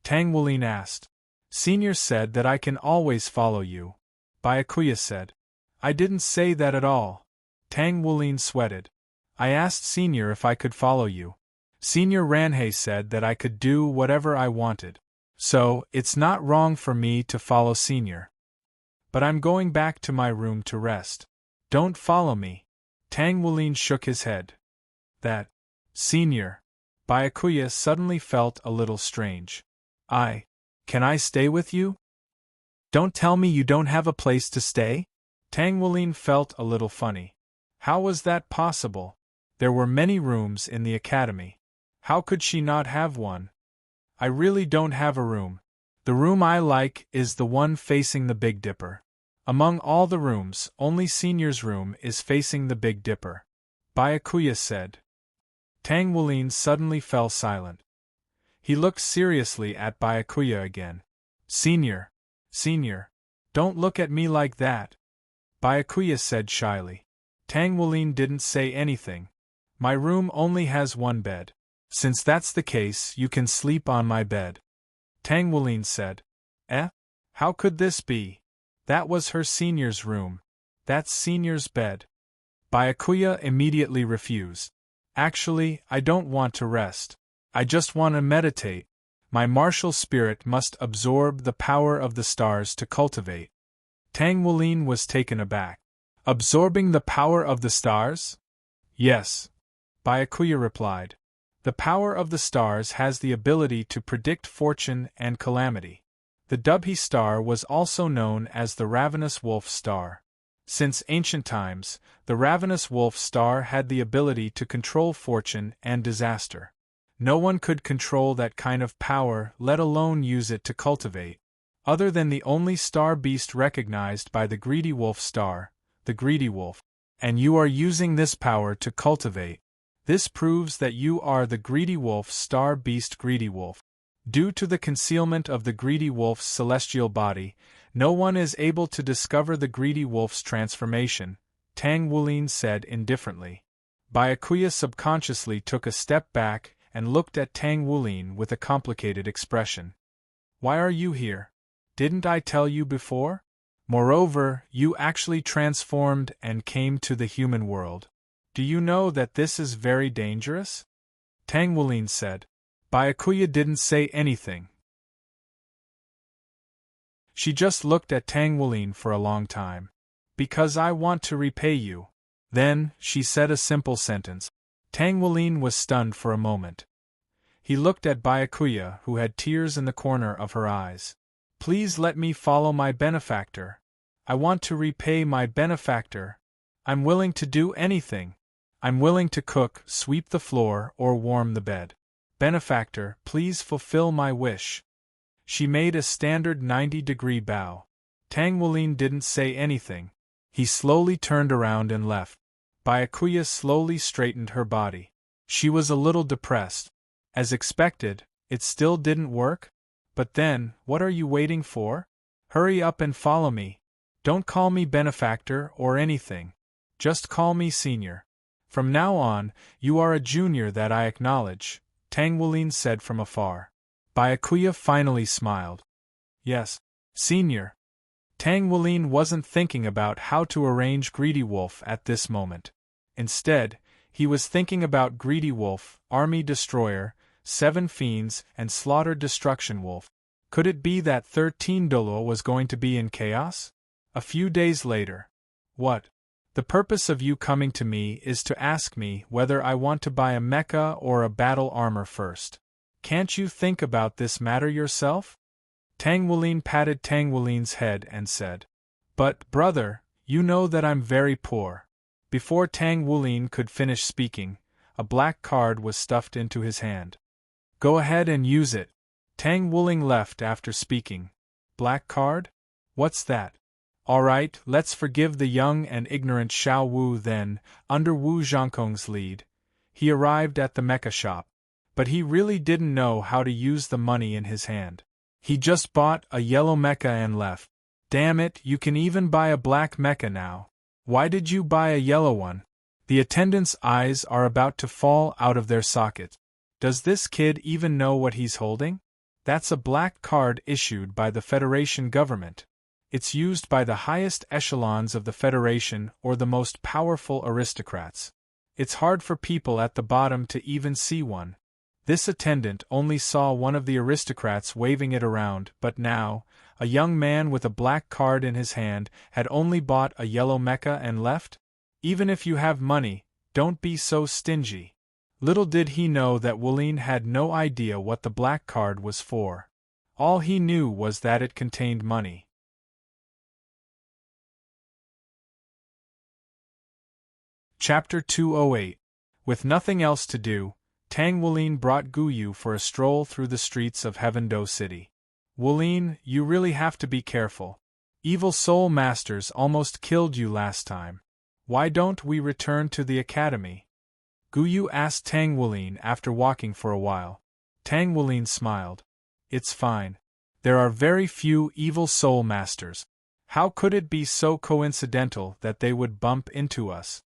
Tang Wulin asked. Senior said that I can always follow you. Byakuya said. I didn't say that at all. Tang Wulin sweated. I asked Senior if I could follow you. Senior Ranhei said that I could do whatever I wanted. So, it's not wrong for me to follow Senior. But I'm going back to my room to rest. Don't follow me. Tang Wulin shook his head. That, Senior. Byakuya suddenly felt a little strange. Can I stay with you? Don't tell me you don't have a place to stay? Tang Wulin felt a little funny. How was that possible? There were many rooms in the academy. How could she not have one? I really don't have a room. The room I like is the one facing the Big Dipper. Among all the rooms, only Senior's room is facing the Big Dipper. Byakuya said. Tang Wulin suddenly fell silent. He looked seriously at Byakuya again. Senior, don't look at me like that. Byakuya said shyly. Tang Wulin didn't say anything. My room only has one bed. Since that's the case, you can sleep on my bed. Tang Wulin said. How could this be? That was her Senior's room. That's Senior's bed. Byakuya immediately refused. Actually, I don't want to rest. I just want to meditate. My martial spirit must absorb the power of the stars to cultivate. Tang Wulin was taken aback. Absorbing the power of the stars? Yes. Byakuya replied. The power of the stars has the ability to predict fortune and calamity. The Dubhe star was also known as the Ravenous Wolf Star. Since ancient times, the Ravenous Wolf Star had the ability to control fortune and disaster. No one could control that kind of power, let alone use it to cultivate. Other than the only star beast recognized by the Greedy Wolf Star, the Greedy Wolf. And you are using this power to cultivate. This proves that you are the Greedy Wolf Star Beast Greedy Wolf. Due to the concealment of the Greedy Wolf's celestial body, no one is able to discover the Greedy Wolf's transformation, Tang Wulin said indifferently. Byakuya subconsciously took a step back and looked at Tang Wulin with a complicated expression. Why are you here? Didn't I tell you before? Moreover, you actually transformed and came to the human world. Do you know that this is very dangerous? Tang Wulin said. Byakuya didn't say anything. She just looked at Tang Wulin for a long time. Because I want to repay you. Then, she said a simple sentence. Tang Wulin was stunned for a moment. He looked at Byakuya, who had tears in the corner of her eyes. Please let me follow my benefactor. I want to repay my benefactor. I'm willing to do anything. I'm willing to cook, sweep the floor, or warm the bed. Benefactor, please fulfill my wish. She made a standard 90-degree bow. Tang Wulin didn't say anything. He slowly turned around and left. Byakuya slowly straightened her body. She was a little depressed. As expected, it still didn't work? But then, what are you waiting for? Hurry up and follow me. Don't call me benefactor or anything. Just call me senior. From now on, you are a junior that I acknowledge, Tang Wulin said from afar. Byakuya finally smiled. Yes, senior. Tang Wulin wasn't thinking about how to arrange Greedy Wolf at this moment. Instead, he was thinking about Greedy Wolf, Army Destroyer, 7 Fiends, and Slaughter Destruction Wolf. Could it be that 13 Dolo was going to be in chaos? A few days later. What? The purpose of you coming to me is to ask me whether I want to buy a mecha or a battle armor first. Can't you think about this matter yourself? Tang Wulin patted Tang Wulin's head and said. But, brother, you know that I'm very poor. Before Tang Wulin could finish speaking, a black card was stuffed into his hand. Go ahead and use it. Tang Wulin left after speaking. Black card? What's that? Alright, let's forgive the young and ignorant Xiao Wu then, under Wu Zhangkong's lead. He arrived at the mecha shop. But he really didn't know how to use the money in his hand. He just bought a yellow mecha and left. Damn it, you can even buy a black mecha now. Why did you buy a yellow one? The attendant's eyes are about to fall out of their sockets. Does this kid even know what he's holding? That's a black card issued by the Federation government. It's used by the highest echelons of the Federation or the most powerful aristocrats. It's hard for people at the bottom to even see one. This attendant only saw one of the aristocrats waving it around, but now, a young man with a black card in his hand had only bought a yellow mecha and left? Even if you have money, don't be so stingy. Little did he know that Wuline had no idea what the black card was for. All he knew was that it contained money. Chapter 208. With nothing else to do, Tang Wuline brought Guyu for a stroll through the streets of Heavendo City. Wuline, you really have to be careful. Evil Soul Masters almost killed you last time. Why don't we return to the academy? Guyu asked Tang Wuline after walking for a while. Tang Wuline smiled. It's fine. There are very few Evil Soul Masters. How could it be so coincidental that they would bump into us?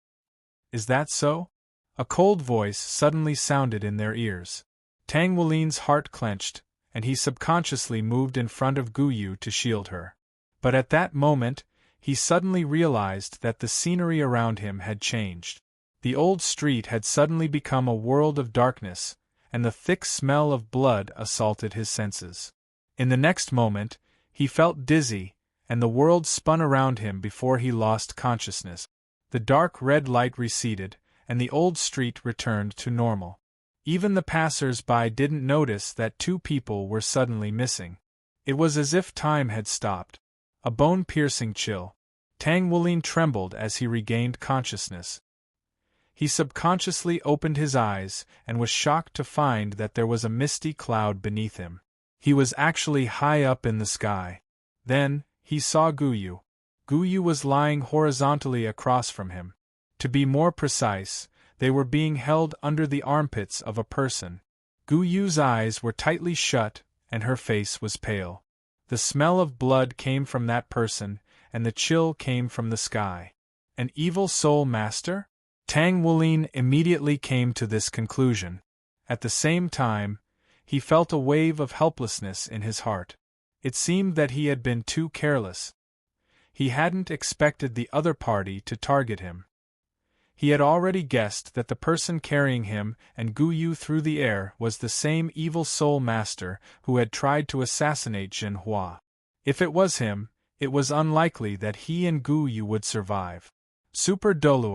Is that so? A cold voice suddenly sounded in their ears. Tang Wuline's heart clenched, and he subconsciously moved in front of Guyu to shield her. But at that moment, he suddenly realized that the scenery around him had changed. The old street had suddenly become a world of darkness, and the thick smell of blood assaulted his senses. In the next moment, he felt dizzy, and the world spun around him before he lost consciousness. The dark red light receded, and the old street returned to normal. Even the passers-by didn't notice that two people were suddenly missing. It was as if time had stopped. A bone-piercing chill. Tang Wuline trembled as he regained consciousness. He subconsciously opened his eyes and was shocked to find that there was a misty cloud beneath him. He was actually high up in the sky. Then, he saw Guyu. Guyu was lying horizontally across from him. To be more precise, they were being held under the armpits of a person. Guyu's eyes were tightly shut, and her face was pale. The smell of blood came from that person, and the chill came from the sky. An evil soul master? Tang Wuline immediately came to this conclusion. At the same time, he felt a wave of helplessness in his heart. It seemed that he had been too careless. He hadn't expected the other party to target him. He had already guessed that the person carrying him and Guyu through the air was the same evil soul master who had tried to assassinate Jin Hua. If it was him, it was unlikely that he and Guyu would survive. Super Dolu.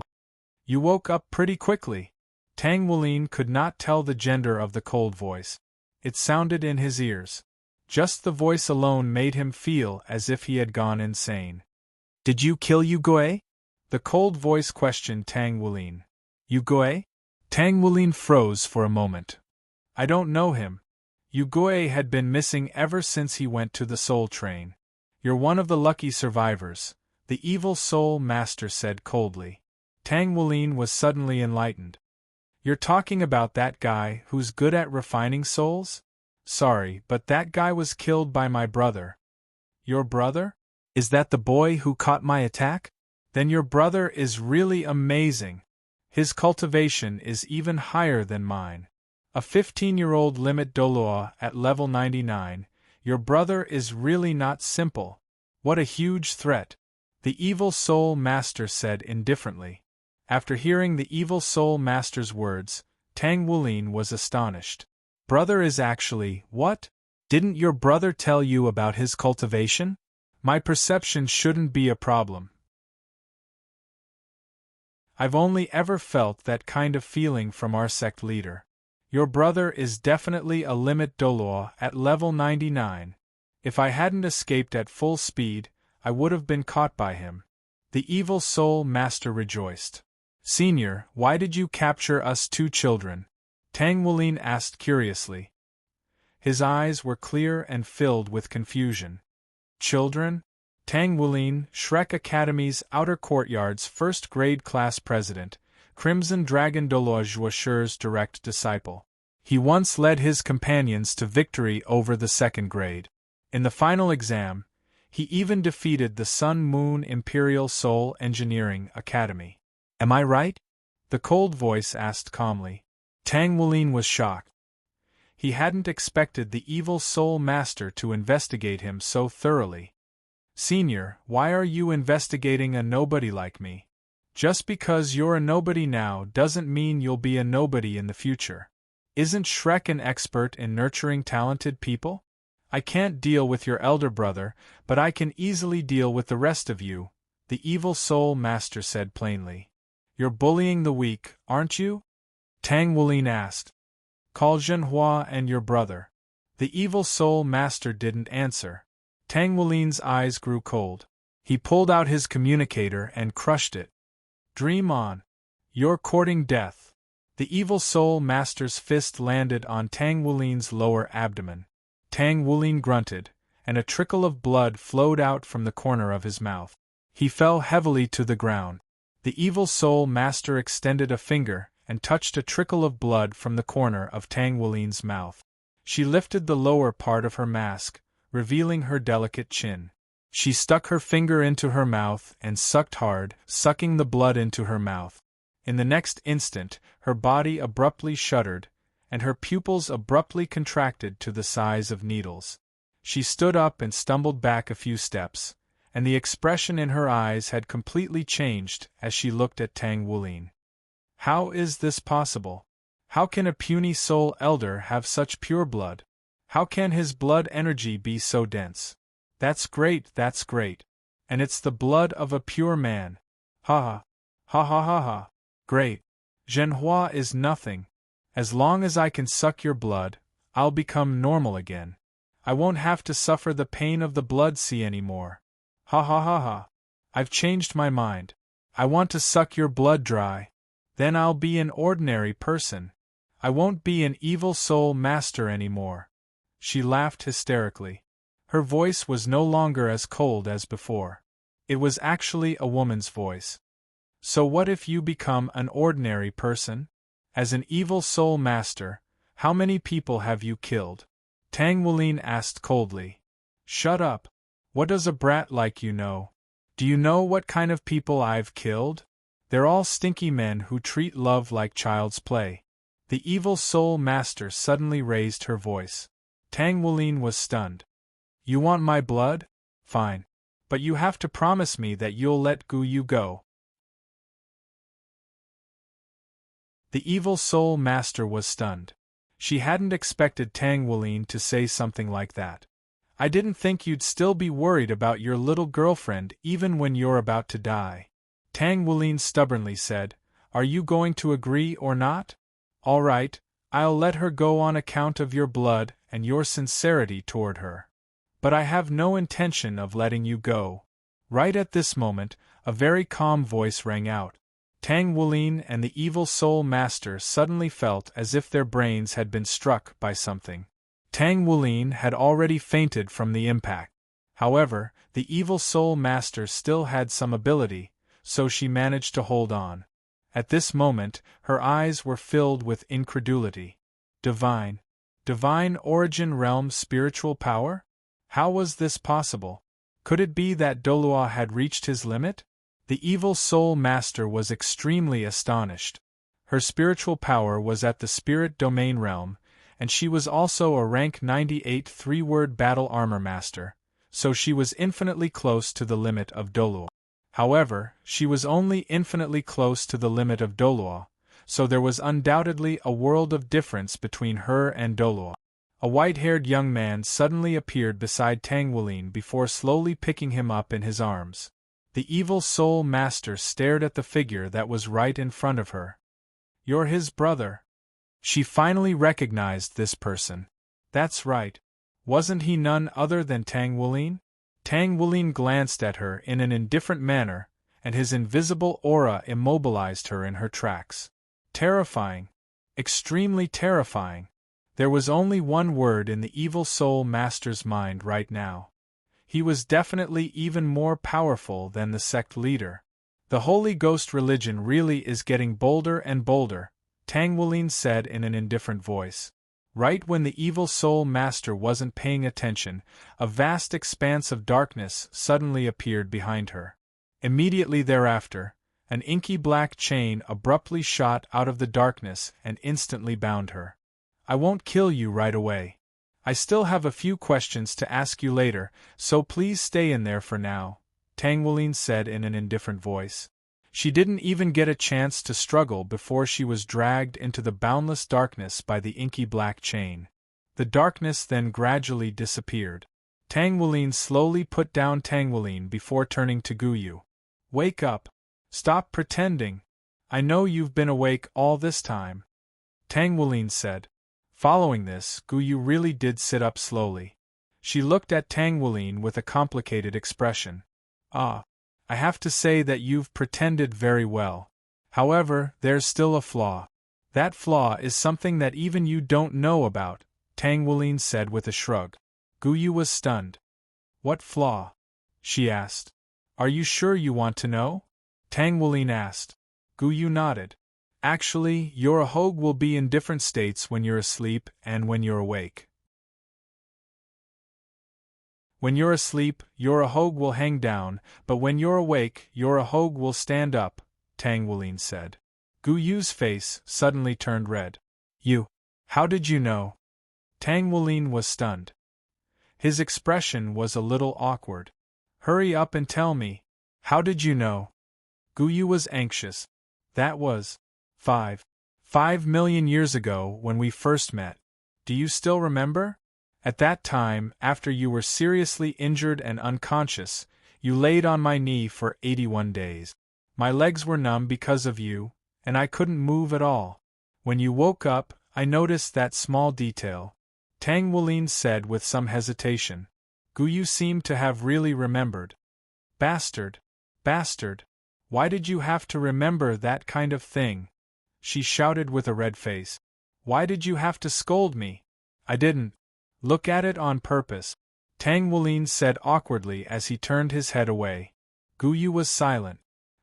You woke up pretty quickly. Tang Wuline could not tell the gender of the cold voice. It sounded in his ears. Just the voice alone made him feel as if he had gone insane. Did you kill Yugoi? The cold voice questioned Tang Wuline. Yugoi? Tang Wuline froze for a moment. I don't know him. Yugoi had been missing ever since he went to the Soul Train. You're one of the lucky survivors, the evil soul master said coldly. Tang Wuline was suddenly enlightened. You're talking about that guy who's good at refining souls? Sorry, but that guy was killed by my brother. Your brother? Is that the boy who caught my attack? Then your brother is really amazing. His cultivation is even higher than mine. A 15-year-old limit Doloa at level 99, your brother is really not simple. What a huge threat. The evil soul master said indifferently. After hearing the evil soul master's words, Tang Wuline was astonished. Brother is actually, what? Didn't your brother tell you about his cultivation? My perception shouldn't be a problem. I've only ever felt that kind of feeling from our sect leader. Your brother is definitely a limit Doloa at level 99. If I hadn't escaped at full speed, I would have been caught by him. The evil soul master rejoiced. Senior, why did you capture us two children? Tang Wuline asked curiously. His eyes were clear and filled with confusion. Children? Tang Wuline, Shrek Academy's Outer Courtyard's first-grade class president, Crimson Dragon Doloa direct disciple. He once led his companions to victory over the second grade. In the final exam, he even defeated the Sun Moon Imperial Soul Engineering Academy. Am I right? The cold voice asked calmly. Tang Wuline was shocked. He hadn't expected the evil soul master to investigate him so thoroughly. Senior, why are you investigating a nobody like me? Just because you're a nobody now doesn't mean you'll be a nobody in the future. Isn't Shrek an expert in nurturing talented people? I can't deal with your elder brother, but I can easily deal with the rest of you, the evil soul master said plainly. You're bullying the weak, aren't you? Tang Wulin asked. Call Zhenhua and your brother. The evil soul master didn't answer. Tang Wulin's eyes grew cold. He pulled out his communicator and crushed it. Dream on. You're courting death. The evil soul master's fist landed on Tang Wulin's lower abdomen. Tang Wulin grunted, and a trickle of blood flowed out from the corner of his mouth. He fell heavily to the ground. The evil soul master extended a finger and touched a trickle of blood from the corner of Tang Wulin's mouth. She lifted the lower part of her mask, revealing her delicate chin. She stuck her finger into her mouth and sucked hard, sucking the blood into her mouth. In the next instant, her body abruptly shuddered, and her pupils abruptly contracted to the size of needles. She stood up and stumbled back a few steps, and the expression in her eyes had completely changed as she looked at Tang Wulin. How is this possible? How can a puny soul elder have such pure blood? How can his blood energy be so dense? That's great, that's great. And it's the blood of a pure man. Ha ha. Ha ha ha ha. Great. Zhenhua is nothing. As long as I can suck your blood, I'll become normal again. I won't have to suffer the pain of the blood sea anymore. Ha ha ha ha. I've changed my mind. I want to suck your blood dry. Then I'll be an ordinary person. I won't be an evil soul master anymore. She laughed hysterically. Her voice was no longer as cold as before. It was actually a woman's voice. So what if you become an ordinary person? As an evil soul master, how many people have you killed? Tang Wulin asked coldly. Shut up. What does a brat like you know? Do you know what kind of people I've killed? They're all stinky men who treat love like child's play. The evil soul master suddenly raised her voice. Tang Wulin was stunned. You want my blood? Fine. But you have to promise me that you'll let Gu Yu go. The evil soul master was stunned. She hadn't expected Tang Wulin to say something like that. I didn't think you'd still be worried about your little girlfriend even when you're about to die. Tang Wulin stubbornly said, Are you going to agree or not? All right, I'll let her go on account of your blood and your sincerity toward her. But I have no intention of letting you go. Right at this moment, a very calm voice rang out. Tang Wulin and the evil soul master suddenly felt as if their brains had been struck by something. Tang Wulin had already fainted from the impact. However, the evil soul master still had some ability, so she managed to hold on. At this moment, her eyes were filled with incredulity. Divine origin realm spiritual power? How was this possible? Could it be that Dolua had reached his limit? The evil soul master was extremely astonished. Her spiritual power was at the spirit domain realm, and she was also a rank 98 three-word battle armor master, so she was infinitely close to the limit of Dolua. However, she was only infinitely close to the limit of Dolua, so there was undoubtedly a world of difference between her and Dolua. A white-haired young man suddenly appeared beside Tang Wulin before slowly picking him up in his arms. The evil soul master stared at the figure that was right in front of her. You're his brother. She finally recognized this person. That's right. Wasn't he none other than Tang Wulin? Tang Wulin glanced at her in an indifferent manner, and his invisible aura immobilized her in her tracks. Terrifying. Extremely terrifying. There was only one word in the evil soul master's mind right now. He was definitely even more powerful than the sect leader. The Holy Ghost religion really is getting bolder and bolder, Tang Wulin said in an indifferent voice. Right when the evil soul master wasn't paying attention, a vast expanse of darkness suddenly appeared behind her. Immediately thereafter, an inky black chain abruptly shot out of the darkness and instantly bound her. I won't kill you right away. I still have a few questions to ask you later, so please stay in there for now, Tang Wulin said in an indifferent voice. She didn't even get a chance to struggle before she was dragged into the boundless darkness by the inky black chain. The darkness then gradually disappeared. Tang Wulin slowly put down Tang Wulin before turning to Guyu. Wake up. Stop pretending. I know you've been awake all this time, Tang Wulin said. Following this, Guyu really did sit up slowly. She looked at Tang Wulin with a complicated expression. I have to say that you've pretended very well. However, there's still a flaw. That flaw is something that even you don't know about, Tang Wulin said with a shrug. Guyu was stunned. What flaw? She asked. Are you sure you want to know? Tang Wulin asked. Guyu nodded. Actually, your Ahog will be in different states when you're asleep and when you're awake. When you're asleep, your Ahog will hang down, but when you're awake, your Ahog will stand up, Tang Wulin said. Guyu's face suddenly turned red. You? How did you know? Tang Wulin was stunned. His expression was a little awkward. Hurry up and tell me. How did you know? Guyu was anxious. That was 5 million years ago when we first met. Do you still remember? At that time, after you were seriously injured and unconscious, you laid on my knee for 81 days. My legs were numb because of you, and I couldn't move at all. When you woke up, I noticed that small detail, Tang Wulin said with some hesitation. Guyu seemed to have really remembered. Bastard! Bastard! Why did you have to remember that kind of thing? She shouted with a red face. Why did you have to scold me? I didn't look at it on purpose, Tang Wulin said awkwardly as he turned his head away. Guyu was silent.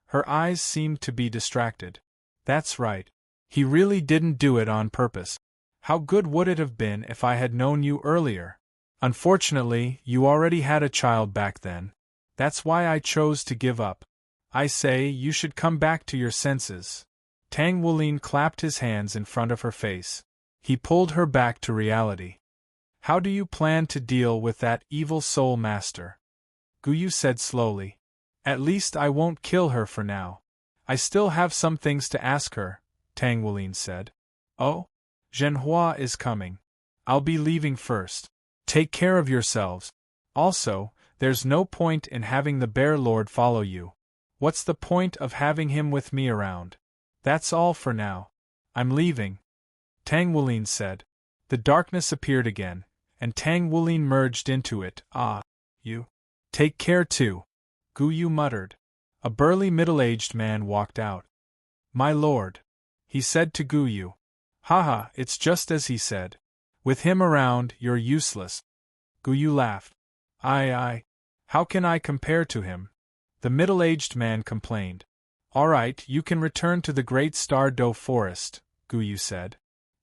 Her eyes seemed to be distracted. That's right. He really didn't do it on purpose. How good would it have been if I had known you earlier? Unfortunately, you already had a child back then. That's why I chose to give up. I say, you should come back to your senses. Tang Wulin clapped his hands in front of her face. He pulled her back to reality. How do you plan to deal with that evil soul master? Guyu said slowly. At least I won't kill her for now. I still have some things to ask her, Tang Wulin said. Oh? Zhenhua is coming. I'll be leaving first. Take care of yourselves. Also, there's no point in having the Bear Lord follow you. What's the point of having him with me around? That's all for now. I'm leaving, Tang Wulin said. The darkness appeared again, and Tang Wulin merged into it. You. Take care too, Guyu muttered. A burly middle-aged man walked out. My lord, he said to Guyu. Haha, it's just as he said. With him around, you're useless. Guyu laughed. How can I compare to him? The middle-aged man complained. All right, you can return to the Great Star Do Forest, Guyu said.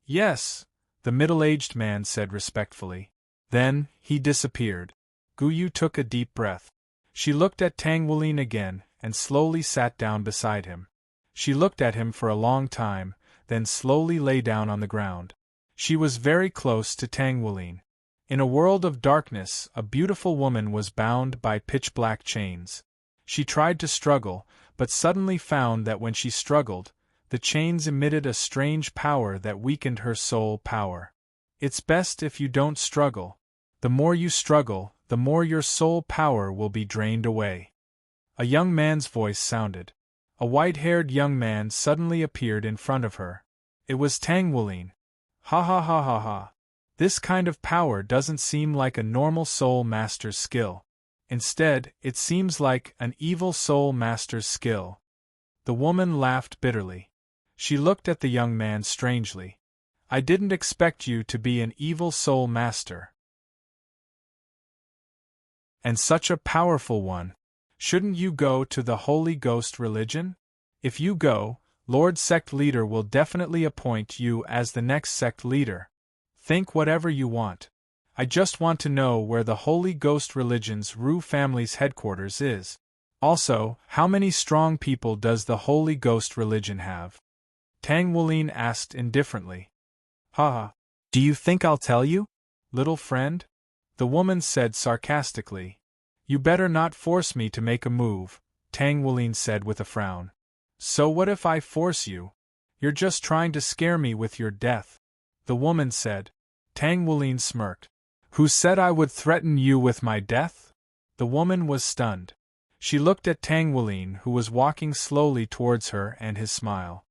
Yes, the middle-aged man said respectfully. Then, he disappeared. Guyu took a deep breath. She looked at Tang Wulin again, and slowly sat down beside him. She looked at him for a long time, then slowly lay down on the ground. She was very close to Tang Wulin. In a world of darkness, a beautiful woman was bound by pitch-black chains. She tried to struggle, but suddenly found that when she struggled, the chains emitted a strange power that weakened her soul power. It's best if you don't struggle. The more you struggle, the more your soul power will be drained away. A young man's voice sounded. A white-haired young man suddenly appeared in front of her. It was Tang Wulin. Ha ha ha ha ha. This kind of power doesn't seem like a normal soul master's skill. Instead, it seems like an evil soul master's skill. The woman laughed bitterly. She looked at the young man strangely. I didn't expect you to be an evil soul master. And such a powerful one. Shouldn't you go to the Holy Ghost religion? If you go, Lord Sect Leader will definitely appoint you as the next sect leader. Think whatever you want. I just want to know where the Holy Ghost religion's Ru family's headquarters is. Also, how many strong people does the Holy Ghost religion have? Tang Wulin asked indifferently. Haha. Do you think I'll tell you? Little friend? The woman said sarcastically. You better not force me to make a move, Tang Wulin said with a frown. So what if I force you? You're just trying to scare me with your death, the woman said. Tang Wulin smirked. Who said I would threaten you with my death? The woman was stunned. She looked at Tang Wulin, who was walking slowly towards her, and his smile.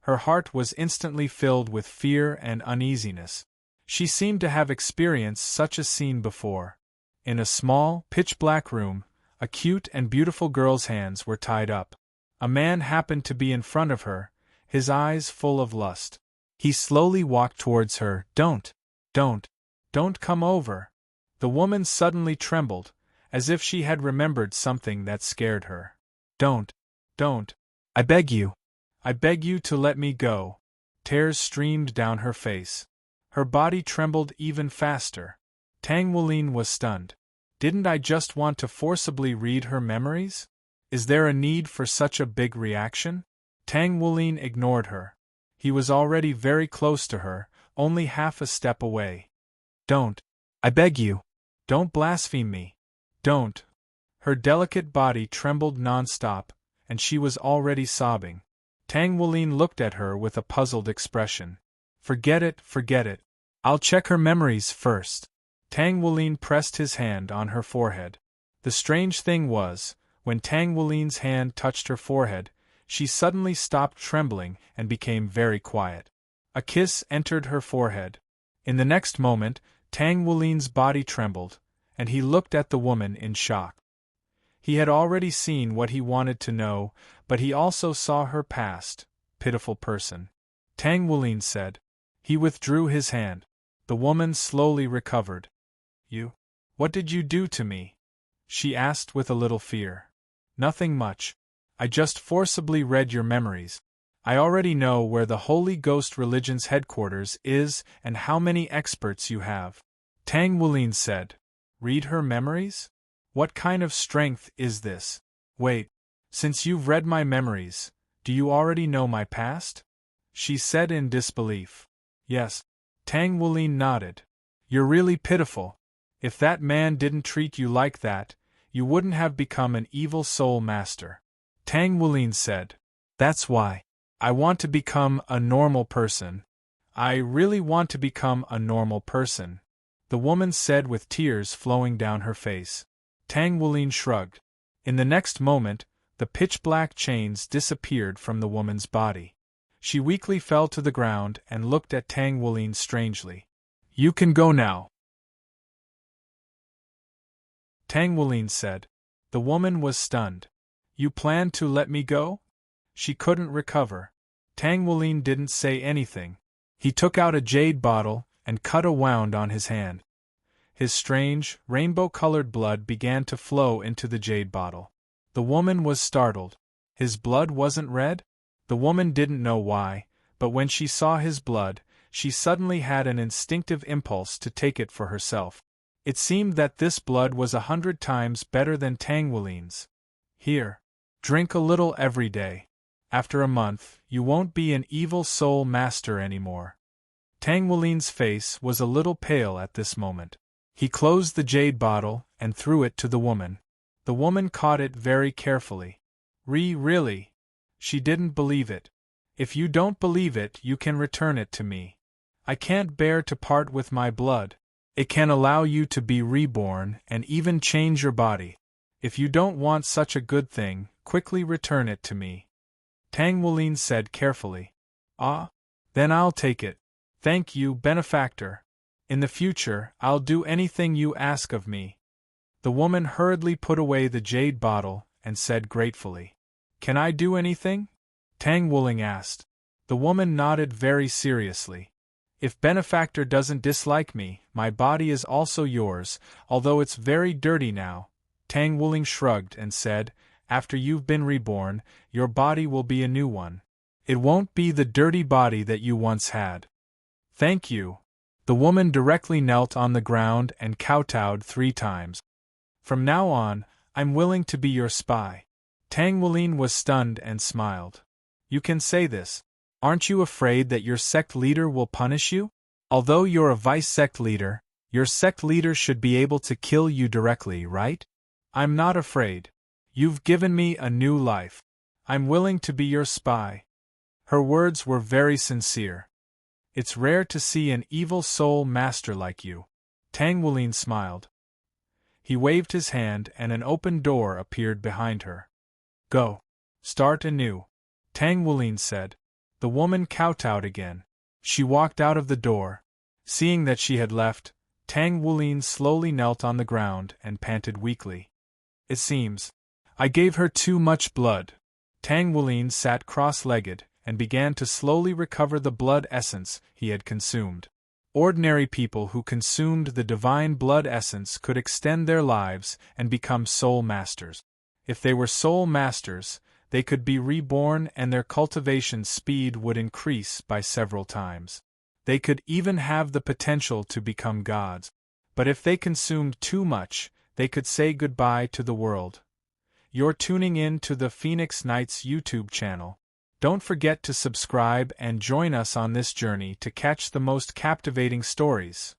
Her heart was instantly filled with fear and uneasiness. She seemed to have experienced such a scene before. In a small, pitch-black room, a cute and beautiful girl's hands were tied up. A man happened to be in front of her, his eyes full of lust. He slowly walked towards her. Don't come over. The woman suddenly trembled, as if she had remembered something that scared her. Don't. I beg you to let me go. Tears streamed down her face. Her body trembled even faster. Tang Wulin was stunned. Didn't I just want to forcibly read her memories? Is there a need for such a big reaction? Tang Wulin ignored her. He was already very close to her, only half a step away. Don't. I beg you. Don't blaspheme me. Don't. Her delicate body trembled non-stop, and she was already sobbing. Tang Wulin looked at her with a puzzled expression. Forget it. I'll check her memories first. Tang Wulin pressed his hand on her forehead. The strange thing was, when Tang Wulin's hand touched her forehead, she suddenly stopped trembling and became very quiet. A kiss entered her forehead. In the next moment, Tang Wulin's body trembled, and he looked at the woman in shock. He had already seen what he wanted to know, but he also saw her past, pitiful person. Tang Wulin said. He withdrew his hand. The woman slowly recovered. What did you do to me? She asked with a little fear. Nothing much. I just forcibly read your memories. I already know where the Holy Ghost Religion's headquarters is and how many experts you have. Tang Wulin said. Read her memories? What kind of strength is this? Wait, since you've read my memories, do you already know my past? She said in disbelief. Yes. Tang Wulin nodded. You're really pitiful. If that man didn't treat you like that, you wouldn't have become an evil soul master. Tang Wulin said. That's why. I want to become a normal person. I really want to become a normal person, the woman said with tears flowing down her face. Tang Wulin shrugged. In the next moment, the pitch-black chains disappeared from the woman's body. She weakly fell to the ground and looked at Tang Wulin strangely. You can go now, Tang Wulin said. The woman was stunned. You plan to let me go? She couldn't recover. Tang Wulin didn't say anything. He took out a jade bottle and cut a wound on his hand. His strange, rainbow-colored blood began to flow into the jade bottle. The woman was startled. His blood wasn't red? The woman didn't know why, but when she saw his blood, she suddenly had an instinctive impulse to take it for herself. It seemed that this blood was 100 times better than Tang Wulin's. Here. Drink a little every day. After a month, you won't be an evil soul master anymore. Tang Wulin's face was a little pale at this moment. He closed the jade bottle and threw it to the woman. The woman caught it very carefully. Really? She didn't believe it. If you don't believe it, you can return it to me. I can't bear to part with my blood. It can allow you to be reborn and even change your body. If you don't want such a good thing, quickly return it to me. Tang Wulin said carefully. Ah? Then I'll take it. Thank you, benefactor. In the future, I'll do anything you ask of me. The woman hurriedly put away the jade bottle and said gratefully. Can I do anything? Tang Wulin asked. The woman nodded very seriously. If benefactor doesn't dislike me, my body is also yours, although it's very dirty now. Tang Wulin shrugged and said, after you've been reborn, your body will be a new one. It won't be the dirty body that you once had. Thank you. The woman directly knelt on the ground and kowtowed 3 times. From now on, I'm willing to be your spy. Tang Wulin was stunned and smiled. You can say this. Aren't you afraid that your sect leader will punish you? Although you're a vice sect leader, your sect leader should be able to kill you directly, right? I'm not afraid. You've given me a new life. I'm willing to be your spy. Her words were very sincere. It's rare to see an evil soul master like you. Tang Wulin smiled. He waved his hand and an open door appeared behind her. Go. Start anew. Tang Wulin said. The woman kowtowed again. She walked out of the door. Seeing that she had left, Tang Wulin slowly knelt on the ground and panted weakly. It seems I gave her too much blood. Tang Wulin sat cross-legged and began to slowly recover the blood essence he had consumed. Ordinary people who consumed the divine blood essence could extend their lives and become soul masters. If they were soul masters, they could be reborn and their cultivation speed would increase by several times. They could even have the potential to become gods. But if they consumed too much, they could say goodbye to the world. You're tuning in to the Phoenix Knights YouTube channel. Don't forget to subscribe and join us on this journey to catch the most captivating stories.